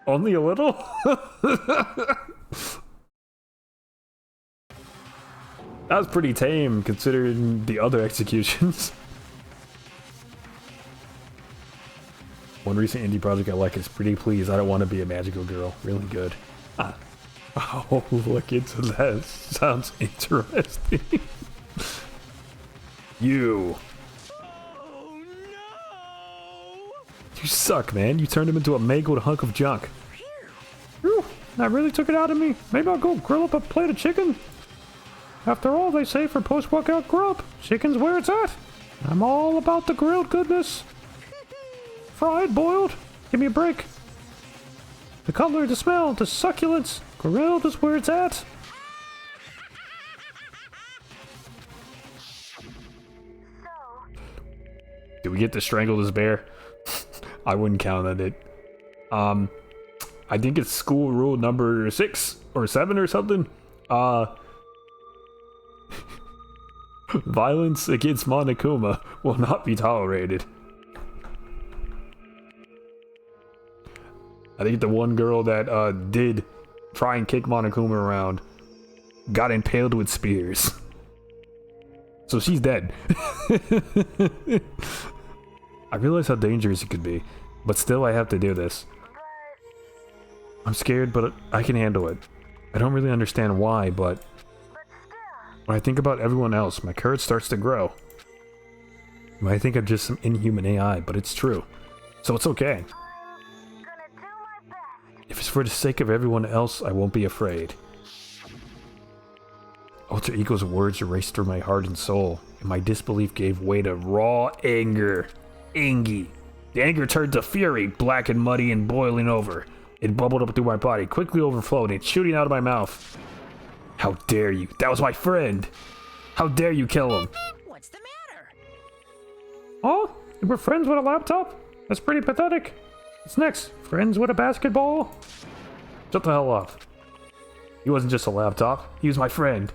Only a little? That was pretty tame considering the other executions. One recent indie project I like is Pretty Please, I Don't Want to Be a Magical Girl. Really good. Ah. Oh, look into that. Sounds interesting. You. You suck, man. You turned him into a mangled hunk of junk. Whew, that really took it out of me. Maybe I'll go grill up a plate of chicken. After all, they say for post-workout grub, chicken's where it's at. I'm all about the grilled goodness. Fried, boiled, give me a break. The color, the smell, the succulence, grilled is where it's at. Did we get to strangle this bear? I wouldn't count on it. I think it's school rule number 6 or 7 or something. Violence against Monokuma will not be tolerated. I think the one girl that did try and kick Monokuma around got impaled with spears. So she's dead. I realize how dangerous it could be, but still I have to do this. I'm scared, but I can handle it. I don't really understand why, but when I think about everyone else, my courage starts to grow. You might think I'm just some inhuman AI, but it's true. So it's okay. If it's for the sake of everyone else, I won't be afraid. Alter Ego's words raced through my heart and soul, and my disbelief gave way to raw anger. Angy. The anger turned to fury, black and muddy and boiling over. It bubbled up through my body, quickly overflowed, and shooting out of my mouth. How dare you? That was my friend! How dare you kill him? What's the matter? Oh? You were friends with a laptop? That's pretty pathetic. What's next? Friends with a basketball? Shut the hell up. He wasn't just a laptop. He was my friend.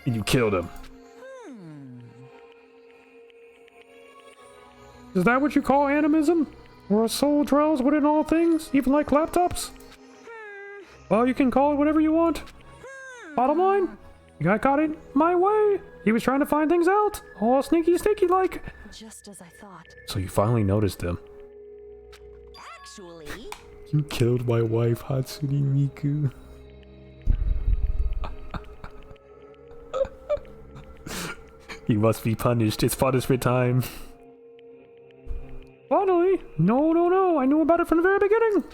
And you killed him. Is that what you call animism? Where a soul dwells within all things, even like laptops? Well, you can call it whatever you want. Bottom line, you got caught in my way. He was trying to find things out. All sneaky like. Just as I thought. So you finally noticed him. Actually, You killed my wife, Hatsune Miku. You must be punished. It's punishment time. Finally? No. I knew about it from the very beginning.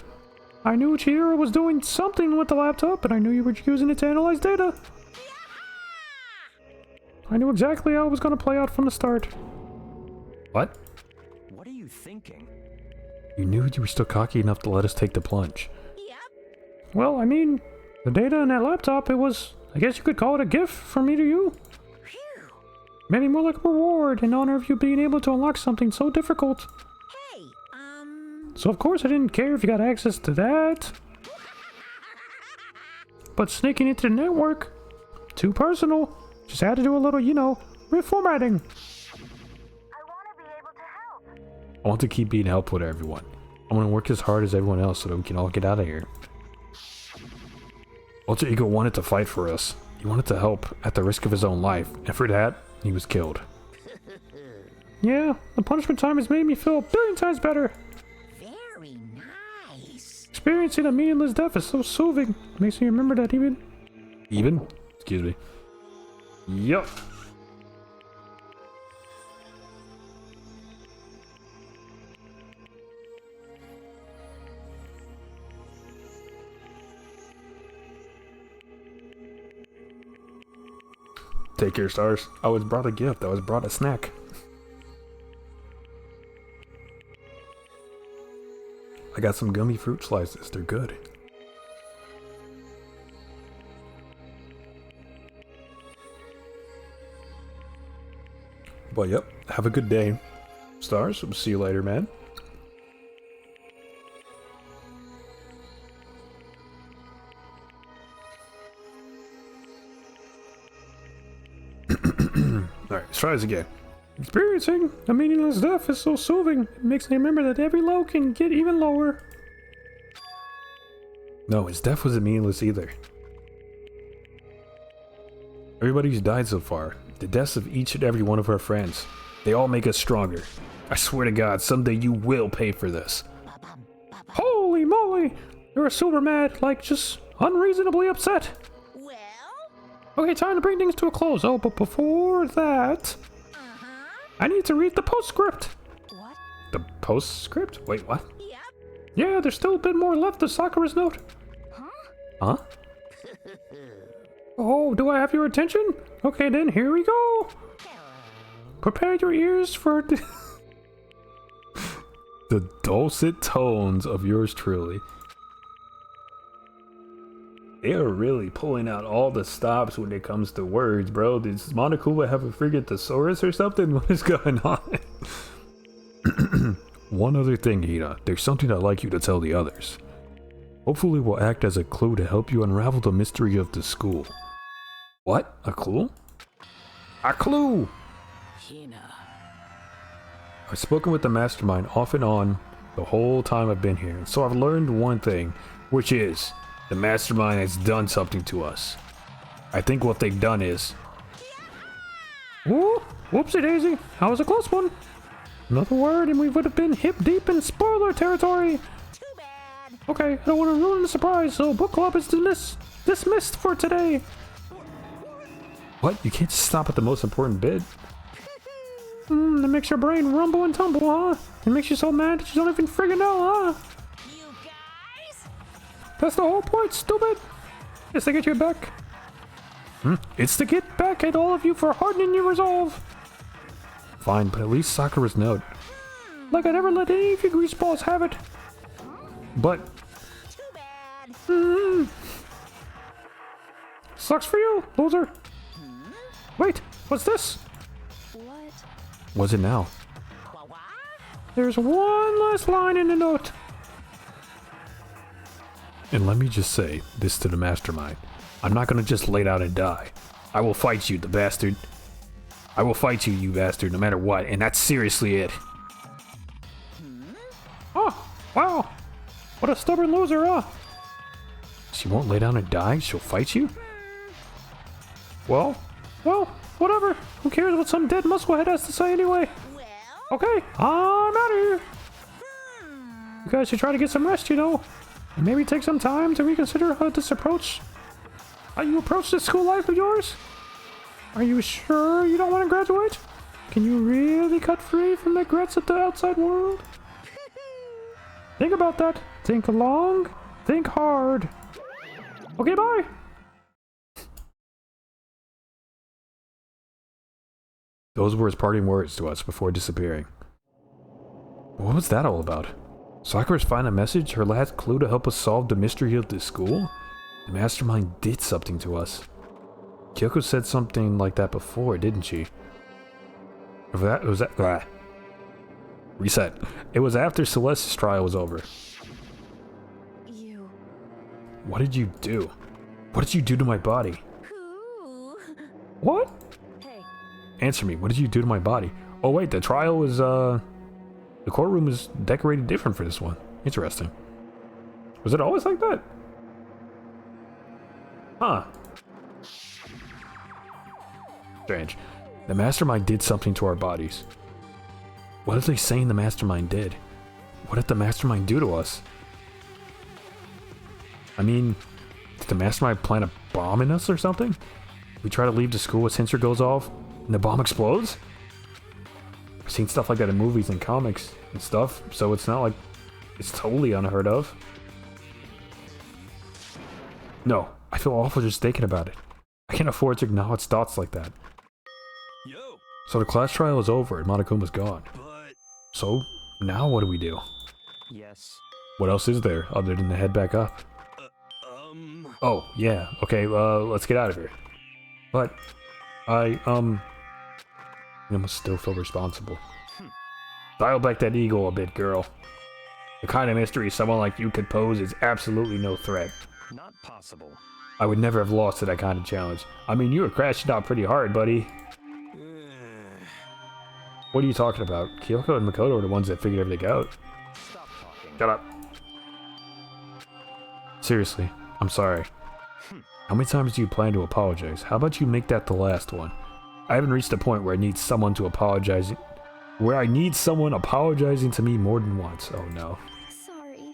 I knew Chihiro was doing something with the laptop, and I knew you were using it to analyze data. I knew exactly how it was going to play out from the start. What? What are you thinking? You knew you were still cocky enough to let us take the plunge. yep. Well, I mean, the data in that laptop, it was, I guess you could call it a gift from me to you. Phew. Maybe more like a reward in honor of you being able to unlock something so difficult. Hey, So of course I didn't care if you got access to that. But sneaking into the network, too personal. Just had to do a little, reformatting. I want to keep being helpful to everyone. I want to work as hard as everyone else so that we can all get out of here. Alter Ego wanted to fight for us. He wanted to help at the risk of his own life, and for that, he was killed. Yeah, the punishment time has made me feel a billion times better. Very nice. Experiencing a meaningless death is so soothing. It makes me remember that even? Excuse me. Yup. Take care, stars. I was brought a gift. I was brought a snack. I got some gummy fruit slices. They're good. Well, yep. Have a good day, stars. We'll see you later, man. Alright, let's try this again. Experiencing a meaningless death is so soothing. It makes me remember that every low can get even lower. No, his death wasn't meaningless either. Everybody who's died so far, the deaths of each and every one of our friends, they all make us stronger. I swear to God, someday you will pay for this. Holy moly! You're super mad, like just unreasonably upset. Well? Okay, time to bring things to a close. Oh, but before that, I need to read the postscript. What? The postscript? Wait, what? Yep. Yeah, there's still a bit more left of Sakura's note. Huh? Oh, do I have your attention? Okay then, here we go. Prepare your ears for the dulcet tones of yours truly. They are really pulling out all the stops when it comes to words, bro. Does Monokuma have a friggin' thesaurus or something? What is going on? One other thing, Hina. There's something I'd like you to tell the others. Hopefully will act as a clue to help you unravel the mystery of the school. What? A clue? A clue! Hina. I've spoken with the mastermind off and on the whole time I've been here, so I've learned one thing, which is the mastermind has done something to us. I think what they've done is... Ooh, whoopsie daisy, that was a close one. Another word and we would have been hip deep in spoiler territory. Too bad. Okay, I don't want to ruin the surprise, so book club is dismissed for today. What? You can't just stop at the most important bit? That makes your brain rumble and tumble, huh? It makes you so mad that you don't even friggin' know, huh? You guys? That's the whole point, stupid! It's to get you back. It's to get back at all of you for hardening your resolve. Fine, but at least Sakura's note. Like I never let any of you greaseballs have it. But... Too bad. Sucks for you, loser. Wait, what's this? What? What's it now? What? There's one last line in the note. And let me just say this to the mastermind. I'm not gonna just lay down and die. I will fight you, the bastard. I will fight you, you bastard, no matter what, and that's seriously it. Oh, wow. What a stubborn loser, huh? She won't lay down and die? She'll fight you? Well, whatever. Who cares what some dead musclehead has to say anyway? Well? Okay, I'm out of here. You guys should try to get some rest, you know. And maybe take some time to reconsider this approach. How you approach this school life of yours? Are you sure you don't want to graduate? Can you really cut free from the regrets of the outside world? Think about that. Think long. Think hard. Okay, bye. Those were his parting words to us before disappearing. What was that all about? Sakura's final message? Her last clue to help us solve the mystery of the school? The mastermind did something to us. Kyoko said something like that before, didn't she? Reset. It was after Celeste's trial was over. You... What did you do? What did you do to my body? Who? What? Hey, Answer me, what did you do to my body? Oh wait, the trial was, the courtroom was decorated different for this one. Interesting. Was it always like that? Huh. Strange. The mastermind did something to our bodies. What are they saying the mastermind did? What did the mastermind do to us? I mean, did the mastermind plant a bomb in us or something? We try to leave the school, a sensor goes off, and the bomb explodes? I've seen stuff like that in movies and comics and stuff, so it's not like it's totally unheard of. No, I feel awful just thinking about it. I can't afford to acknowledge thoughts like that. Yo, So the class trial is over and Monokuma's gone. but So, now what do we do? Yes. What else is there other than to head back up? Oh, yeah, okay, let's get out of here. But, I must still feel responsible. Dial back that ego a bit, girl. The kind of mystery someone like you could pose is absolutely no threat. Not possible. I would never have lost to that kind of challenge. I mean, you were crashing out pretty hard, buddy. What are you talking about? Kyoko and Makoto are the ones that figured everything out. Stop talking. Shut up. Seriously, I'm sorry. How many times do you plan to apologize? How about you make that the last one? I haven't reached a point where I need someone to apologize. Where I need someone apologizing to me more than once. Oh no. Sorry.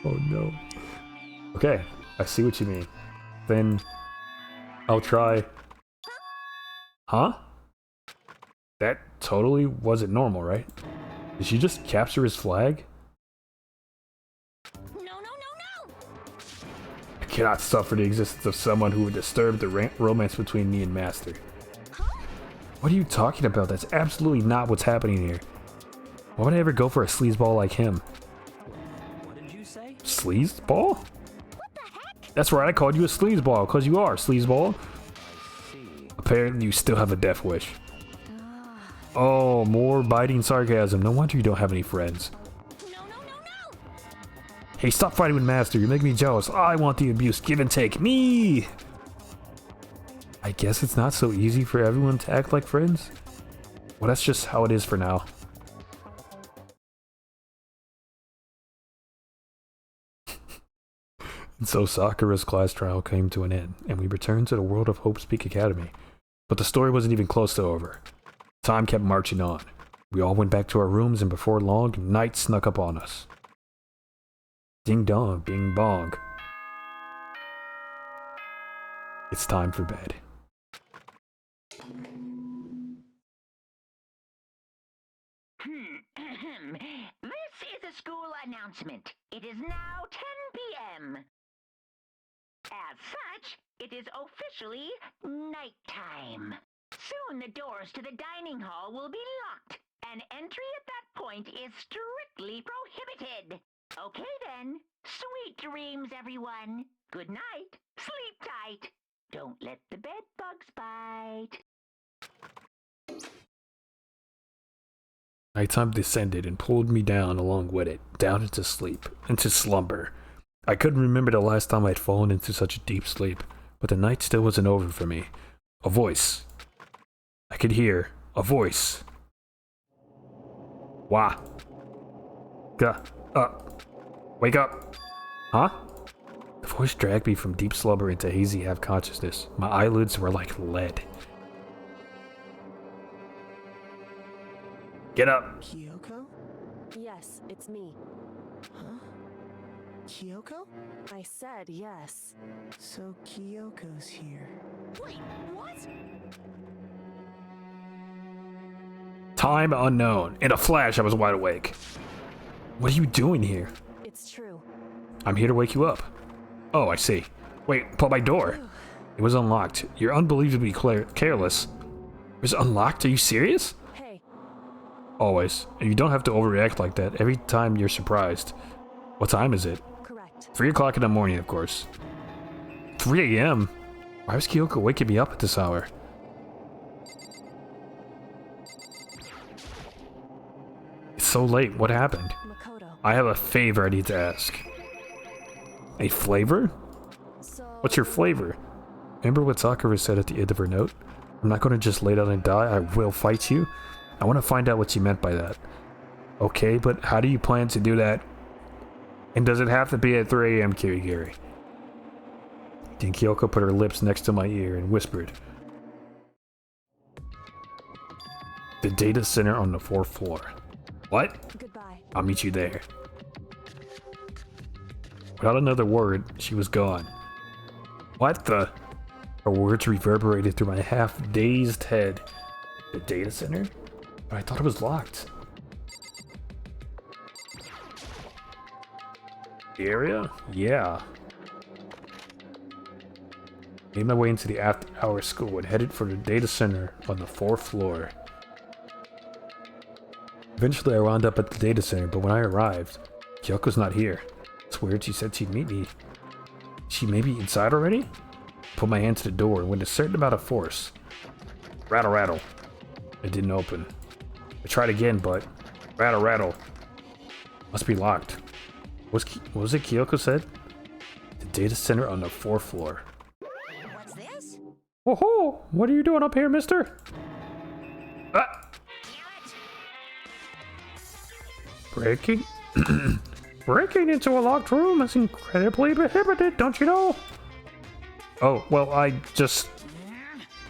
Oh no. Okay, I see what you mean. Then I'll try. Huh? That totally wasn't normal, right? Did she just capture his flag? No, no, no, no! I cannot suffer the existence of someone who would disturb the romance between me and Master. What are you talking about? That's absolutely not what's happening here. Why would I ever go for a sleazeball like him? What did you say? Sleazeball? That's right, I called you a sleazeball, because you are, sleazeball. I see. Apparently you still have a death wish. Oh, more biting sarcasm. No wonder you don't have any friends. No, no, no, no! Hey, stop fighting with Master. You're making me jealous. I want the abuse. Give and take. Me! I guess it's not so easy for everyone to act like friends. Well, that's just how it is for now. And so Sakura's class trial came to an end, and we returned to the world of Hope's Peak Academy. But the story wasn't even close to over. Time kept marching on. We all went back to our rooms, and before long, night snuck up on us. Ding dong, bing bong. It's time for bed. This is a school announcement. It is now 10 p.m. As such, it is officially nighttime. Soon the doors to the dining hall will be locked, and entry at that point is strictly prohibited. Okay then, sweet dreams, everyone. Good night. Sleep tight. Don't let the bed bugs bite. Nighttime descended and pulled me down along with it, down into sleep, into slumber. I couldn't remember the last time I'd fallen into such a deep sleep, but the night still wasn't over for me. A voice. I could hear a voice. Wah. Gah. Wake up. Huh? The voice dragged me from deep slumber into hazy half-consciousness. My eyelids were like lead. Get up. Kyoko? Yes, it's me. Huh? Kyoko? I said yes. So Kyoko's here. Wait, what? Time unknown. In a flash, I was wide awake. What are you doing here? It's true. I'm here to wake you up. Oh, I see. Wait, but my door. It was unlocked. You're unbelievably careless. It was unlocked? Are you serious? Hey, Always. And you don't have to overreact like that every time you're surprised. What time is it? correct. 3 o'clock in the morning, of course. 3 a.m.? Why was Kyoko waking me up at this hour? It's so late. What happened? Makoto. I have a favor I need to ask. A flavor? So, What's your flavor? Remember what Sakura said at the end of her note? I'm not going to just lay down and die, I will fight you. I want to find out what she meant by that. Okay, but how do you plan to do that? And does it have to be at 3 a.m., Kirigiri? Then Kyoko put her lips next to my ear and whispered, The data center on the 4th floor. What? Goodbye. I'll meet you there. Without another word, she was gone. What the? Her words reverberated through my half-dazed head. The data center? But I thought it was locked. The area? Yeah. Made my way into the after-hour school and headed for the data center on the 4th floor. Eventually I wound up at the data center, but when I arrived, Kyoko's not here. It's weird, she said she'd meet me. She may be inside already? Put my hand to the door and with a certain amount of force. Rattle, rattle. It didn't open. I tried again, but rattle, rattle. Must be locked. What was it Kyoko said? The data center on the 4th floor. What's this? Oh ho! What are you doing up here, mister? Ah! Breaking? Breaking into a locked room is incredibly prohibited, don't you know? Oh, well, I just...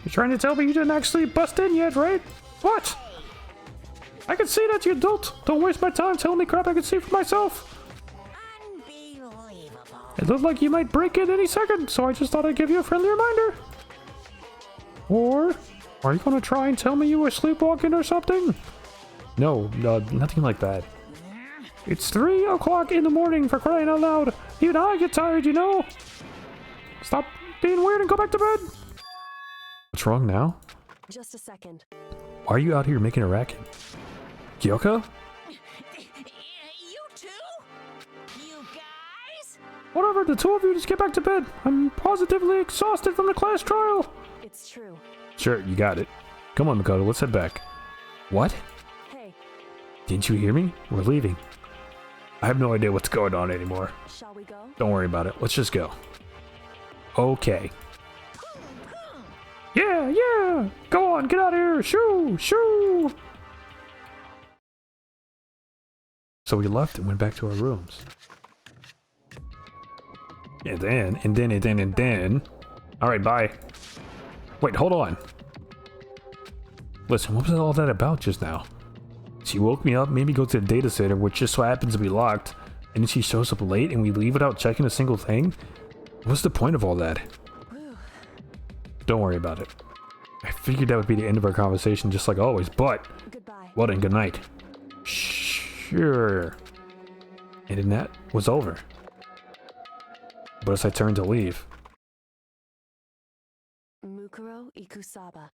You're trying to tell me you didn't actually bust in yet, right? What? I can see that, you dolt. Don't waste my time telling me crap I can see for myself. Unbelievable. It looked like you might break in any second, so I just thought I'd give you a friendly reminder. Or, are you gonna try and tell me you were sleepwalking or something? No, nothing like that. It's 3 o'clock in the morning, for crying out loud. Even I get tired, you know? Stop being weird and go back to bed. What's wrong now? Just a second. Why are you out here making a racket? Kyoko? You two? You guys? Whatever, the two of you just get back to bed. I'm positively exhausted from the class trial. It's true. Sure, you got it. Come on, Makoto, let's head back. What? Hey, Didn't you hear me? We're leaving. I have no idea what's going on anymore. shall we go? Don't worry about it. Let's just go. Okay. Yeah, yeah! Go on, get out of here! Shoo! Shoo! So we left and went back to our rooms. And then... Alright, bye. Wait, hold on. Listen, what was all that about just now? She woke me up, made me go to the data center, which just so happens to be locked, and then she shows up late and we leave without checking a single thing? What's the point of all that? Don't worry about it. I figured that would be the end of our conversation just like always, but... Goodbye. Well then, good night. Sure. And then that was over. But as I turned to leave... Mukuro Ikusaba.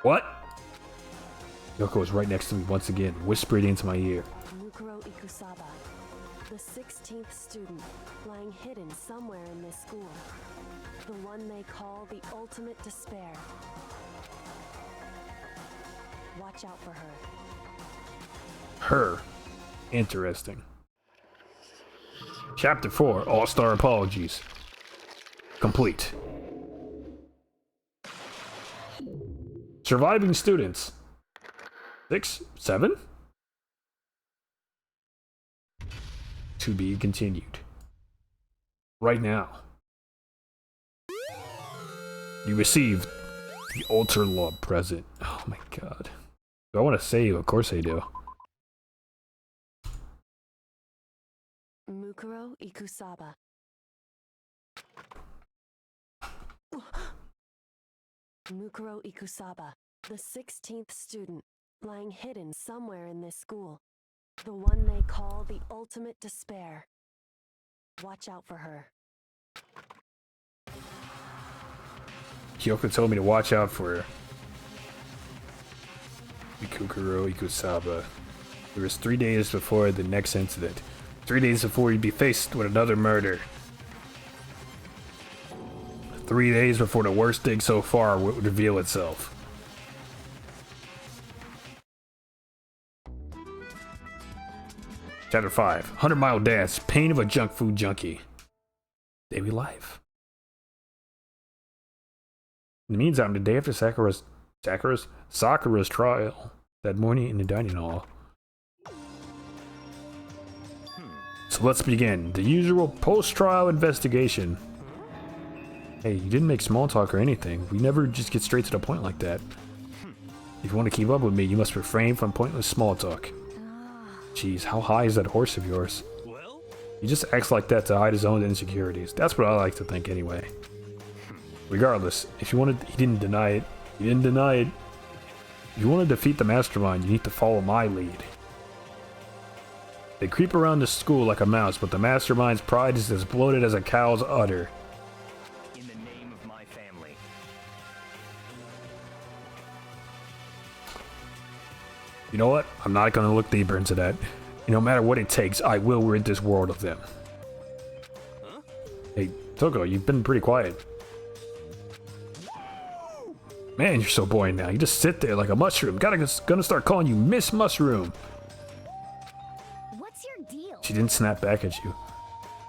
What? Yoko was right next to me once again, whispering into my ear. Mukuro Ikusaba. The 16th student, lying hidden somewhere in this school. The one they call the ultimate despair. Watch out for her. Her. Interesting. Chapter 4, All-Star Apologies. Complete. Surviving students. 6, 7? To be continued. Right now. You received the Ultra Law present. Oh my god. Do I want to save? Of course I do. Mukuro Ikusaba. Mukuro Ikusaba, the 16th student, lying hidden somewhere in this school. The one they call the ultimate despair. Watch out for her. Kyoko told me to watch out for Ikukuro Ikusaba. It was 3 days before the next incident. 3 days before he'd be faced with another murder. 3 days before the worst thing so far would reveal itself. Chapter 5. 100-Mile Dance. Pain of a Junk Food Junkie. Daily life. In the meantime, the day after Sakura's trial, that morning in the dining hall. So let's begin. The usual post-trial investigation. Hey, you didn't make small talk or anything. We never just get straight to the point like that. If you want to keep up with me, you must refrain from pointless small talk. Jeez, how high is that horse of yours? Well, He just acts like that to hide his own insecurities. That's what I like to think anyway. Regardless, if you wanted, he didn't deny it. He didn't deny it. If you want to defeat the mastermind, you need to follow my lead. They creep around the school like a mouse, but the mastermind's pride is as bloated as a cow's udder. In the name of my family. You know what? I'm not going to look deeper into that. No matter what it takes, I will rid this world of them. huh? Hey, Toko, you've been pretty quiet. Man, you're so boring now. You just sit there like a mushroom. Gonna start calling you Miss Mushroom. What's your deal? She didn't snap back at you.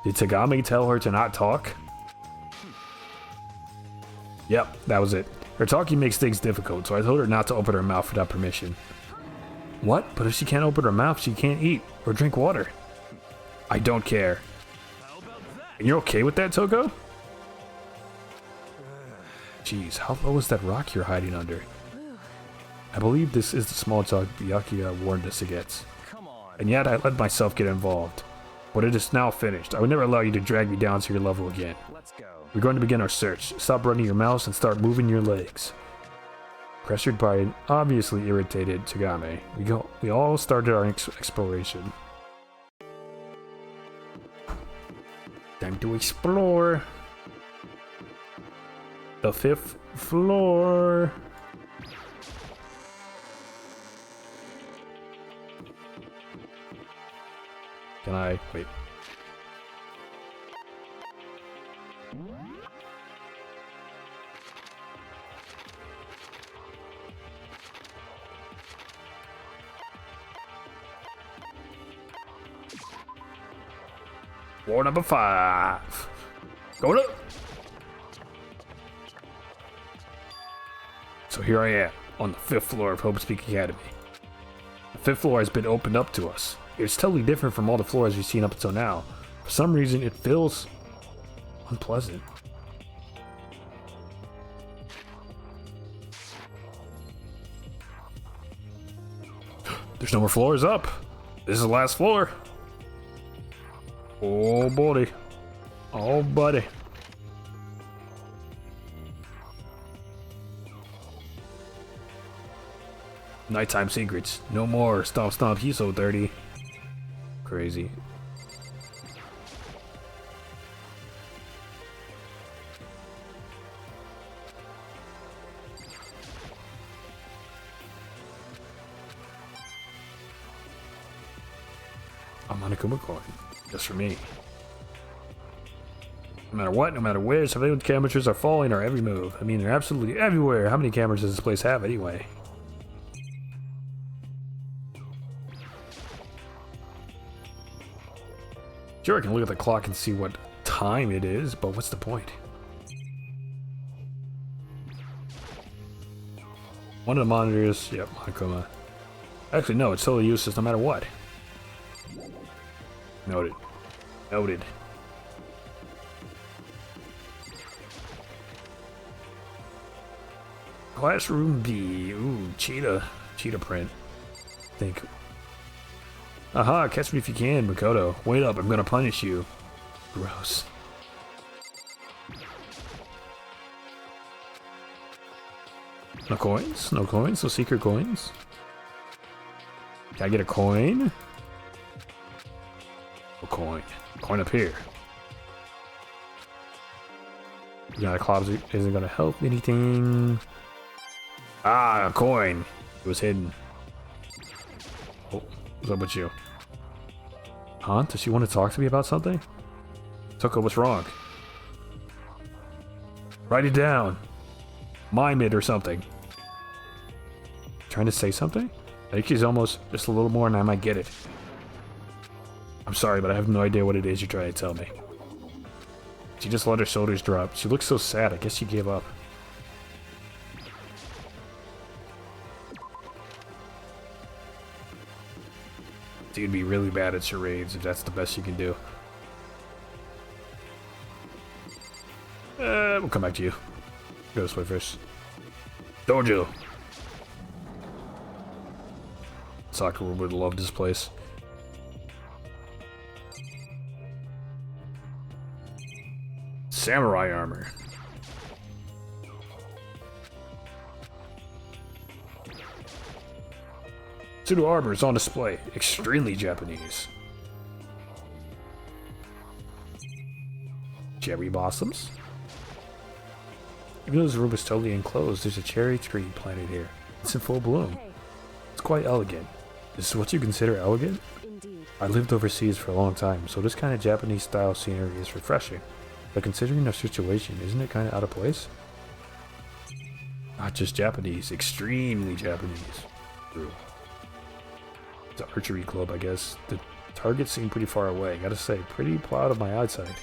Did Tagami tell her to not talk? Yep, that was it. Her talking makes things difficult, so I told her not to open her mouth without permission. What? But if she can't open her mouth, she can't eat or drink water. I don't care. How about that? And you're okay with that, Toko? Jeez, how low is that rock you're hiding under? I believe this is the small talk Byakuya warned us against. Come on. And yet I let myself get involved. But it is now finished. I would never allow you to drag me down to your level again. Let's go. We're going to begin our search. Stop running your mouth and start moving your legs. Pressured by an obviously irritated Tagame, we all started our exploration. Time to explore. The 5th floor. Can I wait? Floor number 5. Go up. So here I am, on the 5th floor of Hope's Peak Academy. The 5th floor has been opened up to us. It's totally different from all the floors we've seen up until now. For some reason, it feels unpleasant. There's no more floors up. This is the last floor. Oh, buddy. Oh, buddy. Nighttime secrets. No more. Stomp, stomp. He's so dirty. Crazy. A Monokuma coin. Just for me. No matter what, no matter where, surveillance cameras are following our every move. I mean, they're absolutely everywhere. How many cameras does this place have anyway? Sure, I can look at the clock and see what time it is, but what's the point? One of the monitors, yep, Monokuma. Actually, no, it's totally useless no matter what. Noted. Noted. Classroom B. Ooh, cheetah. Cheetah print. Think. Aha, catch me if you can, Makoto. Wait up, I'm gonna punish you. Gross. No coins? No coins? No secret coins? Can I get a coin? A coin. Coin up here. Got a closet isn't gonna help anything. Ah, a coin. It was hidden. Oh, what's up with you? Huh? Does she want to talk to me about something? Toko, what's wrong? Write it down. Mime it or something. Trying to say something? I think she's almost just a little more and I might get it. I'm sorry, but I have no idea what it is you're trying to tell me. She just let her shoulders drop. She looks so sad. I guess she gave up. So you'd be really bad at charades if that's the best you can do. We'll come back to you. Go this way first. Dojo. Sakura would love this place. Samurai armor. Pseudo armor is on display. Extremely Japanese. Cherry blossoms. Even though this room is totally enclosed, there's a cherry tree planted here. It's in full bloom. It's quite elegant. This is what you consider elegant? Indeed. I lived overseas for a long time, so this kind of Japanese style scenery is refreshing. But considering our situation, isn't it kind of out of place? Not just Japanese, extremely Japanese. True. It's an archery club, I guess. The targets seem pretty far away. Gotta say, pretty proud of my eyesight.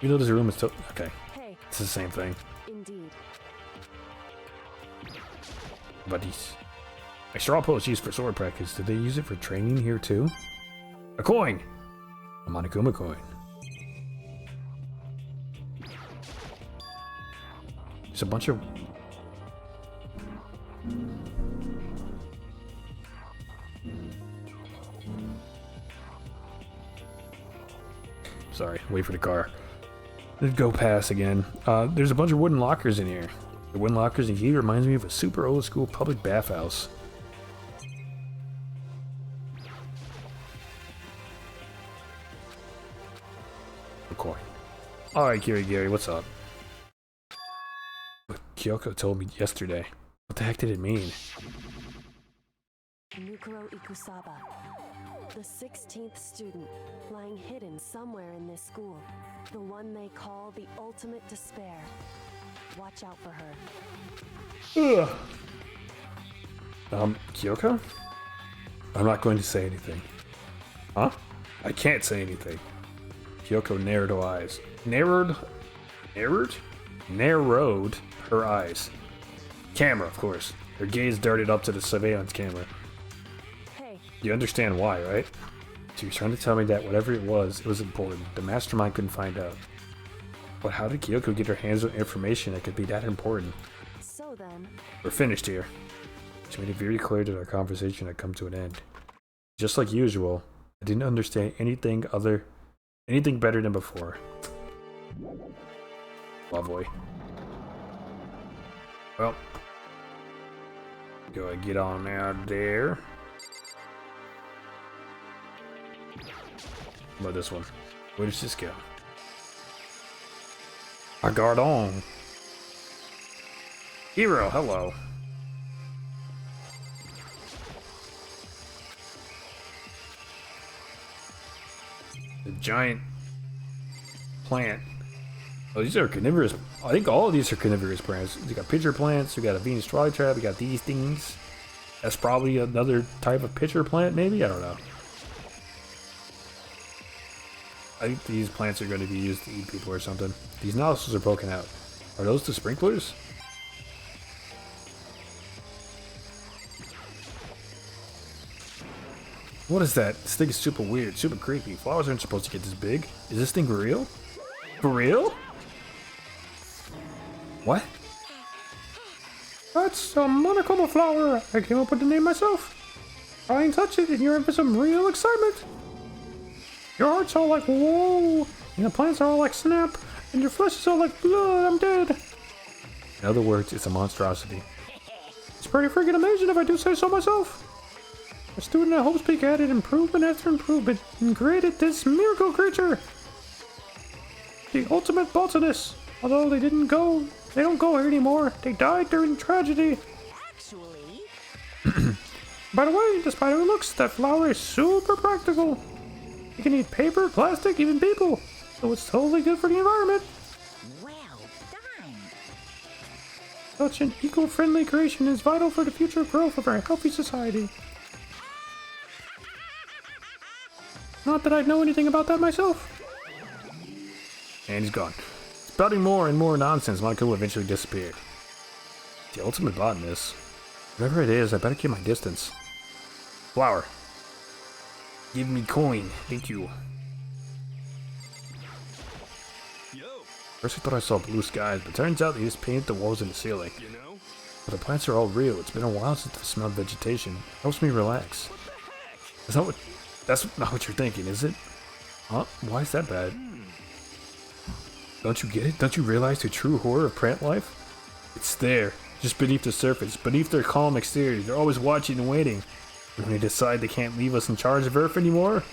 You know this room is still okay. Hey. It's the same thing. Indeed. Buddies. My straw pull is used for sword practice. Did they use it for training here too? A coin! A Monokuma coin. There's a bunch of... Sorry, wait for the car. Let's go past again. There's a bunch of wooden lockers in here. The wooden lockers in here reminds me of a super old school public bathhouse. A coin. Alright, Gary, what's up? What Kyoko told me yesterday. What the heck did it mean? Nukuro Ikusaba, the 16th student, lying hidden somewhere in this school. The one they call the ultimate despair. Watch out for her. Ugh. Kyoko? I'm not going to say anything. Huh? I can't say anything. Kyoko narrowed her eyes. Narrowed her eyes. Camera, of course. Her gaze darted up to the surveillance camera. Hey. You understand why, right? So you're trying to tell me that whatever it was important. The mastermind couldn't find out. But how did Kyoko get her hands on information that could be that important? So then... We're finished here. She made it very clear that our conversation had come to an end. Just like usual, I didn't understand anything better than before. Lovely. Well, go ahead, get on out there. How about this one? Where does this go? A Gardon. Hero, hello. The giant plant. Oh, these are carnivorous. I think all of these are carnivorous plants. You got pitcher plants, you got a Venus flytrap, you got these things. That's probably another type of pitcher plant, maybe? I don't know. I think these plants are going to be used to eat people or something. These nostrils are poking out. Are those the sprinklers? What is that? This thing is super weird, super creepy. Flowers aren't supposed to get this big. Is this thing real? For real? What? That's a Monokuma flower. I came up with the name myself. Try and touch it and you're in for some real excitement. Your heart's all like, whoa, and the plants are all like, snap, and your flesh is all like, blood, I'm dead. In other words, it's a monstrosity. It's pretty freaking amazing if I do say so myself. A student at Hope's Peak added improvement after improvement and created this miracle creature. The ultimate botanist. Although they don't go here anymore. They died during tragedy. Actually... By the way, despite how it looks, that flower is super practical. You can eat paper, plastic, even people. So it's totally good for the environment. Well done. Such an eco-friendly creation is vital for the future growth of our healthy society. Not that I know anything about that myself. And he's gone. Spouting more and more nonsense, Monokuma eventually disappeared. The ultimate botanist. Whatever it is, I better keep my distance. Flower. Give me coin. Thank you. Yo, First I thought I saw blue skies, but turns out they just painted the walls and the ceiling. You know? But the plants are all real. It's been a while since I smelled vegetation. It helps me relax. That's not what you're thinking, is it? Huh? Why is that bad? Don't you get it? Don't you realize the true horror of plant life? It's there, just beneath the surface, beneath their calm exterior. They're always watching and waiting. And when they decide they can't leave us in charge of Earth anymore,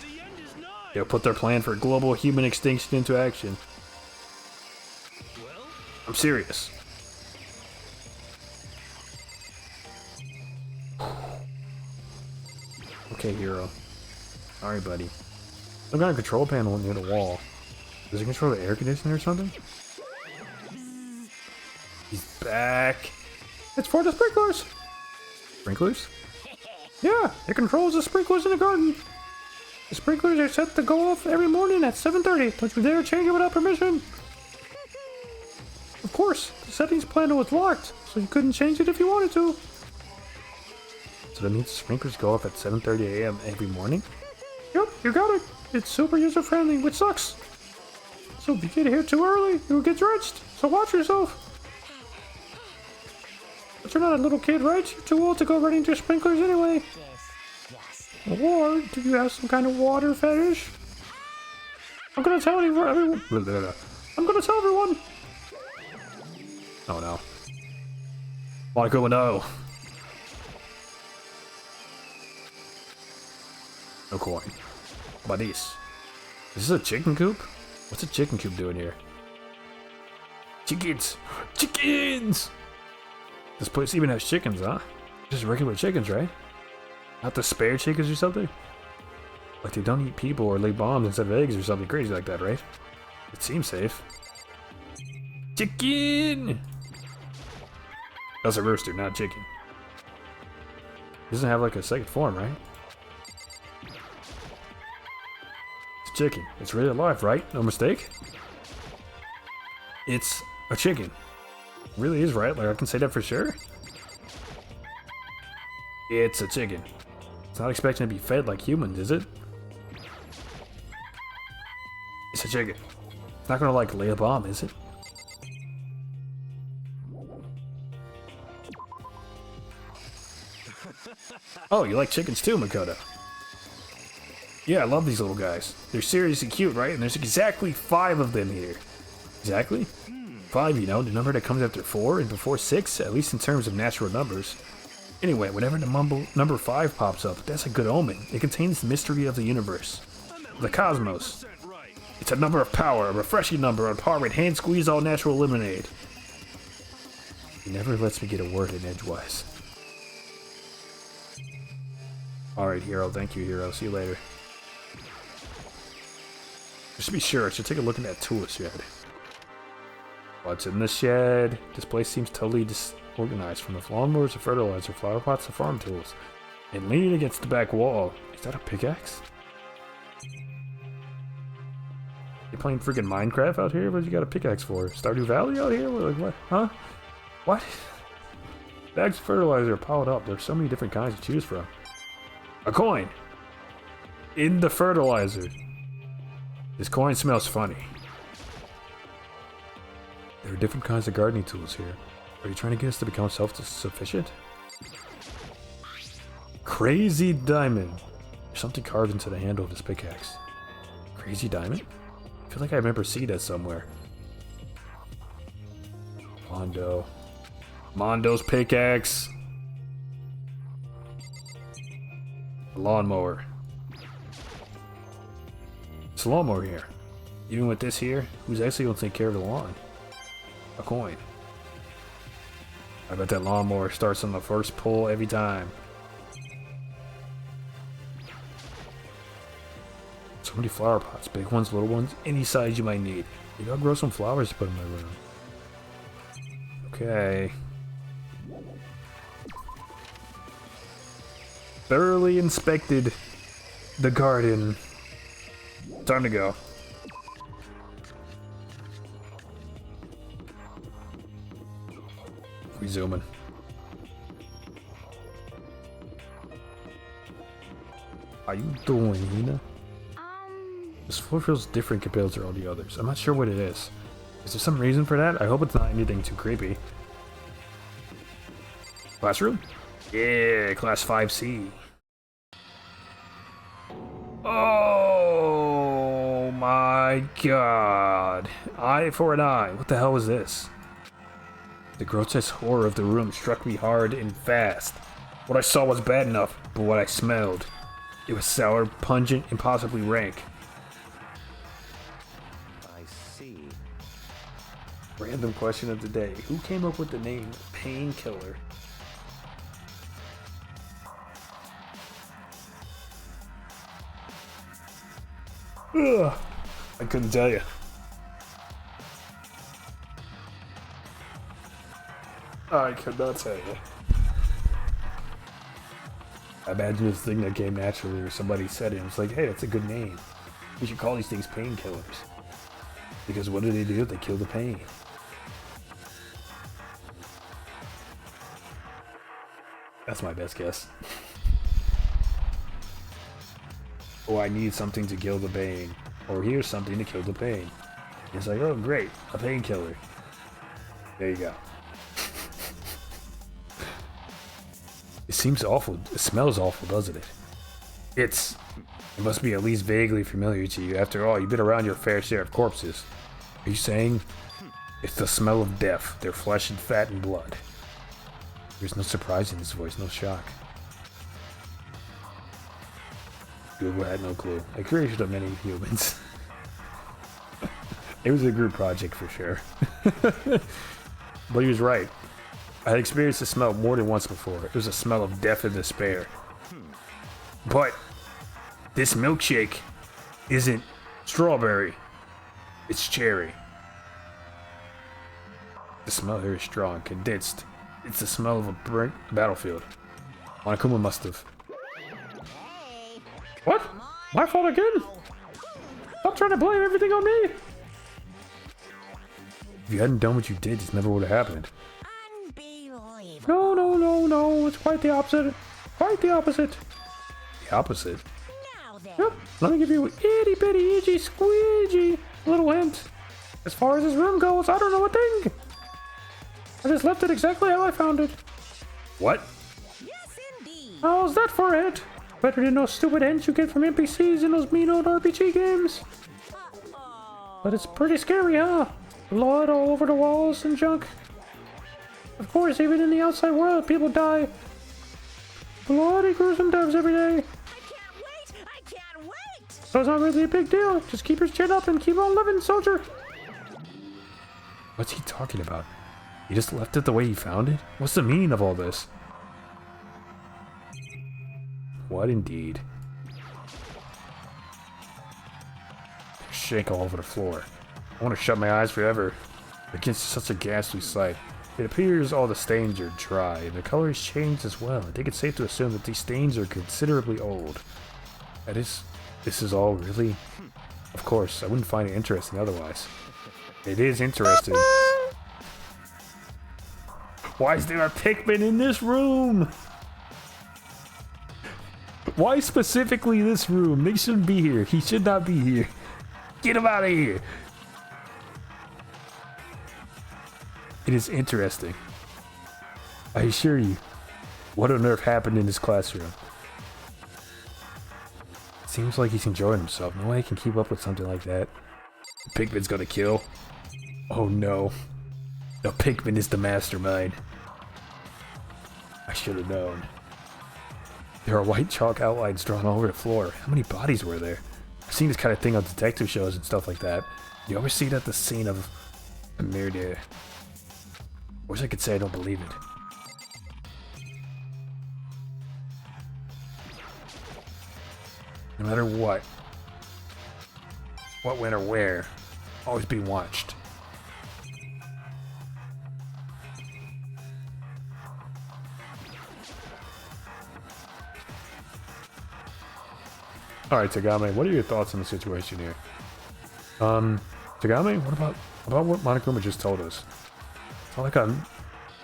they'll put their plan for global human extinction into action. I'm serious. Okay, hero. Sorry, buddy. Some kind of control panel near the wall. Does it control the air conditioner or something? He's back. It's for the sprinklers. Sprinklers? Yeah, it controls the sprinklers in the garden. The sprinklers are set to go off every morning at 7:30. Don't you dare change it without permission. Of course, the settings panel was locked, so you couldn't change it if you wanted to. So that means the sprinklers go off at 7:30 a.m. every morning? Yep, you got it. It's super user-friendly, which sucks. So if you get here too early, you'll get drenched. So watch yourself. But you're not a little kid, right? You're too old to go running to sprinklers anyway. Or do you have some kind of water fetish? I'm gonna tell everyone. I'm gonna tell everyone. Oh no. Monokuma, no. No coin. How about these? Is this a chicken coop? What's a chicken coop doing here? Chickens! Chickens! This place even has chickens, huh? Just regular chickens, right? Not the spare chickens or something? Like they don't eat people or lay bombs instead of eggs or something crazy like that, right? It seems safe. Chicken! That's a rooster, not a chicken. It doesn't have like a second form, right? It's a chicken. It's really alive, right? No mistake? It's a chicken. It really is, right? Like I can say that for sure? It's a chicken. It's not expecting to be fed like humans, is it? It's a chicken. It's not gonna like lay a bomb, is it? Oh, you like chickens too, Makoto? Yeah, I love these little guys. They're seriously cute, right? And there's exactly 5 of them here. Exactly? 5, you know, the number that comes after 4 and before 6, at least in terms of natural numbers. Anyway, whenever the number 5 pops up, that's a good omen. It contains the mystery of the universe. The cosmos. It's a number of power, a refreshing number on par with hand squeeze all natural lemonade. He never lets me get a word in edgewise. Alright, hero. Thank you, hero. See you later. Just to be sure, I should take a look in that tool shed. What's in the shed? This place seems totally disorganized, from the lawnmowers to fertilizer, flower pots to farm tools. And leaning against the back wall. Is that a pickaxe? You playing freaking Minecraft out here? What you got a pickaxe for? Stardew Valley out here? Like what? Huh? What? Bags of fertilizer are piled up. There's so many different kinds to choose from. A coin! In the fertilizer. This coin smells funny. There are different kinds of gardening tools here. Are you trying to get us to become self-sufficient? Crazy diamond. There's something carved into the handle of this pickaxe. Crazy diamond? I feel like I remember seeing that somewhere. Mondo. Mondo's pickaxe. A lawnmower. It's a lawnmower here. Even with this here, who's actually going to take care of the lawn? A coin. I bet that lawnmower starts on the first pull every time. So many flower pots, big ones, little ones, any size you might need. Maybe I'll grow some flowers to put in my room. Okay. Thoroughly inspected the garden. Time to go. We zooming. How you doing, Nina? This floor feels different compared to all the others. I'm not sure what it is. Is there some reason for that? I hope it's not anything too creepy. Classroom? Yeah, class 5C. Oh my god. Eye for an eye. What the hell is this? The grotesque horror of the room struck me hard and fast. What I saw was bad enough, but what I smelled, it was sour, pungent, and possibly rank. I see. Random question of the day. Who came up with the name Painkiller? Ugh, I couldn't tell you. I could not tell you. I imagine this thing that came naturally, or somebody said it and was like, hey, that's a good name. We should call these things painkillers. Because what do? They kill the pain. That's my best guess. Oh, I need something to kill the pain. Or here's something to kill the pain. It's like, oh great, a painkiller. There you go. It seems awful. It smells awful, doesn't it? It must be at least vaguely familiar to you. After all, you've been around your fair share of corpses. Are you saying? It's the smell of death, their flesh and fat and blood. There's no surprise in his voice, no shock. Google had no clue. A creation of many humans. It was a group project for sure. But he was right. I had experienced the smell more than once before. It was a smell of death and despair. But this milkshake isn't strawberry. It's cherry. The smell here is strong, condensed. It's the smell of a burnt battlefield. Monokuma must have. What? My fault again? Stop trying to blame everything on me! If you hadn't done what you did, this never would have happened. No, no, no, no. It's quite the opposite. Quite the opposite. The opposite? Yep. Let me give you an itty bitty itchy squeegee little hint. As far as this room goes, I don't know a thing. I just left it exactly how I found it. What? Yes, indeed. How's that for a hint? Better than those stupid hints you get from NPCs in those mean old RPG games. But it's pretty scary, huh? Blood all over the walls and junk. Of course, even in the outside world, people die. Bloody gruesome deaths every day. I can't wait! I can't wait! So it's not really a big deal. Just keep your chin up and keep on living, soldier. What's he talking about? He just left it the way he found it? What's the meaning of all this? What indeed? There's shake all over the floor. I want to shut my eyes forever against such a ghastly sight. It appears all the stains are dry, and the color has changed as well. I think it's safe to assume that these stains are considerably old. This is all really... Of course, I wouldn't find it interesting otherwise. It is interesting. Why is there a Pikmin in this room? Why specifically this room? They shouldn't be here. He should not be here. Get him out of here. It is interesting. I assure you. What on earth happened in this classroom? Seems like he's enjoying himself. No way he can keep up with something like that. The Pikmin's gonna kill. Oh no. The Pikmin is the mastermind. I should have known. There are white chalk outlines drawn all over the floor. How many bodies were there? I've seen this kind of thing on detective shows and stuff like that. You always see it at the scene of a murder. I wish I could say I don't believe it. No matter what went or where, always be watched. Alright, Tagame, what are your thoughts on the situation here? Tagame, what about what Monokuma just told us?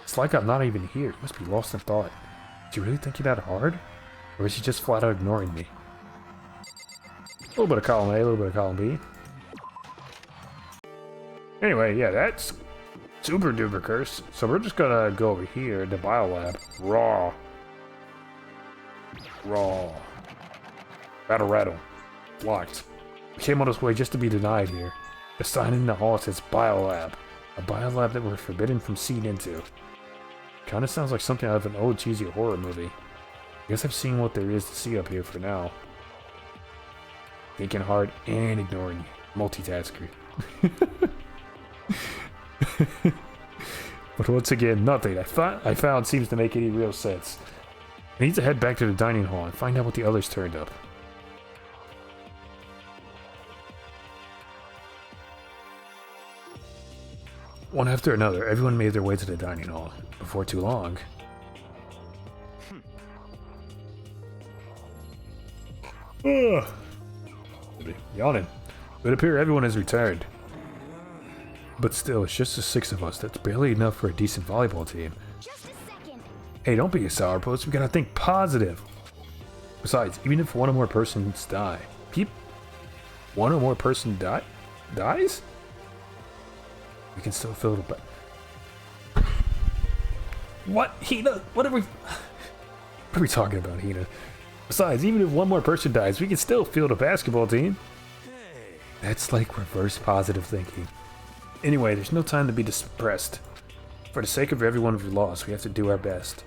It's like I'm not even here. He must be lost in thought. Do you really think you're that hard? Or is he just flat out ignoring me? A little bit of column A, a little bit of column B. Anyway, yeah, that's super duper curse. So we're just gonna go over here to Biolab. Raw. Rattle. Locked. We came all this way just to be denied here. The sign in the hall says Biolab. A biolab that we're forbidden from seeing into. Kinda sounds like something out of an old cheesy horror movie. I guess I've seen what there is to see up here for now. Thinking hard and ignoring. Multitasker. But once again, nothing I found seems to make any real sense. I need to head back to the dining hall and find out what the others turned up. One after another, everyone made their way to the dining hall. Before too long. Yawning. It would appear everyone has returned. But still, it's just the 6 of us. That's barely enough for a decent volleyball team. Just a second. Hey, don't be a sourpuss. We gotta think positive. Besides, even if one or more persons die, one or more person dies? We can still fill it up. What? Hina? What are we talking about, Hina? Besides, even if one more person dies, we can still field a basketball team. That's like reverse positive thinking. Anyway, there's no time to be depressed. For the sake of everyone we've lost, we have to do our best.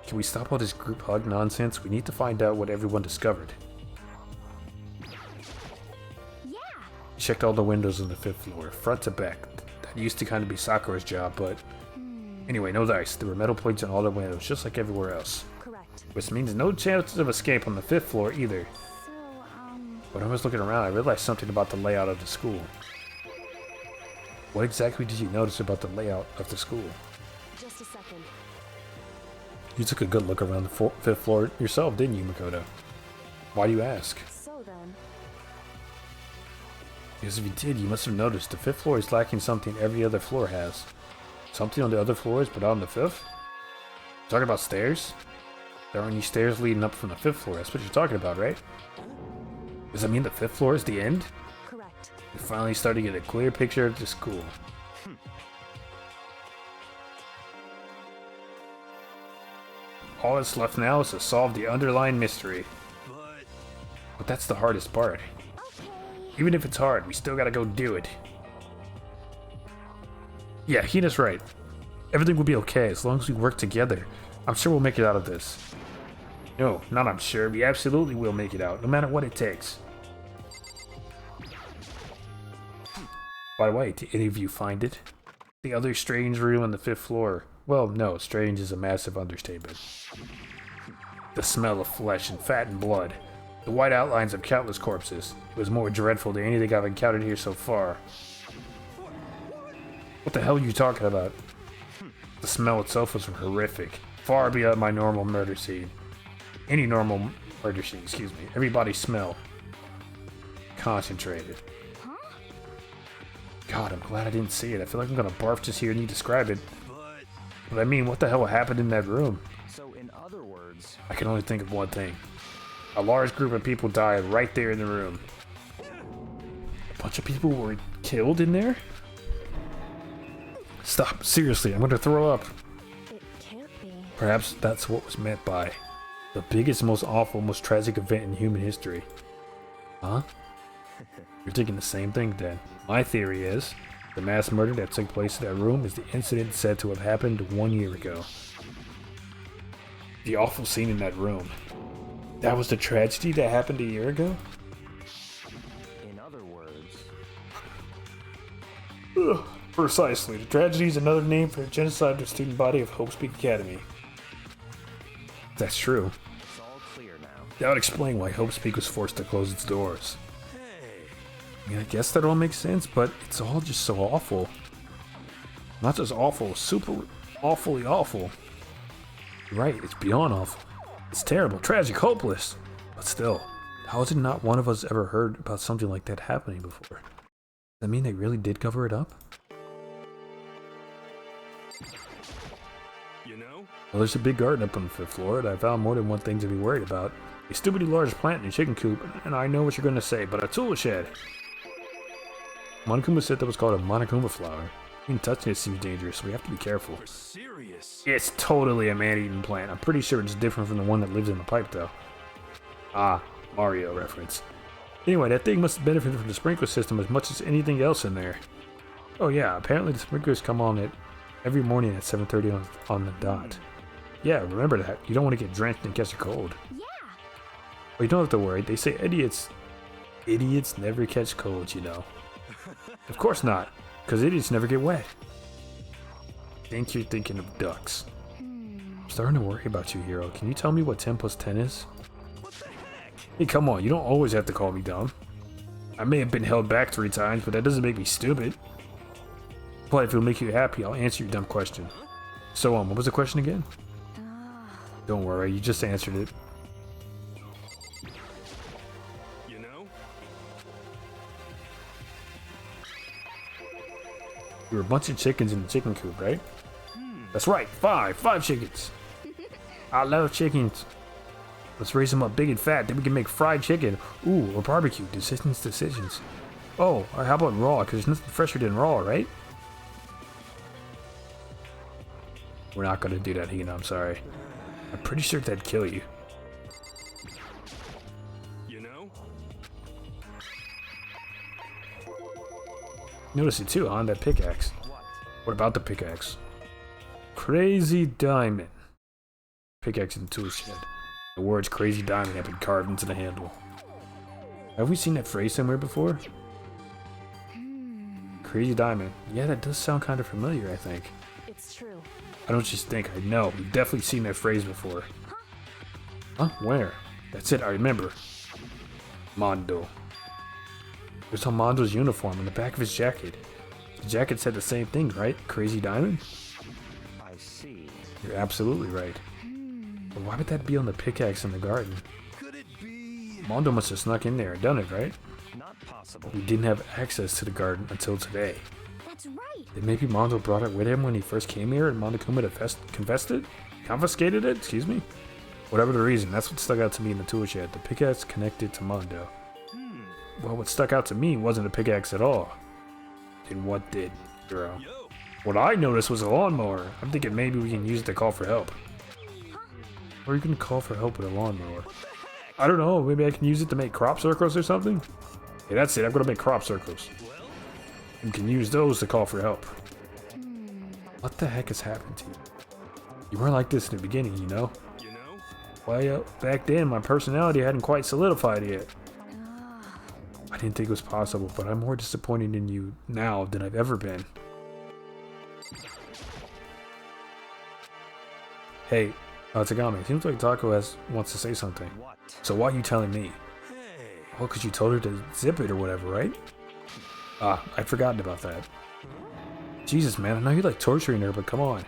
Can we stop all this group hug nonsense? We need to find out what everyone discovered. Yeah. Checked all the windows on the 5th floor, front to back. That used to kind of be Sakura's job, but... Anyway, no dice. There were metal plates on all the windows, just like everywhere else. Correct. Which means no chances of escape on the 5th floor either. So, When I was looking around, I realized something about the layout of the school. What exactly did you notice about the layout of the school? Just a second. You took a good look around the 5th floor yourself, didn't you, Makoto? Why do you ask? So then, Because if you did, you must have noticed the 5th floor is lacking something every other floor has. Something on the other floors, but on the 5th? Talking about stairs? There aren't any stairs leading up from the 5th floor. That's what you're talking about, right? Does that mean the 5th floor is the end? correct. We're finally starting to get a clear picture of the school. All that's left now is to solve the underlying mystery. But that's the hardest part. okay. Even if it's hard, we still gotta go do it. Yeah, Hina's right. Everything will be okay as long as we work together. I'm sure we'll make it out of this. No, not I'm sure. We absolutely will make it out, no matter what it takes. By the way, did any of you find it? The other strange room on the 5th floor. Well, no, strange is a massive understatement. The smell of flesh and fat and blood. The white outlines of countless corpses. It was more dreadful than anything I've encountered here so far. What the hell are you talking about? The smell itself was horrific. Far beyond my normal murder scene. Any normal murder scene, excuse me. Everybody's smell. Concentrated. God, I'm glad I didn't see it. I feel like I'm gonna barf just hearing you describe it. But I mean, what the hell happened in that room? So, in other words, I can only think of one thing. A large group of people died right there in the room. A bunch of people were killed in there? Stop, seriously, I'm gonna throw up. It can't be. Perhaps that's what was meant by the biggest, most awful, most tragic event in human history. Huh? You're thinking the same thing then. My theory is, the mass murder that took place in that room is the incident said to have happened 1 year ago. The awful scene in that room. That was the tragedy that happened a year ago? in other words, Ugh, precisely. The tragedy is another name for the genocide of the student body of Hope Speak Academy. That's true. it's all clear now. That would explain why Hope Speak was forced to close its doors. I mean, I guess that all makes sense, but it's all just so awful. Not just awful, super awfully awful. You're right, it's beyond awful. It's terrible, tragic, hopeless. But still, how has it not one of us ever heard about something like that happening before? Does that mean they really did cover it up? You know? Well, there's a big garden up on the 5th floor, and I found more than one thing to be worried about. A stupidly large plant in a chicken coop, and I know what you're going to say, but a tool shed. Monokuma said that was called a Monokuma flower. Even touching it seems dangerous, so we have to be careful. You're serious? It's totally a man-eating plant. I'm pretty sure it's different from the one that lives in the pipe, though. Ah, Mario reference. Anyway, that thing must have benefited from the sprinkler system as much as anything else in there. Oh yeah, apparently the sprinklers come on it every morning at 7:30 on the dot. Yeah, remember that. You don't want to get drenched and catch a cold. Yeah. Well, you don't have to worry. They say idiots never catch colds, you know. Of course not, because idiots never get wet. Think you're thinking of ducks. I'm starting to worry about you, Hero. Can you tell me what 10 plus 10 is? What the heck? Hey, come on. You don't always have to call me dumb. I may have been held back 3 times, but that doesn't make me stupid. But if it'll make you happy, I'll answer your dumb question. So, what was the question again? Don't worry, you just answered it. You know? You were a bunch of chickens in the chicken coop, right? That's right, 5 chickens. I love chickens. Let's raise them up big and fat, then we can make fried chicken. Ooh, or barbecue. Decisions. Oh, how about raw? Because there's nothing fresher than raw, right? We're not gonna do that, Hina, I'm sorry. I'm pretty sure that'd kill you. You know? Notice it too, huh? That pickaxe. What about the pickaxe? Crazy diamond. Pickaxe in tool shed. The words crazy diamond have been carved into the handle. Have we seen that phrase somewhere before? Crazy diamond. Yeah, that does sound kind of familiar, I think. It's true. I don't just think, I know. We've definitely seen that phrase before. Huh? Where? That's it, I remember. Mondo. There's on Mondo's uniform on the back of his jacket. The jacket said the same thing, right? Crazy diamond? I see. You're absolutely right. But why would that be on the pickaxe in the garden? Could it be? Mondo must have snuck in there and done it, right? Not possible. We didn't have access to the garden until today. That's right. Then maybe Mondo brought it with him when he first came here and Monokuma confiscated it? Excuse me? Whatever the reason, that's what stuck out to me in the tool shed. The pickaxe connected to Mondo. Well, what stuck out to me wasn't a pickaxe at all. Then what did, Hero? Yo! What I noticed was a lawnmower. I'm thinking maybe we can use it to call for help. Or you can call for help with a lawnmower. I don't know, maybe I can use it to make crop circles or something? Hey, that's it, I'm gonna make crop circles. You can use those to call for help. What the heck has happened to you? You weren't like this in the beginning, you know? You know? Well, back then my personality hadn't quite solidified yet. I didn't think it was possible, but I'm more disappointed in you now than I've ever been. Hey, Tagami, seems like Taco wants to say something. What? So why are you telling me? Hey! Well, because you told her to zip it or whatever, right? Ah, I'd forgotten about that. Jesus, man, I know you like torturing her, but come on.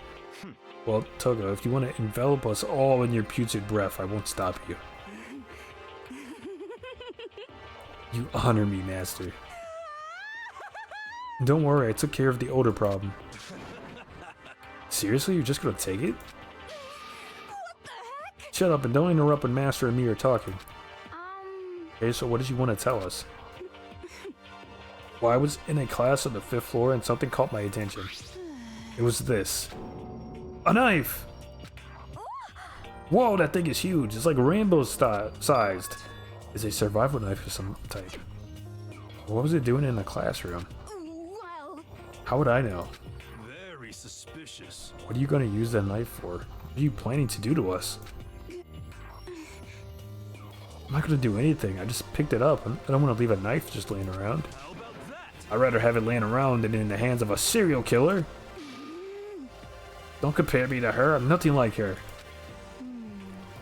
Well, Togo, if you want to envelop us all in your putrid breath, I won't stop you. You honor me, Master. Don't worry, I took care of the odor problem. Seriously, you're just gonna take it? What the heck? Shut up and don't interrupt when Master and me are talking. Okay, so what did you want to tell us? Well, I was in a class on the 5th floor and something caught my attention. It was this. A knife! Whoa, that thing is huge. It's like rainbow sized. It's a survival knife of some type. What was it doing in the classroom? Well, How would I know? Very suspicious. What are you going to use that knife for? What are you planning to do to us? I'm not going to do anything. I just picked it up. I don't want to leave a knife just laying around. How about that? I'd rather have it laying around than in the hands of a serial killer. Don't compare me to her. I'm nothing like her.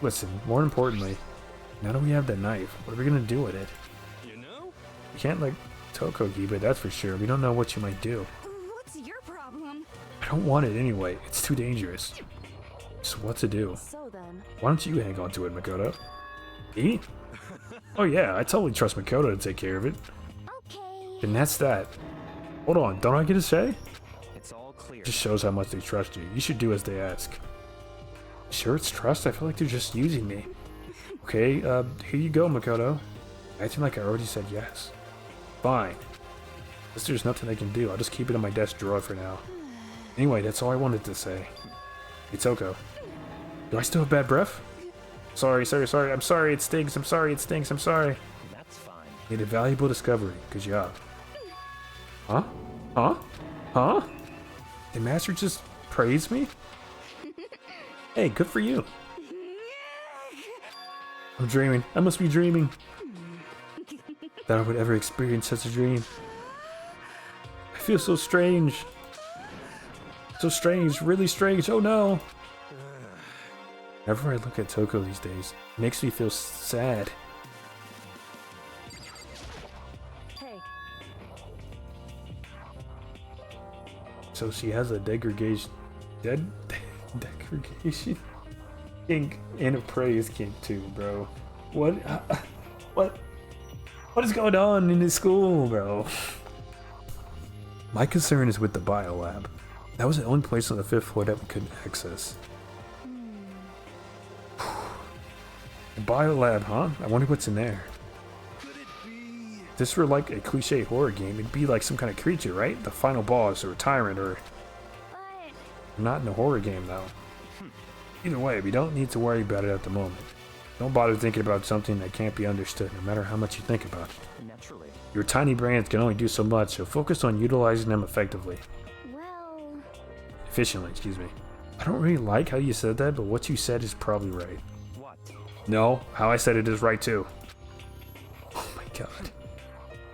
Listen, more importantly, now that we have the knife, what are we going to do with it? You know? We can't let Toko keep it, that's for sure. We don't know what you might do. what's your problem? I don't want it anyway. It's too dangerous. So what to do? So then, Why don't you hang on to it, Makoto? Me? Oh yeah, I totally trust Makoto to take care of it. Okay. And that's that. Hold on, don't I get a say? It's all clear. Just shows how much they trust you. You should do as they ask. Sure it's trust? I feel like they're just using me. Okay, here you go, Makoto. Acting like I already said yes. Fine. Guess there's nothing I can do. I'll just keep it in my desk drawer for now. Anyway, that's all I wanted to say. Hey, Toko. Do I still have bad breath? Sorry. I'm sorry, it stinks. I'm sorry, it stinks. I'm sorry. That's fine. Made a valuable discovery. Good job. Huh? Huh? Did Master just praise me? Hey, good for you. I'm dreaming. I must be dreaming. That I would ever experience such a dream. I feel so strange. So strange, really strange. Oh no. Whenever I look at Toko these days, it makes me feel sad. Hey, So she has a degradation kink and a praise kink too, bro. What is going on in this school, bro? My concern is with the biolab. That was the only place on the 5th floor that we couldn't access. The biolab, huh? I wonder what's in there. If this were like a cliche horror game, it'd be like some kind of creature, right? The final boss or a tyrant or... Not in a horror game though. Either way, we don't need to worry about it at the moment. Don't bother thinking about something that can't be understood, no matter how much you think about it. Naturally. Your tiny brains can only do so much, so focus on utilizing them effectively. Well, Efficiently, excuse me. I don't really like how you said that, but what you said is probably right. What? No, how I said it is right too. Oh my god.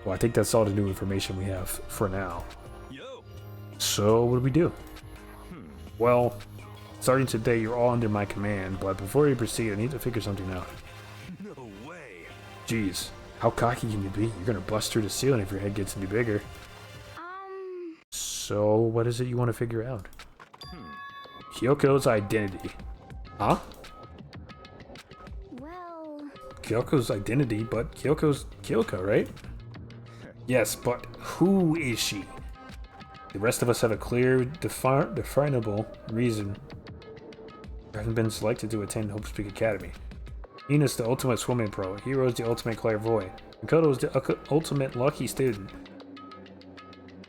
Well, I think that's all the new information we have for now. Yo. So, what do we do? Well, starting today, you're all under my command, but before you proceed, I need to figure something out. No way. Jeez, how cocky can you be? You're gonna bust through the ceiling if your head gets any bigger. So, what is it you want to figure out? Kyoko's identity. Huh? well, Kyoko's identity, but Kyoko's Kyoko, right? Yes, but who is she? The rest of us have a clear, definable reason I haven't been selected to attend Hope Speak Academy. Ina's the ultimate swimming pro, Hiro's the ultimate clairvoyant, Makoto's the ultimate lucky student.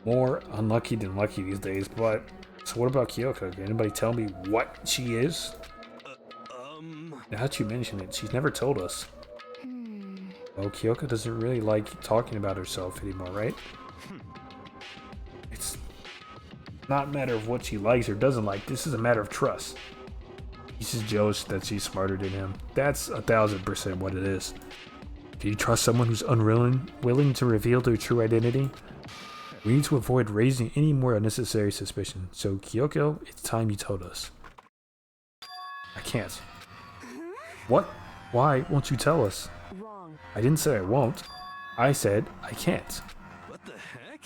More unlucky than lucky these days, but... So what about Kyoko? Can anybody tell me what she is? Now that you mention it, she's never told us. Well, Kyoko doesn't really like talking about herself anymore, right? It's not a matter of what she likes or doesn't like. This is a matter of trust. He's just jealous that she's smarter than him. That's 1000% what it is. Do you trust someone who's willing to reveal their true identity? We need to avoid raising any more unnecessary suspicion. So, Kyoko, it's time you told us. I can't. What? Why won't you tell us? wrong. I didn't say I won't. I said I can't. What the heck?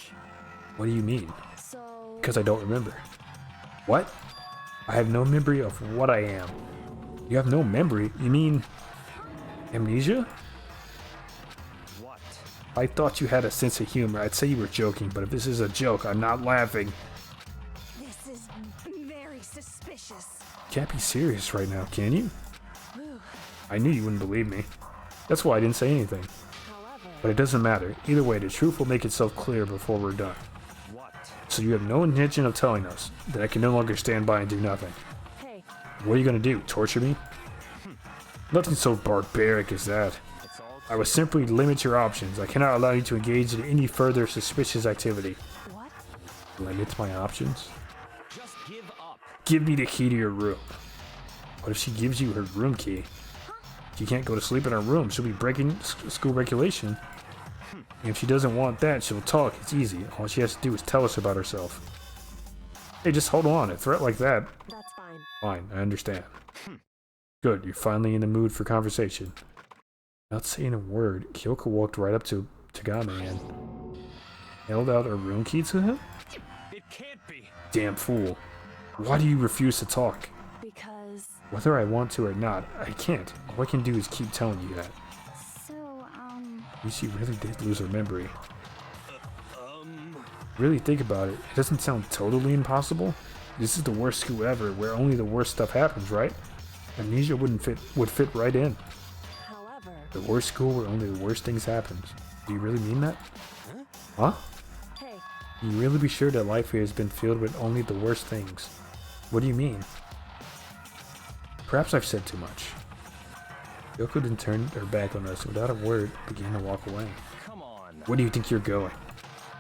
What do you mean? So, Because I don't remember. What? I have no memory of what I am. You have no memory? You mean... amnesia? What? I thought you had a sense of humor. I'd say you were joking, but if this is a joke, I'm not laughing. this is very suspicious. Can't be serious right now, can you? I knew you wouldn't believe me. That's why I didn't say anything. however, But it doesn't matter. Either way, the truth will make itself clear before we're done. What? So you have no intention of telling us that I can no longer stand by and do nothing. hey, What are you gonna do? Torture me? Nothing so barbaric as that. It's all I will simply limit your options. I cannot allow you to engage in any further suspicious activity. what? Limit my options? just give up. Give me the key to your room. What if she gives you her room key? She can't go to sleep in her room. She'll be breaking school regulation. And if she doesn't want that, she'll talk. It's easy. All she has to do is tell us about herself. Hey, just hold on. A threat like that. That's fine. Fine, I understand. Good, you're finally in the mood for conversation. Without saying a word, Kyoko walked right up to Tagame and held out her room key to him? It can't be. Damn fool. Why do you refuse to talk? Because, Whether I want to or not, I can't. All I can do is keep telling you that. So, She really did lose her memory. Really think about it, it doesn't sound totally impossible. This is the worst school ever, where only the worst stuff happens, right? Amnesia would fit right in. however, The worst school where only the worst things happen. Do you really mean that? Huh? hey, You really be sure that life here has been filled with only the worst things? What do you mean? Perhaps I've said too much. Yoko then turned her back on us without a word, began to walk away. Come on. Where do you think you're going?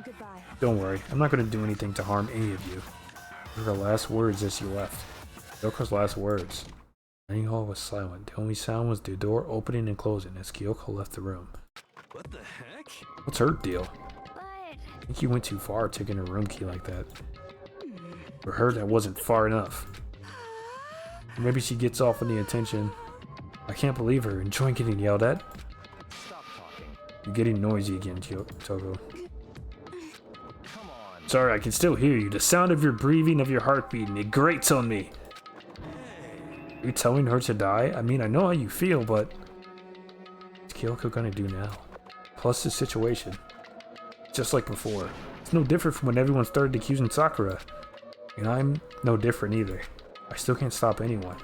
Goodbye. Don't worry, I'm not going to do anything to harm any of you. These were her last words as she left. Kyoko's last words. The dining hall was silent. The only sound was the door opening and closing as Kyoko left the room. What the heck? What's her deal? But I think you went too far taking her room key like that. For her, that wasn't far enough. Or maybe she gets off on the attention. I can't believe her. Enjoying getting yelled at? Stop talking. You're getting noisy again, Toko. Come on. Sorry, I can still hear you. The sound of your breathing, of your heartbeat, and it grates on me. Are you telling her to die? I mean, I know how you feel, but... What's Kyoko gonna do now? Plus the situation. Just like before. It's no different from when everyone started accusing Sakura. And I'm no different either. I still can't stop anyone.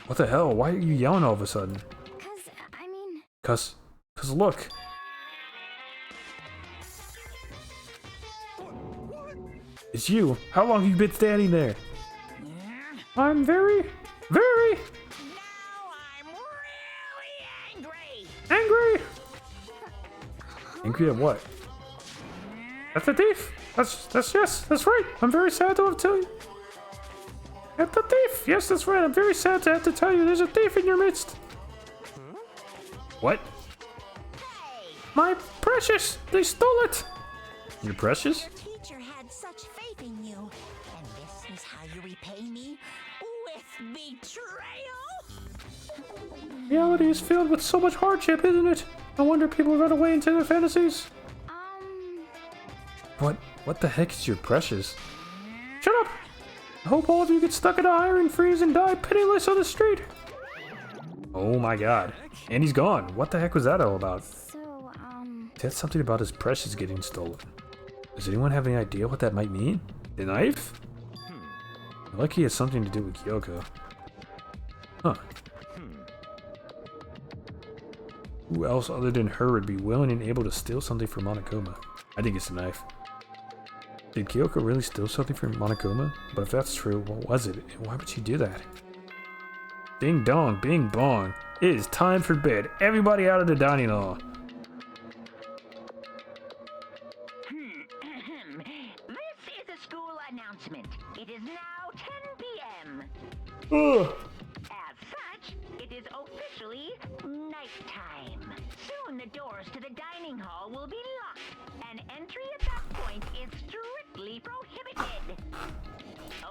What the hell? Why are you yelling all of a sudden? I mean... Cause look. It's you. How long have you been standing there? I'm very... Now I'm really angry. Angry at what? At the thief. That's right. I'm very sad to have to tell you. At the thief. Yes, that's right. I'm very sad to have to tell you there's a thief in your midst. What? My precious. They stole it. Your precious? Your teacher had such faith in you. And this is how you repay me? With betrayal? Reality is filled with so much hardship, isn't it? No wonder people run away into their fantasies. What the heck is your precious? Shut up! I hope all of you get stuck in a hiring freeze and die pitiless on the street. Oh my god. And he's gone. What the heck was that all about? So, That's something about his precious getting stolen. Does anyone have any idea what that might mean? The knife? Like he has something to do with Kyoko. Huh. Who else other than her would be willing and able to steal something from Monokuma? I think it's a knife. Did Kyoko really steal something from Monokuma? But if that's true, what was it? And why would she do that? Ding dong, bing bong. It is time for bed. Everybody out of the dining hall. This is a school announcement. It is now 10 p.m. Ugh. As such, it is officially nighttime. Soon the doors to the dining hall will be locked, and entry at that point is strictly prohibited.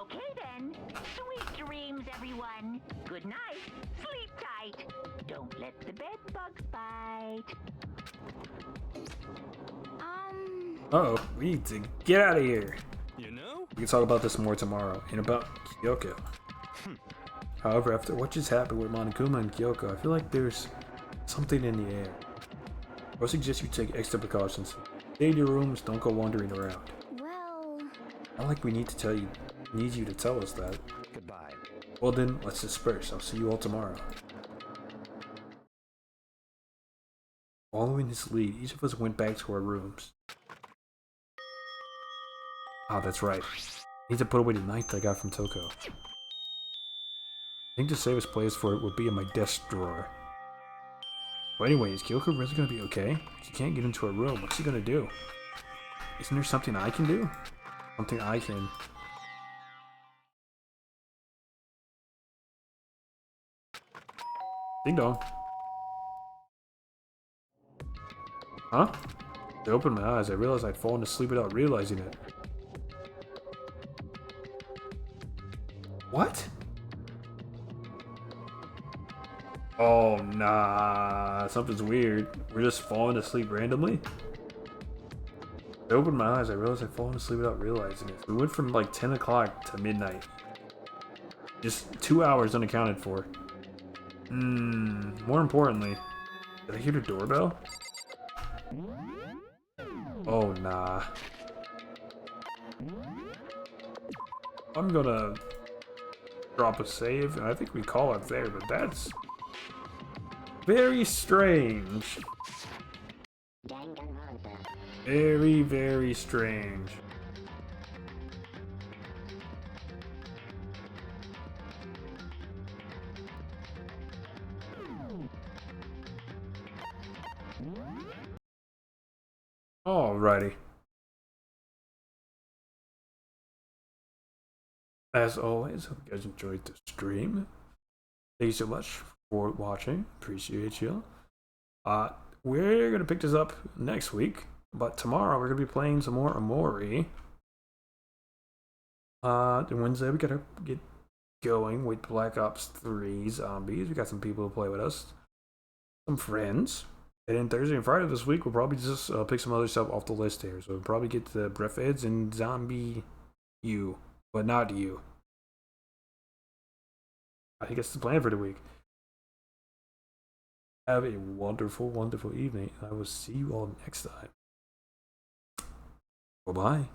Okay then, sweet dreams everyone. Good night, sleep tight. Don't let the bed bugs bite. Uh-oh, we need to get out of here. You know? We can talk about this more tomorrow, and about Kyoko. However, after what just happened with Monokuma and Kyoko, I feel like there's something in the air. I would suggest you take extra precautions. Stay in your rooms, don't go wandering around. well... Not like we need you to tell us that. Goodbye. Well then, let's disperse. I'll see you all tomorrow. Following his lead, each of us went back to our rooms. Ah, that's right. I need to put away the knife that I got from Toko. I think the safest place for it would be in my desk drawer. But anyway, is Kyoko really gonna be okay? She can't get into her room. What's she gonna do? Isn't there something I can do? Something I can... Ding dong. Huh? I opened my eyes. I realized I'd fallen asleep without realizing it. What? Oh, nah. Something's weird. We're just falling asleep randomly? I opened my eyes. I realized I'd fallen asleep without realizing it. We went from like 10 o'clock to midnight. Just 2 hours unaccounted for. More importantly, did I hear the doorbell? Oh, nah. I'm gonna drop a save, and I think we call it there, but that's very strange. Very, very strange. Alrighty. As always, hope you guys enjoyed the stream. Thank you so much for watching. Appreciate you. We're gonna pick this up next week, but tomorrow we're gonna be playing some more Amori. Then Wednesday we gotta get going with Black Ops 3 Zombies. We got some people who play with us, some friends. And then Thursday and Friday this week we'll probably just pick some other stuff off the list here. So we'll probably get the Breathheads and Zombie U, but not you. I think that's the plan for the week. Have a wonderful, wonderful evening. I will see you all next time. Bye-bye.